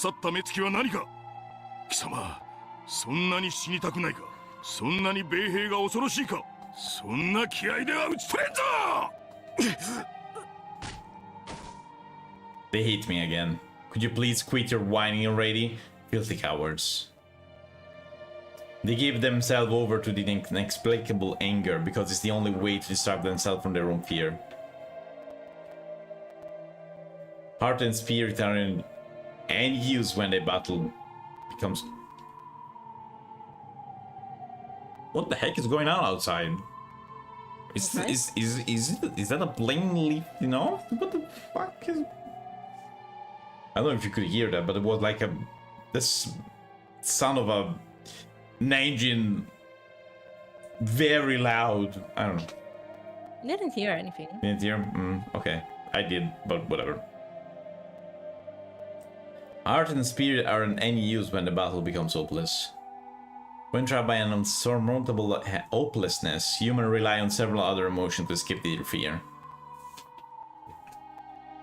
They hate me again. Could you please quit your whining already? Filthy cowards. They gave themselves over to the inexplicable anger because it's the only way to distract themselves from their own fear. Heart and spirit are in any use when the battle becomes... What the heck is going on outside? Is that a plane lifting off? What the fuck is... I don't know if you could hear that, but it was like this sound of an engine, very loud. I don't know. I didn't hear anything. You didn't hear? Okay, I did, but whatever. Heart and spirit are in any use when the battle becomes hopeless. When trapped by an unsurmountable hopelessness, humans rely on several other emotions to escape their fear.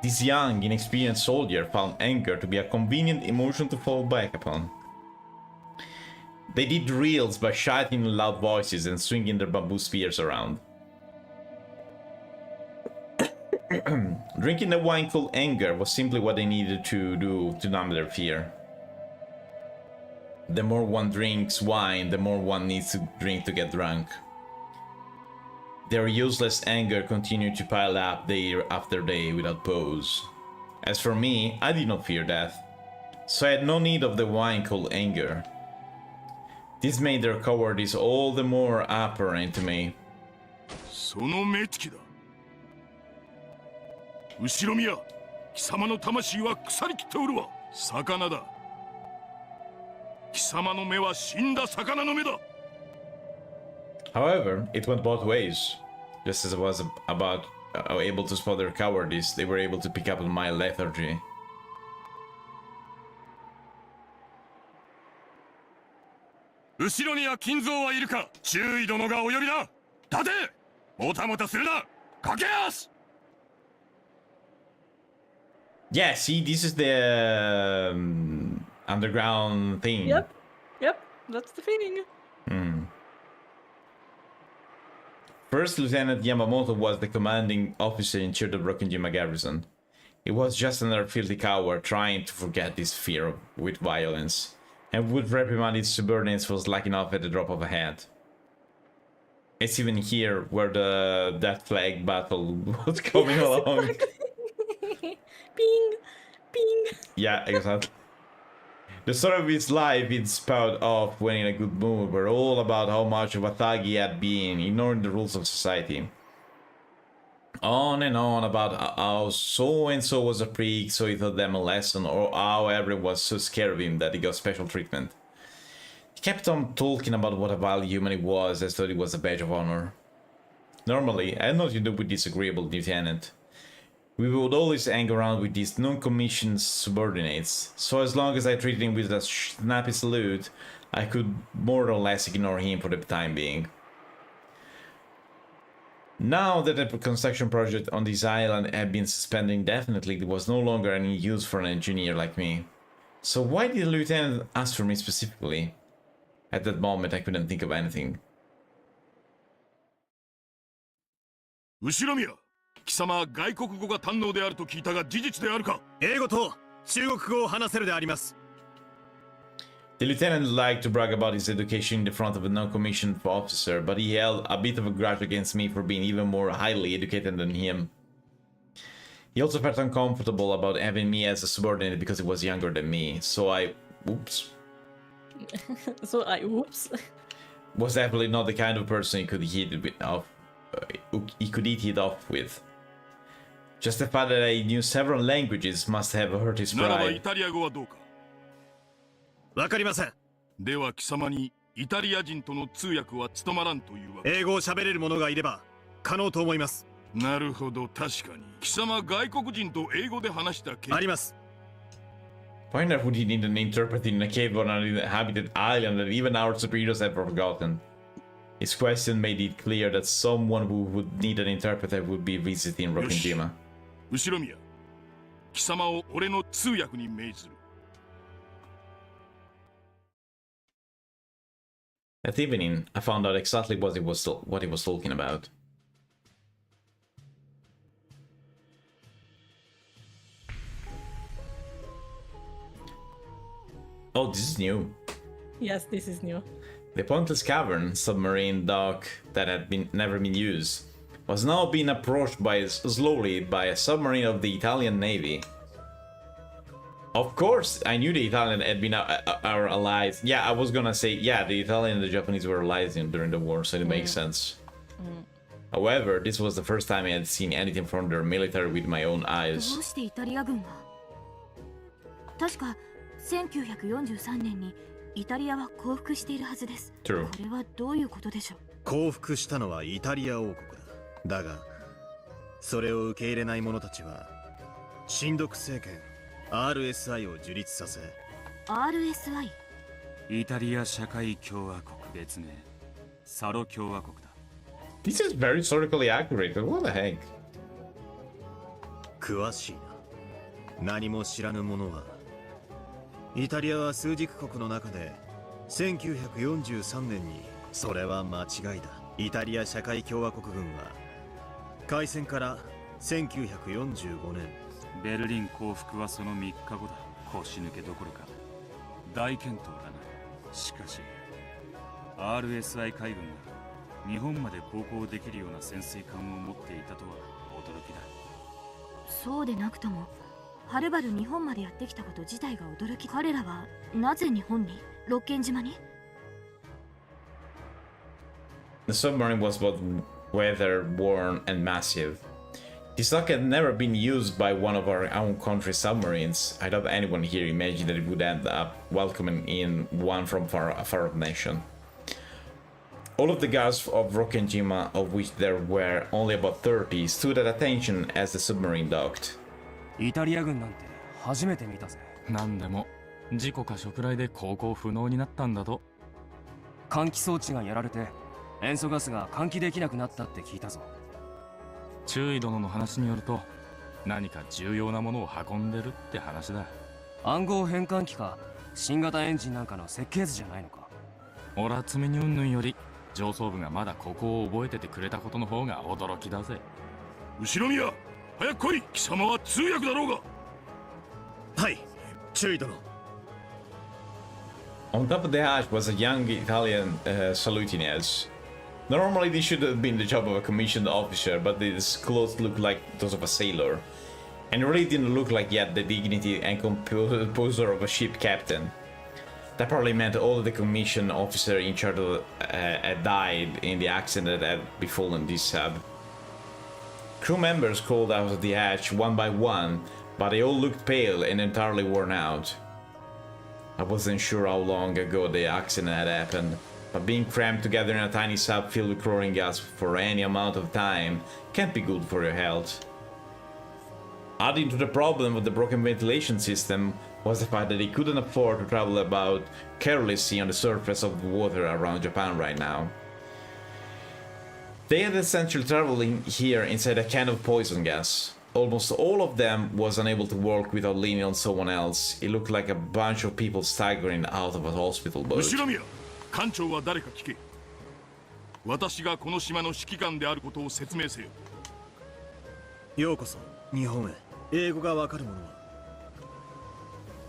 This young, inexperienced soldier found anger to be a convenient emotion to fall back upon. They did drills by shouting in loud voices and swinging their bamboo spears around. Drinking the wine called anger was simply what they needed to do to numb their fear. The more one drinks wine, the more one needs to drink to get drunk. Their useless anger continued to pile up day after day without pause. As for me, I did not fear death, so I had no need of the wine called anger. This made their cowardice all the more apparent to me. 後ろ宮、貴様の魂は腐りきっておるわ。魚だ。貴様の目は死んだ魚の目だ。 However, it went both ways. Just as I was able to spot their cowardice, they were able to pick up on my lethargy. 後ろには金蔵はいるか。注意殿がお呼びだ。立て。もたもたするな。駆け足。 Yeah, see, this is the underground thing. Yep, that's the thing. First Lieutenant Yamamoto was the commanding officer in charge of Rokkenjima garrison. He was just another filthy coward trying to forget this fear with violence, and would reprimand his subordinates for slacking off at the drop of a hat. It's even here where the Death Flag battle was coming along. Ping, ping. Yeah, exactly. The story of his life he'd spout off when in a good mood were all about how much of a thug he had been, ignoring the rules of society. On and on about how so-and-so was a freak, so he taught them a lesson, or how everyone was so scared of him that he got special treatment. He kept on talking about what a vile human he was, as though it was a badge of honor. Normally, I had nothing to do with this agreeable lieutenant. We would always hang around with these non-commissioned subordinates, so as long as I treated him with a snappy salute, I could more or less ignore him for the time being. Now that the construction project on this island had been suspended indefinitely, there was no longer any use for an engineer like me. So why did the lieutenant ask for me specifically? At that moment, I couldn't think of anything. 後ろ宮、貴様は外国語が堪能であると聞いたが事実であるか。英語と中国語を話せるであります。The lieutenant liked to brag about his education in the front of a non-commissioned officer, but he held a bit of a grudge against me for being even more highly educated than him. He also felt uncomfortable about having me as a subordinate because he was younger than me, so I... Oops. Was definitely not the kind of person he could eat it off with. Just the fact that I knew several languages must have hurt his pride. わかりません。では貴様にイタリア人との通訳は務まらんというわけ。英語を喋れる者がいれば可能と思います。なるほど、確かに。貴様外国人と英語で話した経験あります。Why not would he need an interpreter in a cave on an inhabited island that even our superiors have forgotten? His question made it clear that someone who would need an interpreter would be visiting Rokkenjima. 後ろ宮、貴様を俺の通訳に命ずる。That evening, I found out exactly what he was talking about. Oh, this is new. Yes, this is new. The Pointless Cavern submarine dock that had never been used was now being approached slowly by a submarine of the Italian Navy. Of course, I knew the Italian had been our allies. Yeah, I was gonna say, yeah, the Italian and the Japanese were allies during the war, so it makes sense. However, this was the first time I had seen anything from their military with my own eyes. どうしてイタリア軍が確か1943年にイタリアは降伏しているはずです。こ True. れはどういうことでしょう。降伏したのはイタリア王国だ。だが、それを受け入れない者たちは、親独政権 RSI を樹立させ RSI イタリア社会共和国別名サロ共和国だ。 This is very historically accurate, but what the heck? 詳しいな。何も知らぬ者は、イタリアは枢軸国の中で1943年にそれは間違いだ。イタリア社会共和国軍は開戦から1945年ベルリン降伏はその3日後だ。腰抜けどころか大健闘だな。しかし RSI 海軍が日本まで航行できるような潜水艦を持っていたとは驚きだ。そうでなくともはるばる日本までやってきたこと自体が驚き。彼らはなぜ日本に六軒島に The submarine was both weather-worn and massive. This dock had never been used by one of our own country's submarines. I doubt anyone here imagined that it would end up welcoming in one from a far-off nation. All of the guards of Rokkenjima, of which there were only about 30, stood at attention as the submarine docked. イタリア軍なんて初めて見たぜ。なんでも事故か触雷で航行不能になったんだと。換気装置がやられて塩素ガスが換気できなくなったって聞いたぞ。注意殿の話によると何か重要なものを運んでるって話だ。暗号変換器か新型エンジンなんかの設計図じゃないのか。オラ積みにうんぬんより上層部がまだここを覚えててくれたことの方が驚きだぜ。後ろ宮、早く来い。貴様は通訳だろうが。はい、注意殿。On top of the hatch was a young Italian saluting us. Normally this should have been the job of a commissioned officer, but his clothes looked like those of a sailor. And it really didn't look like he had the dignity and composure of a ship captain. That probably meant all of the commissioned officer in charge of, had died in the accident that had befallen this sub. Crew members crawled out of the hatch one by one, but they all looked pale and entirely worn out. I wasn't sure how long ago the accident had happened, but being crammed together in a tiny sub filled with chlorine gas for any amount of time can't be good for your health. Adding to the problem of the broken ventilation system was the fact that they couldn't afford to travel about carelessly on the surface of the water around Japan right now. They had essentially traveling here inside a can of poison gas. Almost all of them was unable to work without leaning on someone else. It looked like a bunch of people staggering out of a hospital boat. 後宮、艦長は誰か聞け。私がこの島の指揮官であることを説明せよ。ようこそ日本へ。英語がわかる者は。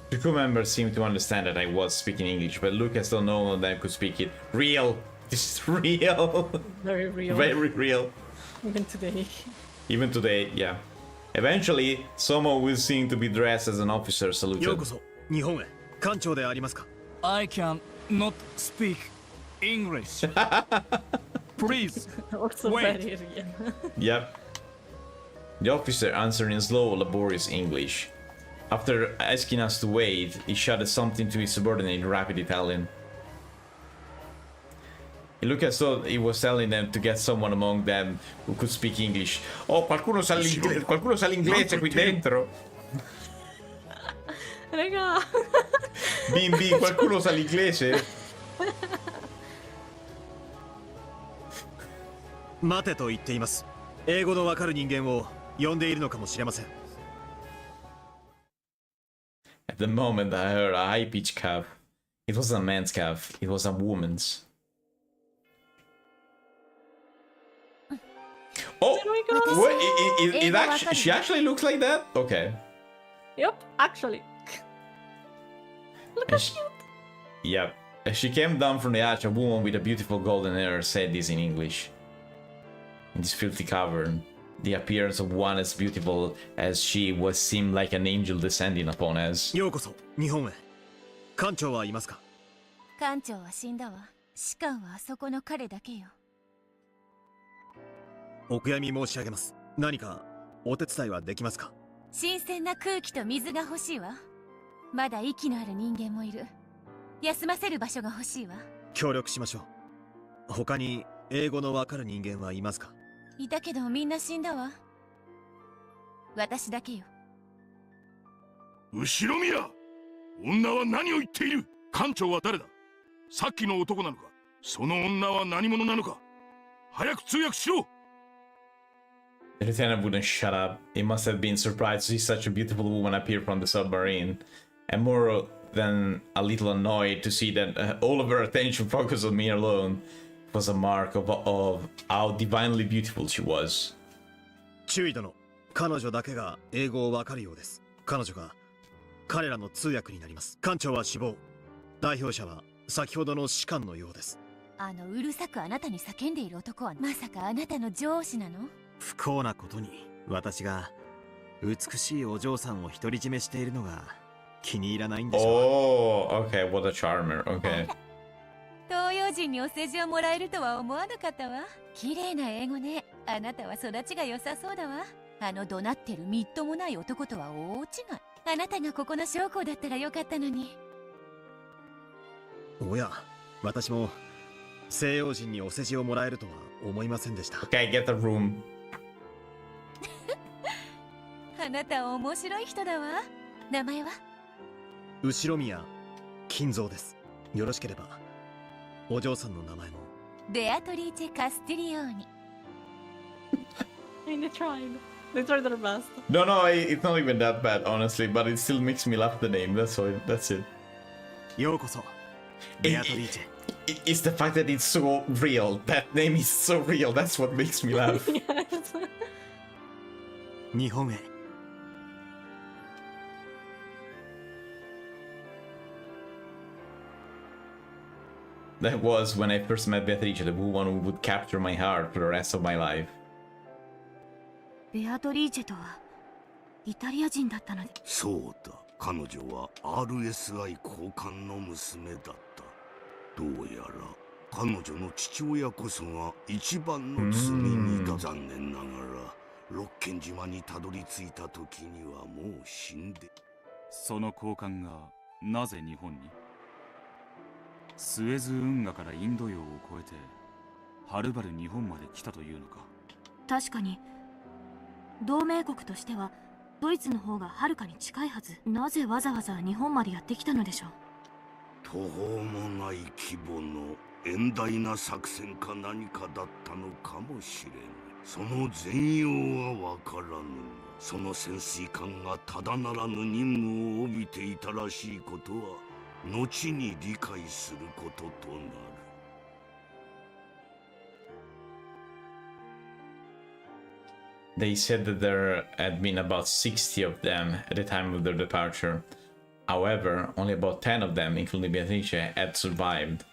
The crew members seemed to understand that I was speaking English, but Lucas thought no one of them could speak it. Real! This is real! Very real. Very real. Even today. Even today, yeah. Eventually, someone will seem to be dressed as an officer saluted. ようこそ日本へ艦長でありますか I can not speak English. Please, Also wait. very real. Yep. The officer answered in slow, laborious English. After asking us to wait, he shouted something to his subordinate in rapid Italian. It looked as though he was telling them to get someone among them who could speak English. Oh, qualcuno sa l'inglese qui dentro. Raga. Bimbi, qualcuno sa l'inglese? 待てと言っています。英語のわかる人間を呼んでいるのかもしれません。At the moment, I heard a high-pitched cough. It wasn't a man's cough, it was a woman's. Oh, wait, she actually looks like that? Okay. Yep, actually. Look how cute. Yep. As she came down from the hatch, a woman with a beautiful golden hair said this in English. In this filthy cavern, the appearance of one as beautiful as she was seemed like an angel descending upon us. ようこそ日本へ。艦長はいますか？艦長は死んだわ。士官はあそこの彼だけよ。お悔やみ申し上げます。何かお手伝いはできますか？新鮮な空気と水が欲しいわ。まだ息のある人間もいる。休ませる場所が欲しいわ。協力しましょう。他に英語のわかる人間はいますか？いたけどみんな死んだわ。私だけよ。後ろ宮！女は何を言っている？艦長は誰だ？さっきの男なのか？その女は何者なのか？早く通訳しろ！ The lieutenant wouldn't shut up. He must have been surprised to see such a beautiful woman appear from the submarine, and more than a little annoyed to see that all of her attention focused on me alone. It was a mark of how divinely beautiful she was. 注意殿、彼女だけが英語をわかるようです。彼女が彼らの通訳になります。艦長は死亡。代表者は先ほどの士官のようです。あのうるさくあなたに叫んでいる男はまさかあなたの上司なの？不幸なことに私が美しいお嬢さんを独り占めしているのが気に入らないんでしょう。Oh, okay, what a charmer. Okay. 東洋人にお世辞をもらえるとは思わなかったわ。綺麗な英語ね。あなたは育ちが良さそうだわ。あの怒鳴ってるみっともない男とは大違い。あなたがここの将校だったらよかったのに。おや、私も西洋人にお世辞をもらえるとは思いませんでした。Okay, get the room. あなたは面白い人だわ。名前は？後宮金蔵です。よろしければお嬢さんの名前も。ベアトリーチェ・カスティリオーニ。They tried. They tried their best. No, it's not even that bad, honestly, but it still makes me laugh the name. That's it. ようこそ。ベアトリーチェ。It's the fact that it's so real. That name is so real. That's what makes me laugh. 日本へ。That was when I first met Beatrice, the woman who would capture my heart for the rest of my life. ベアトリーチェとはイタリア人だったので。そうだ、彼女は RSI 交換の娘だった。どうやら彼女の父親こそが一番の罪人だ。残念ながら六軒島にたどり着いた時にはもう死んで。その交換がなぜ日本に？スエズ運河からインド洋を越えてはるばる日本まで来たというのか。確かに同盟国としてはドイツの方がはるかに近いはず。なぜわざわざ日本までやってきたのでしょう。途方もない規模の遠大な作戦か何かだったのかもしれん。その全容はわからぬが、その潜水艦がただならぬ任務を帯びていたらしいことは後に理解することとなる。They said that there had been about 60 of them at the time of their departure. However, only about 10 of them, including Beatrice, had survived.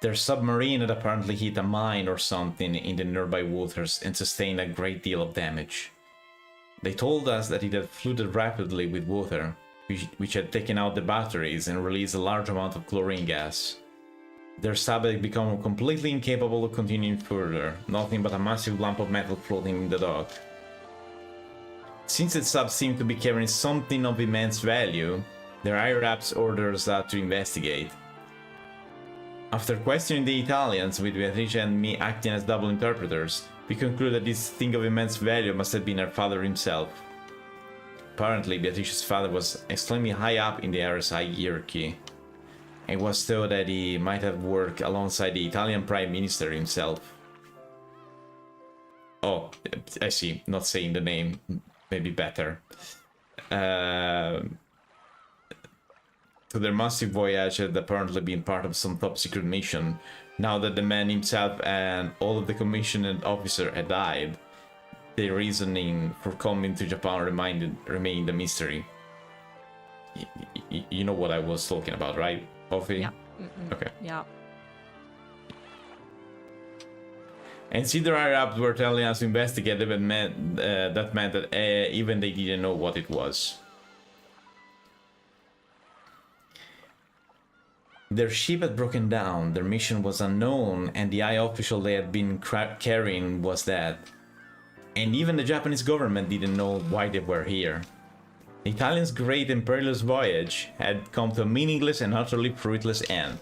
Their submarine had apparently hit a mine or something in the nearby waters and sustained a great deal of damage. They told us that it had flooded rapidly with water, which had taken out the batteries and released a large amount of chlorine gas. Their sub had become completely incapable of continuing further, nothing but a massive lump of metal floating in the dock. Since the sub seemed to be carrying something of immense value, their higher-ups ordered us out to investigate. After questioning the Italians, with Beatrice and me acting as double interpreters, we concluded that this thing of immense value must have been her father himself. Apparently, Beatrice's father was extremely high up in the RSI hierarchy. It was thought that he might have worked alongside the Italian Prime Minister himself. Oh, I see, not saying the name, maybe better. To their massive voyage had apparently been part of some top-secret mission. Now that the man himself and all of the commissioned officer had died, the reasoning for coming to Japan remained a mystery. You know what I was talking about, right? Yeah. Okay. Yeah. And see, their higher-ups were telling us to investigate, that meant that even they didn't know what it was. Their ship had broken down, their mission was unknown, and the high official they had been carrying was dead. And even the Japanese government didn't know why they were here. The Italians' great and perilous voyage had come to a meaningless and utterly fruitless end.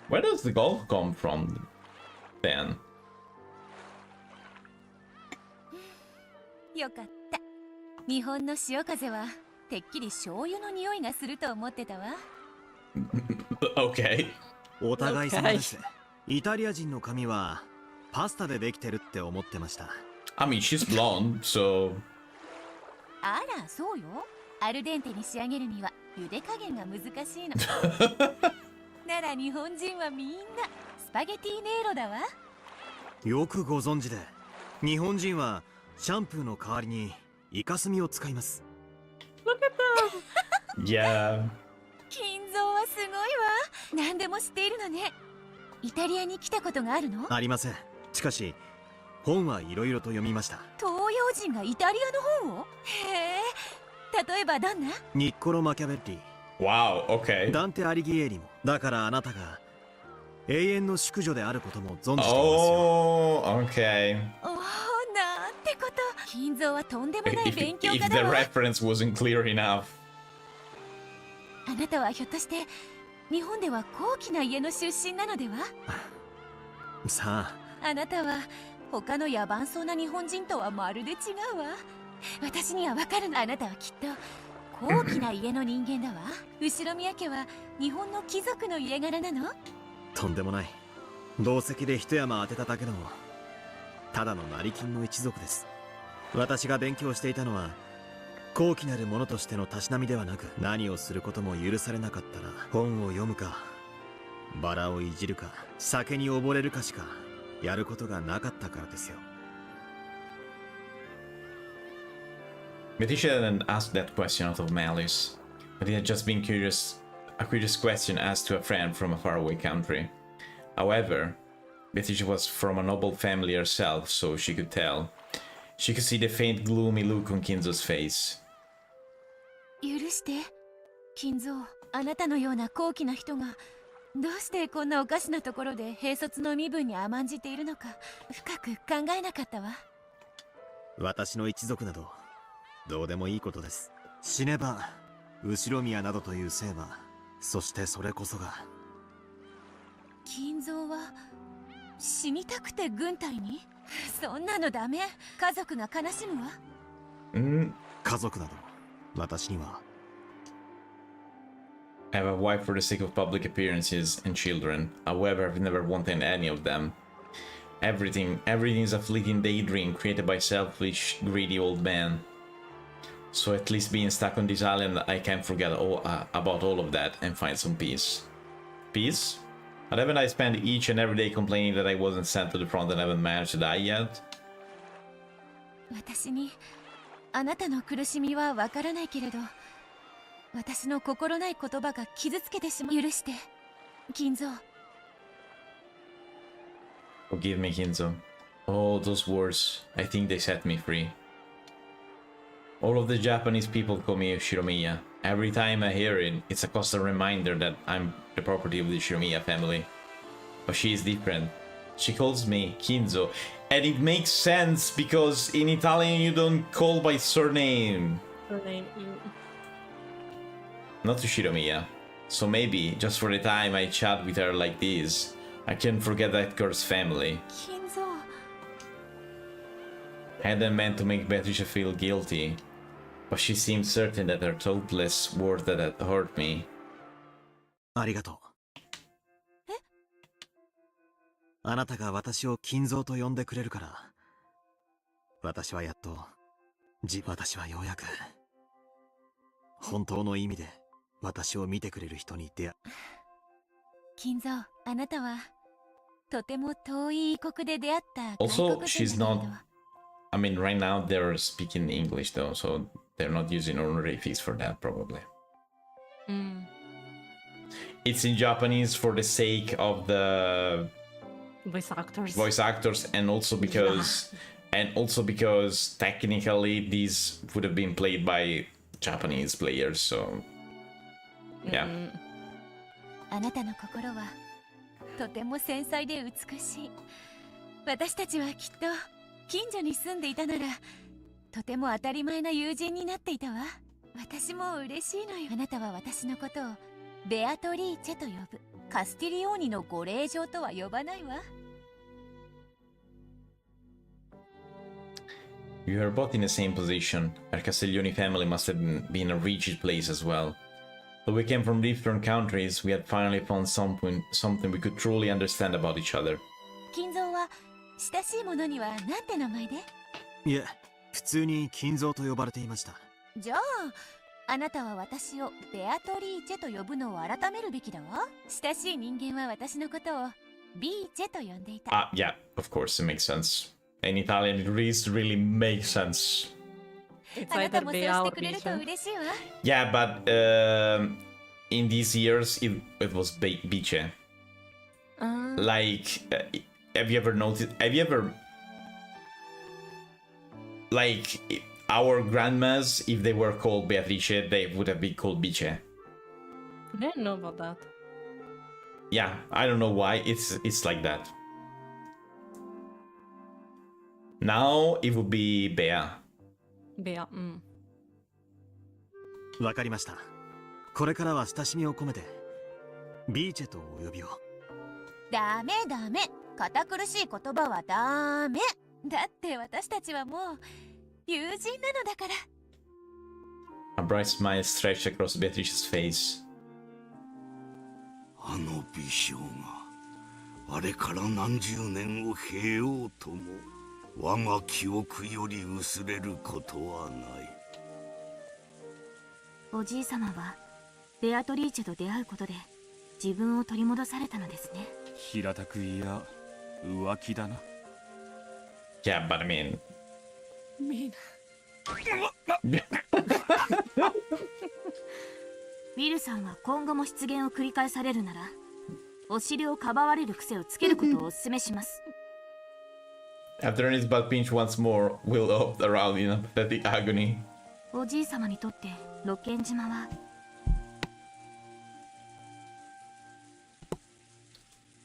Where does the gold come from, then? よかった。日本の潮風はてっきり醤油の匂いがすると思ってたわ。Okay. お互い様です。イタリア人の髪はパスタでできてるって思ってました。I mean, she's blonde, so. あら、そうよ。アルデンテに仕上げるには茹で加減が難しいの。なら日本人はみんなスパゲティネイロだわ。よくご存知で。日本人はシャンプーの代わりにイカスミを使います。Look at them. Yeah. 金蔵はすごいわ。何でも知っているのね。イタリアに来たことがあるの？ありません。しかし本はいろいろと読みました。東洋人がイタリアの本を？へえ。例えばどんな？ニッコロ・マキャベッリ。Wow, okay. ダンテ・アリギエリも。だからあなたが永遠の淑女であることも存じていますよ。Oh, okay. おお、なんてこと。金蔵はとんでもない勉強家だ If the わ。reference wasn't clear enough. あなたはひょっとして日本では高貴な家の出身なのでは？さあ。あなたは他の野蛮そうな日本人とはまるで違うわ。私にはわかるの。あなたはきっと高貴な家の人間だわ。後ろ宮家は日本の貴族の家柄なの？とんでもない。同席で一山当てただけのただの成金の一族です。私が勉強していたのは高貴なるものとしてのたしなみではなく、何をすることも許されなかったら本を読むかバラをいじるか酒に溺れるかしかやることがなかったからですよ。Beatrice hadn't asked that question out of malice, but it had just been a curious question asked to a friend from a faraway country. However, Beatrice was from a noble family herself, so she could tell. She could see the faint, gloomy look on Kinzo's face. 許して、金蔵。あなたのような高貴な人がどうしてこんなおかしなところで兵卒の身分に甘んじているのか深く考えなかったわ。私の一族などどうでもいいことです。死ねば後ろ宮などという姓は、そしてそれこそが。金蔵は死にたくて軍隊に？そんなのダメ。家族が悲しむわ。家族など私には。I have a wife for the sake of public appearances and children. However, I've never wanted any of them. Everything is a fleeting daydream created by selfish, greedy old men. So at least being stuck on this island, I can forget about all of that and find some peace. Peace? But haven't I spent each and every day complaining that I wasn't sent to the front and haven't managed to die yet? 私にあなたの苦しみはわからないけれど、私の心ない言葉が傷つけてしまう。許して、金蔵。Forgive me, Kinzo. Oh, those words. I think they set me free. All of the Japanese people call me Shiromiya. Every time I hear it, it's a constant reminder that I'm the property of the Shiromiya family. But she is different. She calls me Kinzo. And it makes sense because in Italian you don't call by surname. Not to Shiromiya. So maybe, just for the time I chat with her like this, I can forget that girl's family. Kinzo. I hadn't meant to make Beatrice feel guilty, but she seemed certain that her thoughtless words that had hurt me. ありがとう。あなたが私を金蔵と呼んでくれるから、私はやっと、私はようやく、本当の意味で私を見てくれる人に出会う。金蔵、あなたはとても遠い異国で出会った外 Also, 国 she's 人だ not. けど。I mean, right now they're speaking English though, so they're not using honorifics for that, probably. It's in Japanese for the sake of the voice actors, and also because technically these would have been played by Japanese players, so yeah. あなたの心はとても繊細で美しい。私たちはきっと近所に住んでいたならとても当たり前な友人になっていたわ。私も嬉しいのよ。あなたは私のことをベアトリーチェと呼ぶ。カスティリオーニのご令嬢とは呼ばないわ。We were both in the same position. Our Castiglione family must have been a rigid place as well. Though we came from different countries, we had finally found something we could truly understand about each other. 金蔵は親しい者には何て名前で？いえ、普通に金蔵と呼ばれていました。じゃあ、あなたは私をベアトリーチェと呼ぶのを改めるべきだわ。親しい人間は私のことをビーチェと呼んでいた。Yeah, of course, it makes sense. In Italian, it really makes sense. あなたもそうしてくれると嬉しいわ。Yeah, but in these years, it was Bice. Like, have you ever noticed? Have you ever, like, our grandmas, if they were called Beatrice, they would have been called Bice. I didn't know about that. Yeah, I don't know why. It's like that. Now it would be Bea. Bea. わかりました。これからは親しみを込めてビーチェとお呼びを。ダメダメ。堅苦しい言葉はダメ。だって私たちはもう友人なのだから。A bright smile stretched across Beatrice's face. あの美少があれから何十年を経ようとも我が記憶より薄れることはない。おじい様はベアトリーチェと出会うことで自分を取り戻されたのですね。平たく言いや浮気だな。Yeah, but I mean... mean. ウィルさんは今後も出現を繰り返されるならお尻をかばわれる癖をつけることをお勧めします。After his butt pinch once more, Will hopped around in a pathetic agony. おじい様にとってロケン島は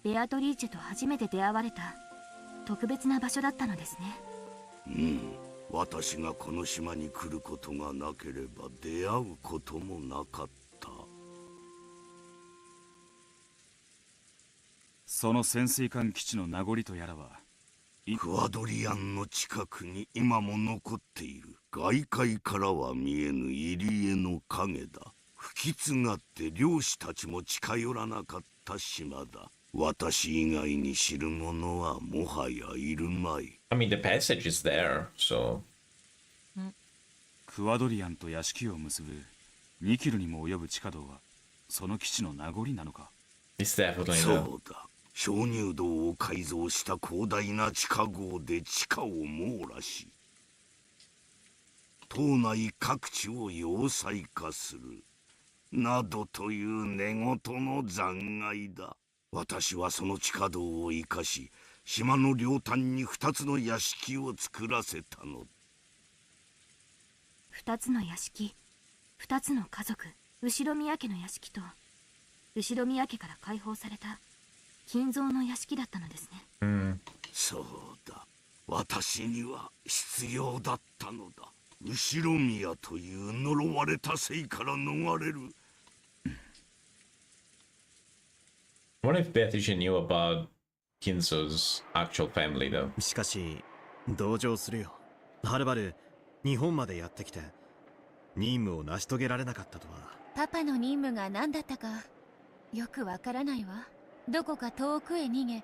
ベアトリーチェと初めて出会われた特別な場所だったのですね。私がこの島に来ることがなければ出会うこともなかった。その潜水艦基地の名残とやらはクアドリアンの近くに今も残っている。外界からは見えぬ入り江の影だ。吹き継がって漁師たちも近寄らなかった島だ。私以外に知る者はもはやいるまい。I mean, the passage is there, so... クアドリアンと屋敷を結ぶ2キロにも及ぶ地下道はその基地の名残なのか。そうだ。鍾乳洞を改造した広大な地下壕で地下を網羅し島内各地を要塞化する。などという寝言の残骸だ。私はその地下道を生かし、島の両端に2つの屋敷を作らせたの。2つの屋敷、2つの家族、後宮家の屋敷と後宮家から解放された金蔵の屋敷だったのですね。そうだ、私には必要だったのだ。後宮という呪われた生から逃れる。What if Beatrice knew about Kinzo's actual family, though? しかし同情するよ。はるばる日本までやってきて任務を成し遂げられなかったとは。パパの任務が何だったかよくわからないわ。どこか遠くへ逃げ、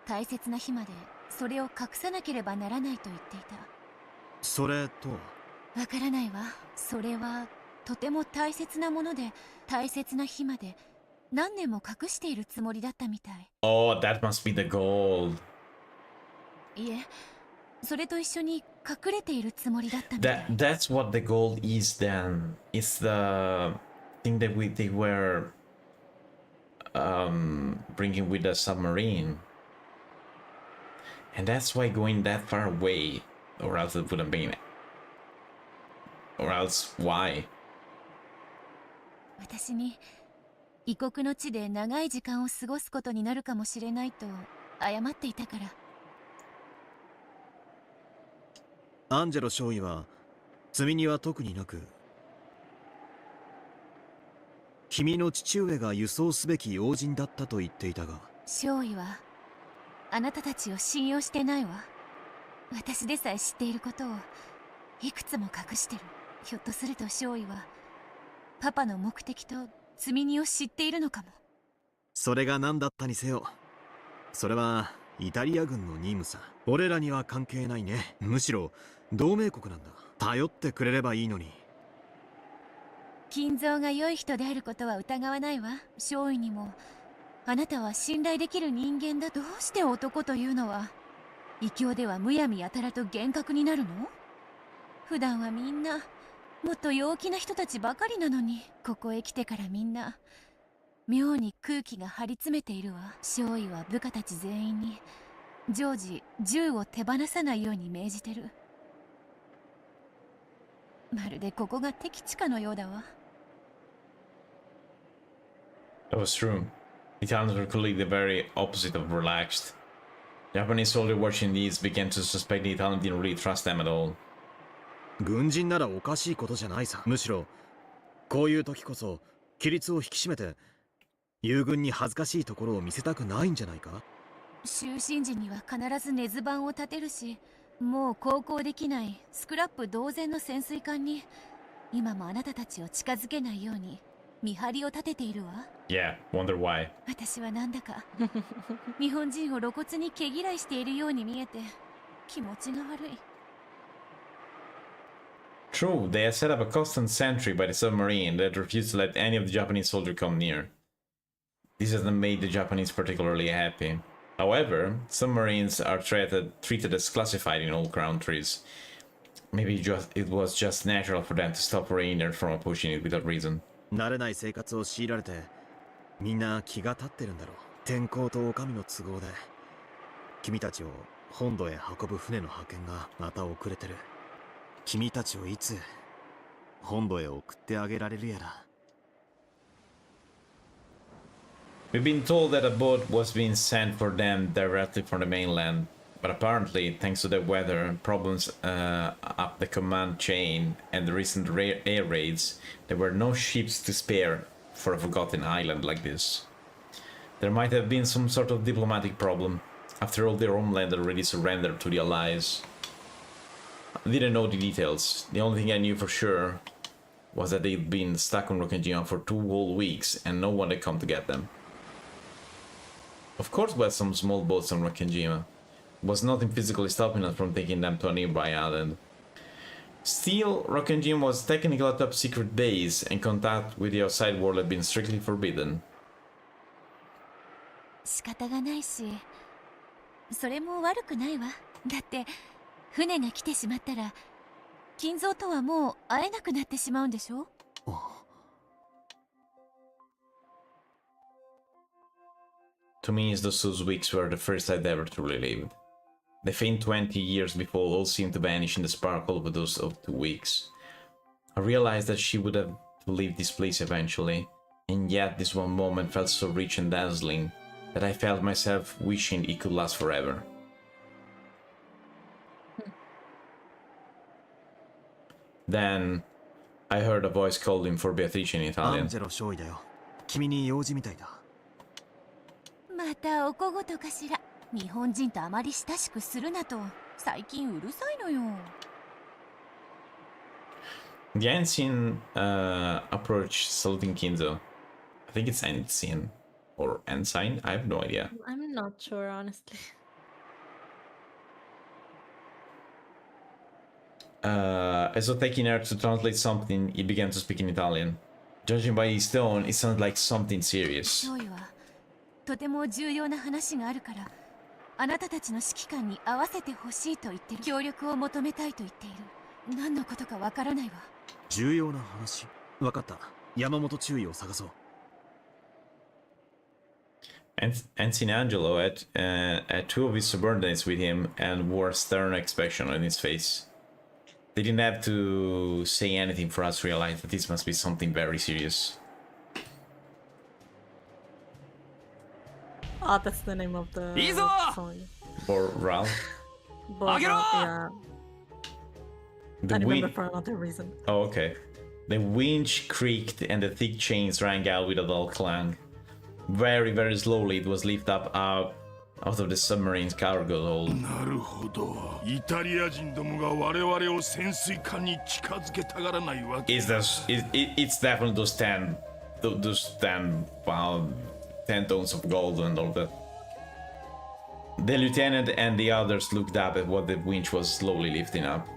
大切な日までそれを隠さなければならないと言っていた。それとはわからないわ。それはとても大切なもので、大切な日まで何年も隠しているつもりだったみたい。Oh, that must be the goal. いえ、それと一緒に隠れているつもりだったみたい。That's what the goal is then. It's the thing that they were bringing with the submarine. And that's why going that far away, or else it wouldn't be. Or else why? 私に異国の地で長い時間を過ごすことになるかもしれないと謝っていたから。アンジェロ少尉は罪には特になく、君の父上が輸送すべき要人だったと言っていたが。少尉はあなたたちを信用してないわ。私でさえ知っていることをいくつも隠してる。ひょっとすると少尉はパパの目的と積み荷を知っているのかも。それが何だったにせよ、それはイタリア軍の任務さ。俺らには関係ないね。むしろ同盟国なんだ。頼ってくれればいいのに。金蔵が良い人であることは疑わないわ。少尉にもあなたは信頼できる人間だ。どうして男というのは異教ではむやみやたらと厳格になるの？普段はみんなもっと陽気な人たちばかりなのに、ここへ来てからみんな妙に空気が張り詰めているわ。少尉は部下たち全員に常時銃を手放さないように命じてる。まるでここが敵地かのようだわ。That was true. Italians were clearly the very opposite of relaxed. Japanese soldiers watching these began to suspect the Italians didn't really trust them at all. 軍人ならおかしいことじゃないさ。むしろこういう時こそ規律を引き締めて友軍に恥ずかしいところを見せたくないんじゃないか。就寝時には必ず根津板を立てるし、もう航行できないスクラップ同然の潜水艦に今もあなたたちを近づけないように見張りを立てているわ。Yeah, wonder why. 私はなんだか日本人を露骨に毛嫌いしているように見えて気持ちが悪い。True, they had set up a constant sentry by the submarine that refused to let any of the Japanese soldiers come near. This hasn't made the Japanese particularly happy. However, submarines are treated as classified in all countries. Maybe it was just natural for them to stop foreigners from approaching it without reason. 慣れない生活を強いられてみんな気が立ってるんだろう。天候と女将の都合で君たちを本土へ運ぶ船の派遣がまた遅れてる。君たちをいつ本土へ送ってあげられるやら。We've been told that a boat was being sent for them directly from the mainland, but apparently, thanks to the weather, problems up the command chain, and the recent air raids, there were no ships to spare for a forgotten island like this. There might have been some sort of diplomatic problem. After all, their homeland already surrendered to the Allies. I didn't know the details. The only thing I knew for sure was that they'd been stuck on Rokkenjian for 2 whole weeks and no one had come to get them. Of course we had some small boats on Rokkenjima. There was nothing physically stopping us from taking them to a nearby island. Still, Rokkenjima was technically a top secret base and contact with the outside world had been strictly forbidden. 仕方がないし、それも悪くないわ。だって船が来てしまったら金蔵とはもう会えなくなってしまうんでしょ。To me, those weeks were the first I'd ever truly lived. The faint 20 years before all seemed to vanish in the sparkle of those 2 weeks. I realized that she would have to leave this place eventually, and yet this one moment felt so rich and dazzling that I felt myself wishing it could last forever. Then I heard a voice calling for Beatrice in Italian. 君に用事みたいだ。またお小言かしら。日本人とあまり親しくするなと最近うるさいのよ。The ensign approached saluting Kinzo. I think it's ensign or ensign. I have no idea. I'm not sure, honestly. As though taking her to translate something, he began to speak in Italian. Judging by his tone, it sounded like something serious. 少尉はとても重要な話があるから、あなたたちの指揮官に合わせてほしいと言ってる。協力を求めたいと言っている。何のことかわからないわ。重要な話。わかった。山本中尉を探そう。Ensign Angelo had 2 of his subordinates with him and wore a stern expression on his face. They didn't have to say anything for us to realize that this must be something very serious. Oh, that's the name of the song. Or Ralph? Yeah. The I remember for another reason. Oh, okay. The winch creaked and the thick chains rang out with a dull clang. Very, very slowly it was lifted up out of the submarine's cargo hold. なるほど。イタリア人どもが我々を潜水艦に近づけたがらないわけ。It's definitely those 10 pound, 10 tons of gold and all that. The lieutenant and the others looked up at what the winch was slowly lifting up.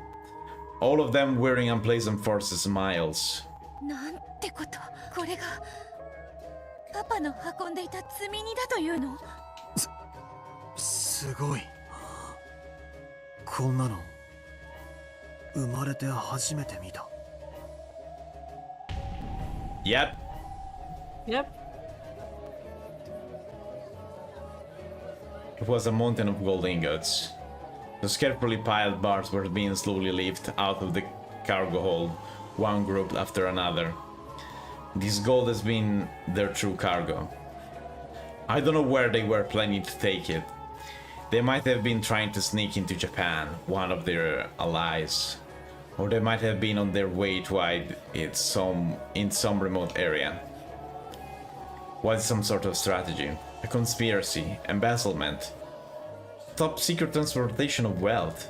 All of them wearing unpleasant forced smiles. なんてこと。これがパパの運んでいた積み荷だというの。すごい。こんなの生まれて初めて見た。Yep. Yep. It was a mountain of gold ingots. Those carefully piled bars were being slowly lifted out of the cargo hold, one group after another. This gold has been their true cargo. I don't know where they were planning to take it. They might have been trying to sneak into Japan, one of their allies. Or they might have been on their way to hide it in some remote area. Was some sort of strategy? A conspiracy? Embezzlement? Top secret transportation of wealth?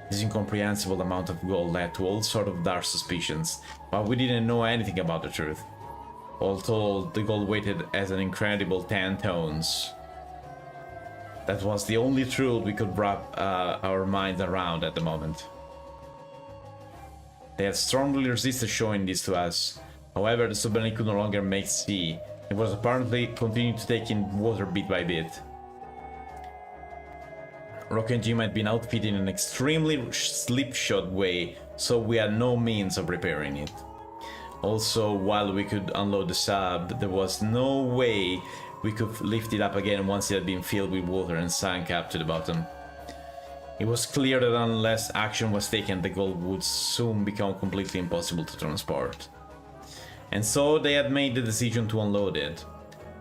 This incomprehensible amount of gold led to all sorts of dark suspicions, but we didn't know anything about the truth. All told, the gold weighted as an incredible 10 tons. That was the only truth we could wrap our minds around at the moment. They had strongly resisted showing this to us. However, the submarine could no longer make sea. It was apparently continuing to take in water bit by bit. Rock and Jim had been outfitted in an extremely slipshod way, so we had no means of repairing it. Also, while we could unload the sub, there was no way we could lift it up again once it had been filled with water and sank up to the bottom. It was clear that unless action was taken, the gold would soon become completely impossible to transport. And so they had made the decision to unload it.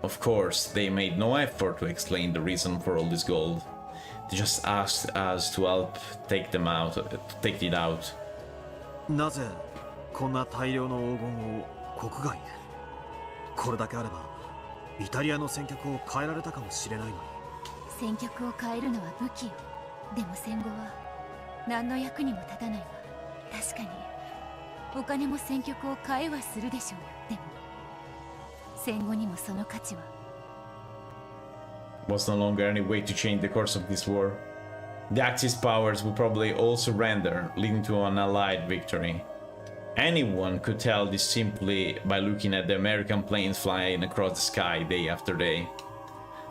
Of course, they made no effort to explain the reason for all this gold. They just asked us to help take it out. なぜこんな大量の黄金を国外へ。これだけあればイタリアの戦局を変えられたかもしれないのに。戦局を変えるのは武器よ。でも戦後は何の役にも立たないわ。確かにお金も戦局を変えはするでしょう。でも戦後にもその価値は。Was no longer any way to change the course of this war. The Axis powers would probably all surrender, leading to an Allied victory. Anyone could tell this simply by looking at the American planes flying across the sky day after day.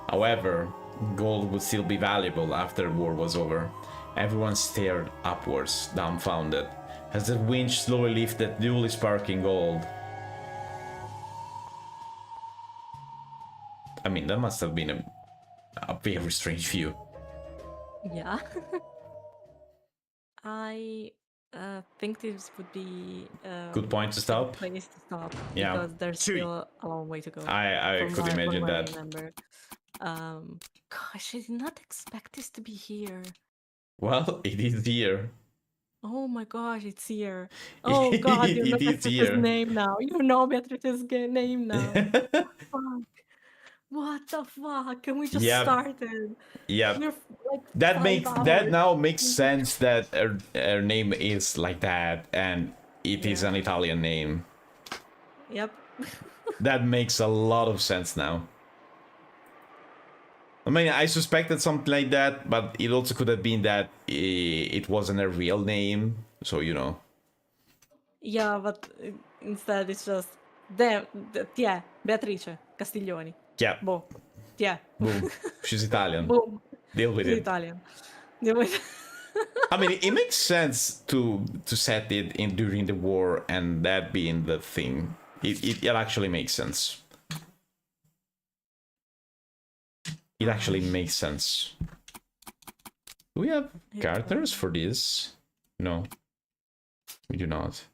However, gold would still be valuable after the war was over. Everyone stared upwards, dumbfounded, as the winch slowly lifted duly sparkling gold. I mean, that must have been a a very strange view. Yeah. I think this would be Good point to stop. place to stop Yeah. because there's still a long way to go. I from could imagine what I that. remember. Gosh, I did not expect this to be here. Well, it is here. Oh my gosh, it's here. Oh god, you know It is Beatrice's here. name now. You know Beatrice's name now. Fuck. What the fuck? Can we just Yep. start it? Yeah. We're like That 5 makes hours. that now makes sense that her name is like that, and it is an Italian name. Yep. That makes a lot of sense now. I mean, I suspected something like that, but it also could have been that it wasn't a real name, so you know. Yeah, but instead it's just yeah, Beatrice Castiglioni. Yeah. Boh. Yeah. Boom. She's Italian. Boom. Deal with She's it. Italian. Deal with it. I mean, it makes sense to set it in during the war and that being the thing. It actually makes sense. It actually makes sense. Do we have characters for this? No. We do not.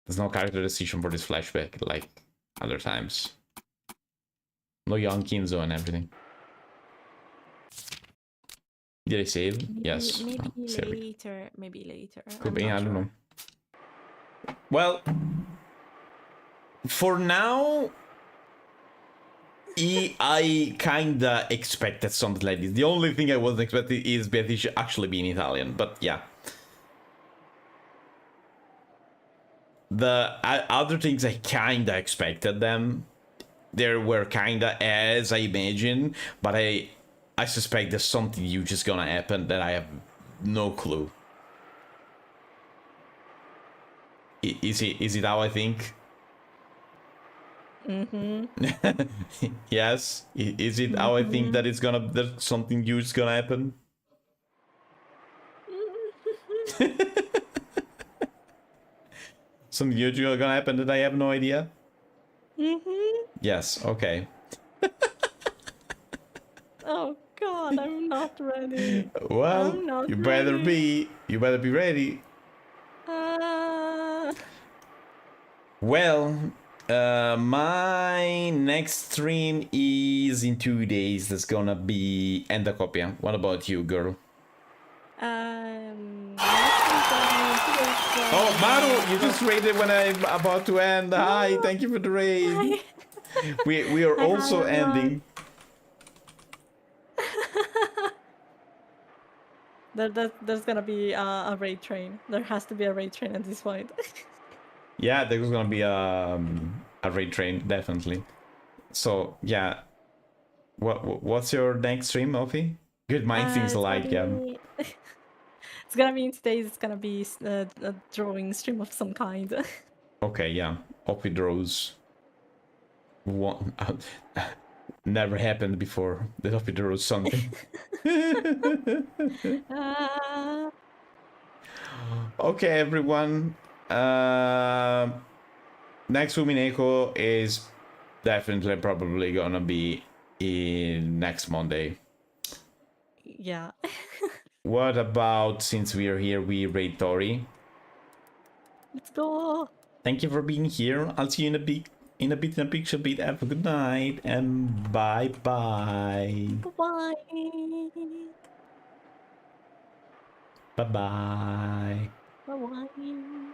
There's no character decision for this flashback like other times. No young Kinzo and everything. Did I save? Yes. Maybe Oh, save it. later. Maybe later. Could be, I don't know. Well, for now, I kinda expected something like this. The only thing I wasn't expecting is Beatrice actually being Italian, but yeah. The other things I kinda expected them. They were kinda as I imagined, but I suspect there's something huge is gonna happen that I have no clue. Is it how I think? Mm-hmm. Yes. Is it how I think that that something huge is gonna happen? Something huge is gonna happen that I have no idea? Mm-hmm. Yes, okay. Oh god, I'm not ready. Well, I'm not you better ready. be ready. Well, my next stream is in 2 days. That's gonna be Endacopia. What about you, girl? Oh, Maru, you just raided when I'm about to end. Hi, thank you for the raid. We are also ending. There's gonna be a raid train. There has to be a raid train at this point. Yeah, there's gonna be a raid train, definitely. So yeah, what's your next stream, Ofi? Good mind things alike, yeah. It's gonna be in today's. It's gonna be a drawing stream of some kind. Okay, yeah. Ofi draws. One never happened before. That Ofi draws something. Okay, everyone. Next Umineko is definitely probably gonna be in next Monday. Yeah. What about, since we are here, we raid Tori? Let's go. Thank you for being here. I'll see you in a bit in a PixelBit. Have a good night and bye bye. Bye. Bye bye. Bye.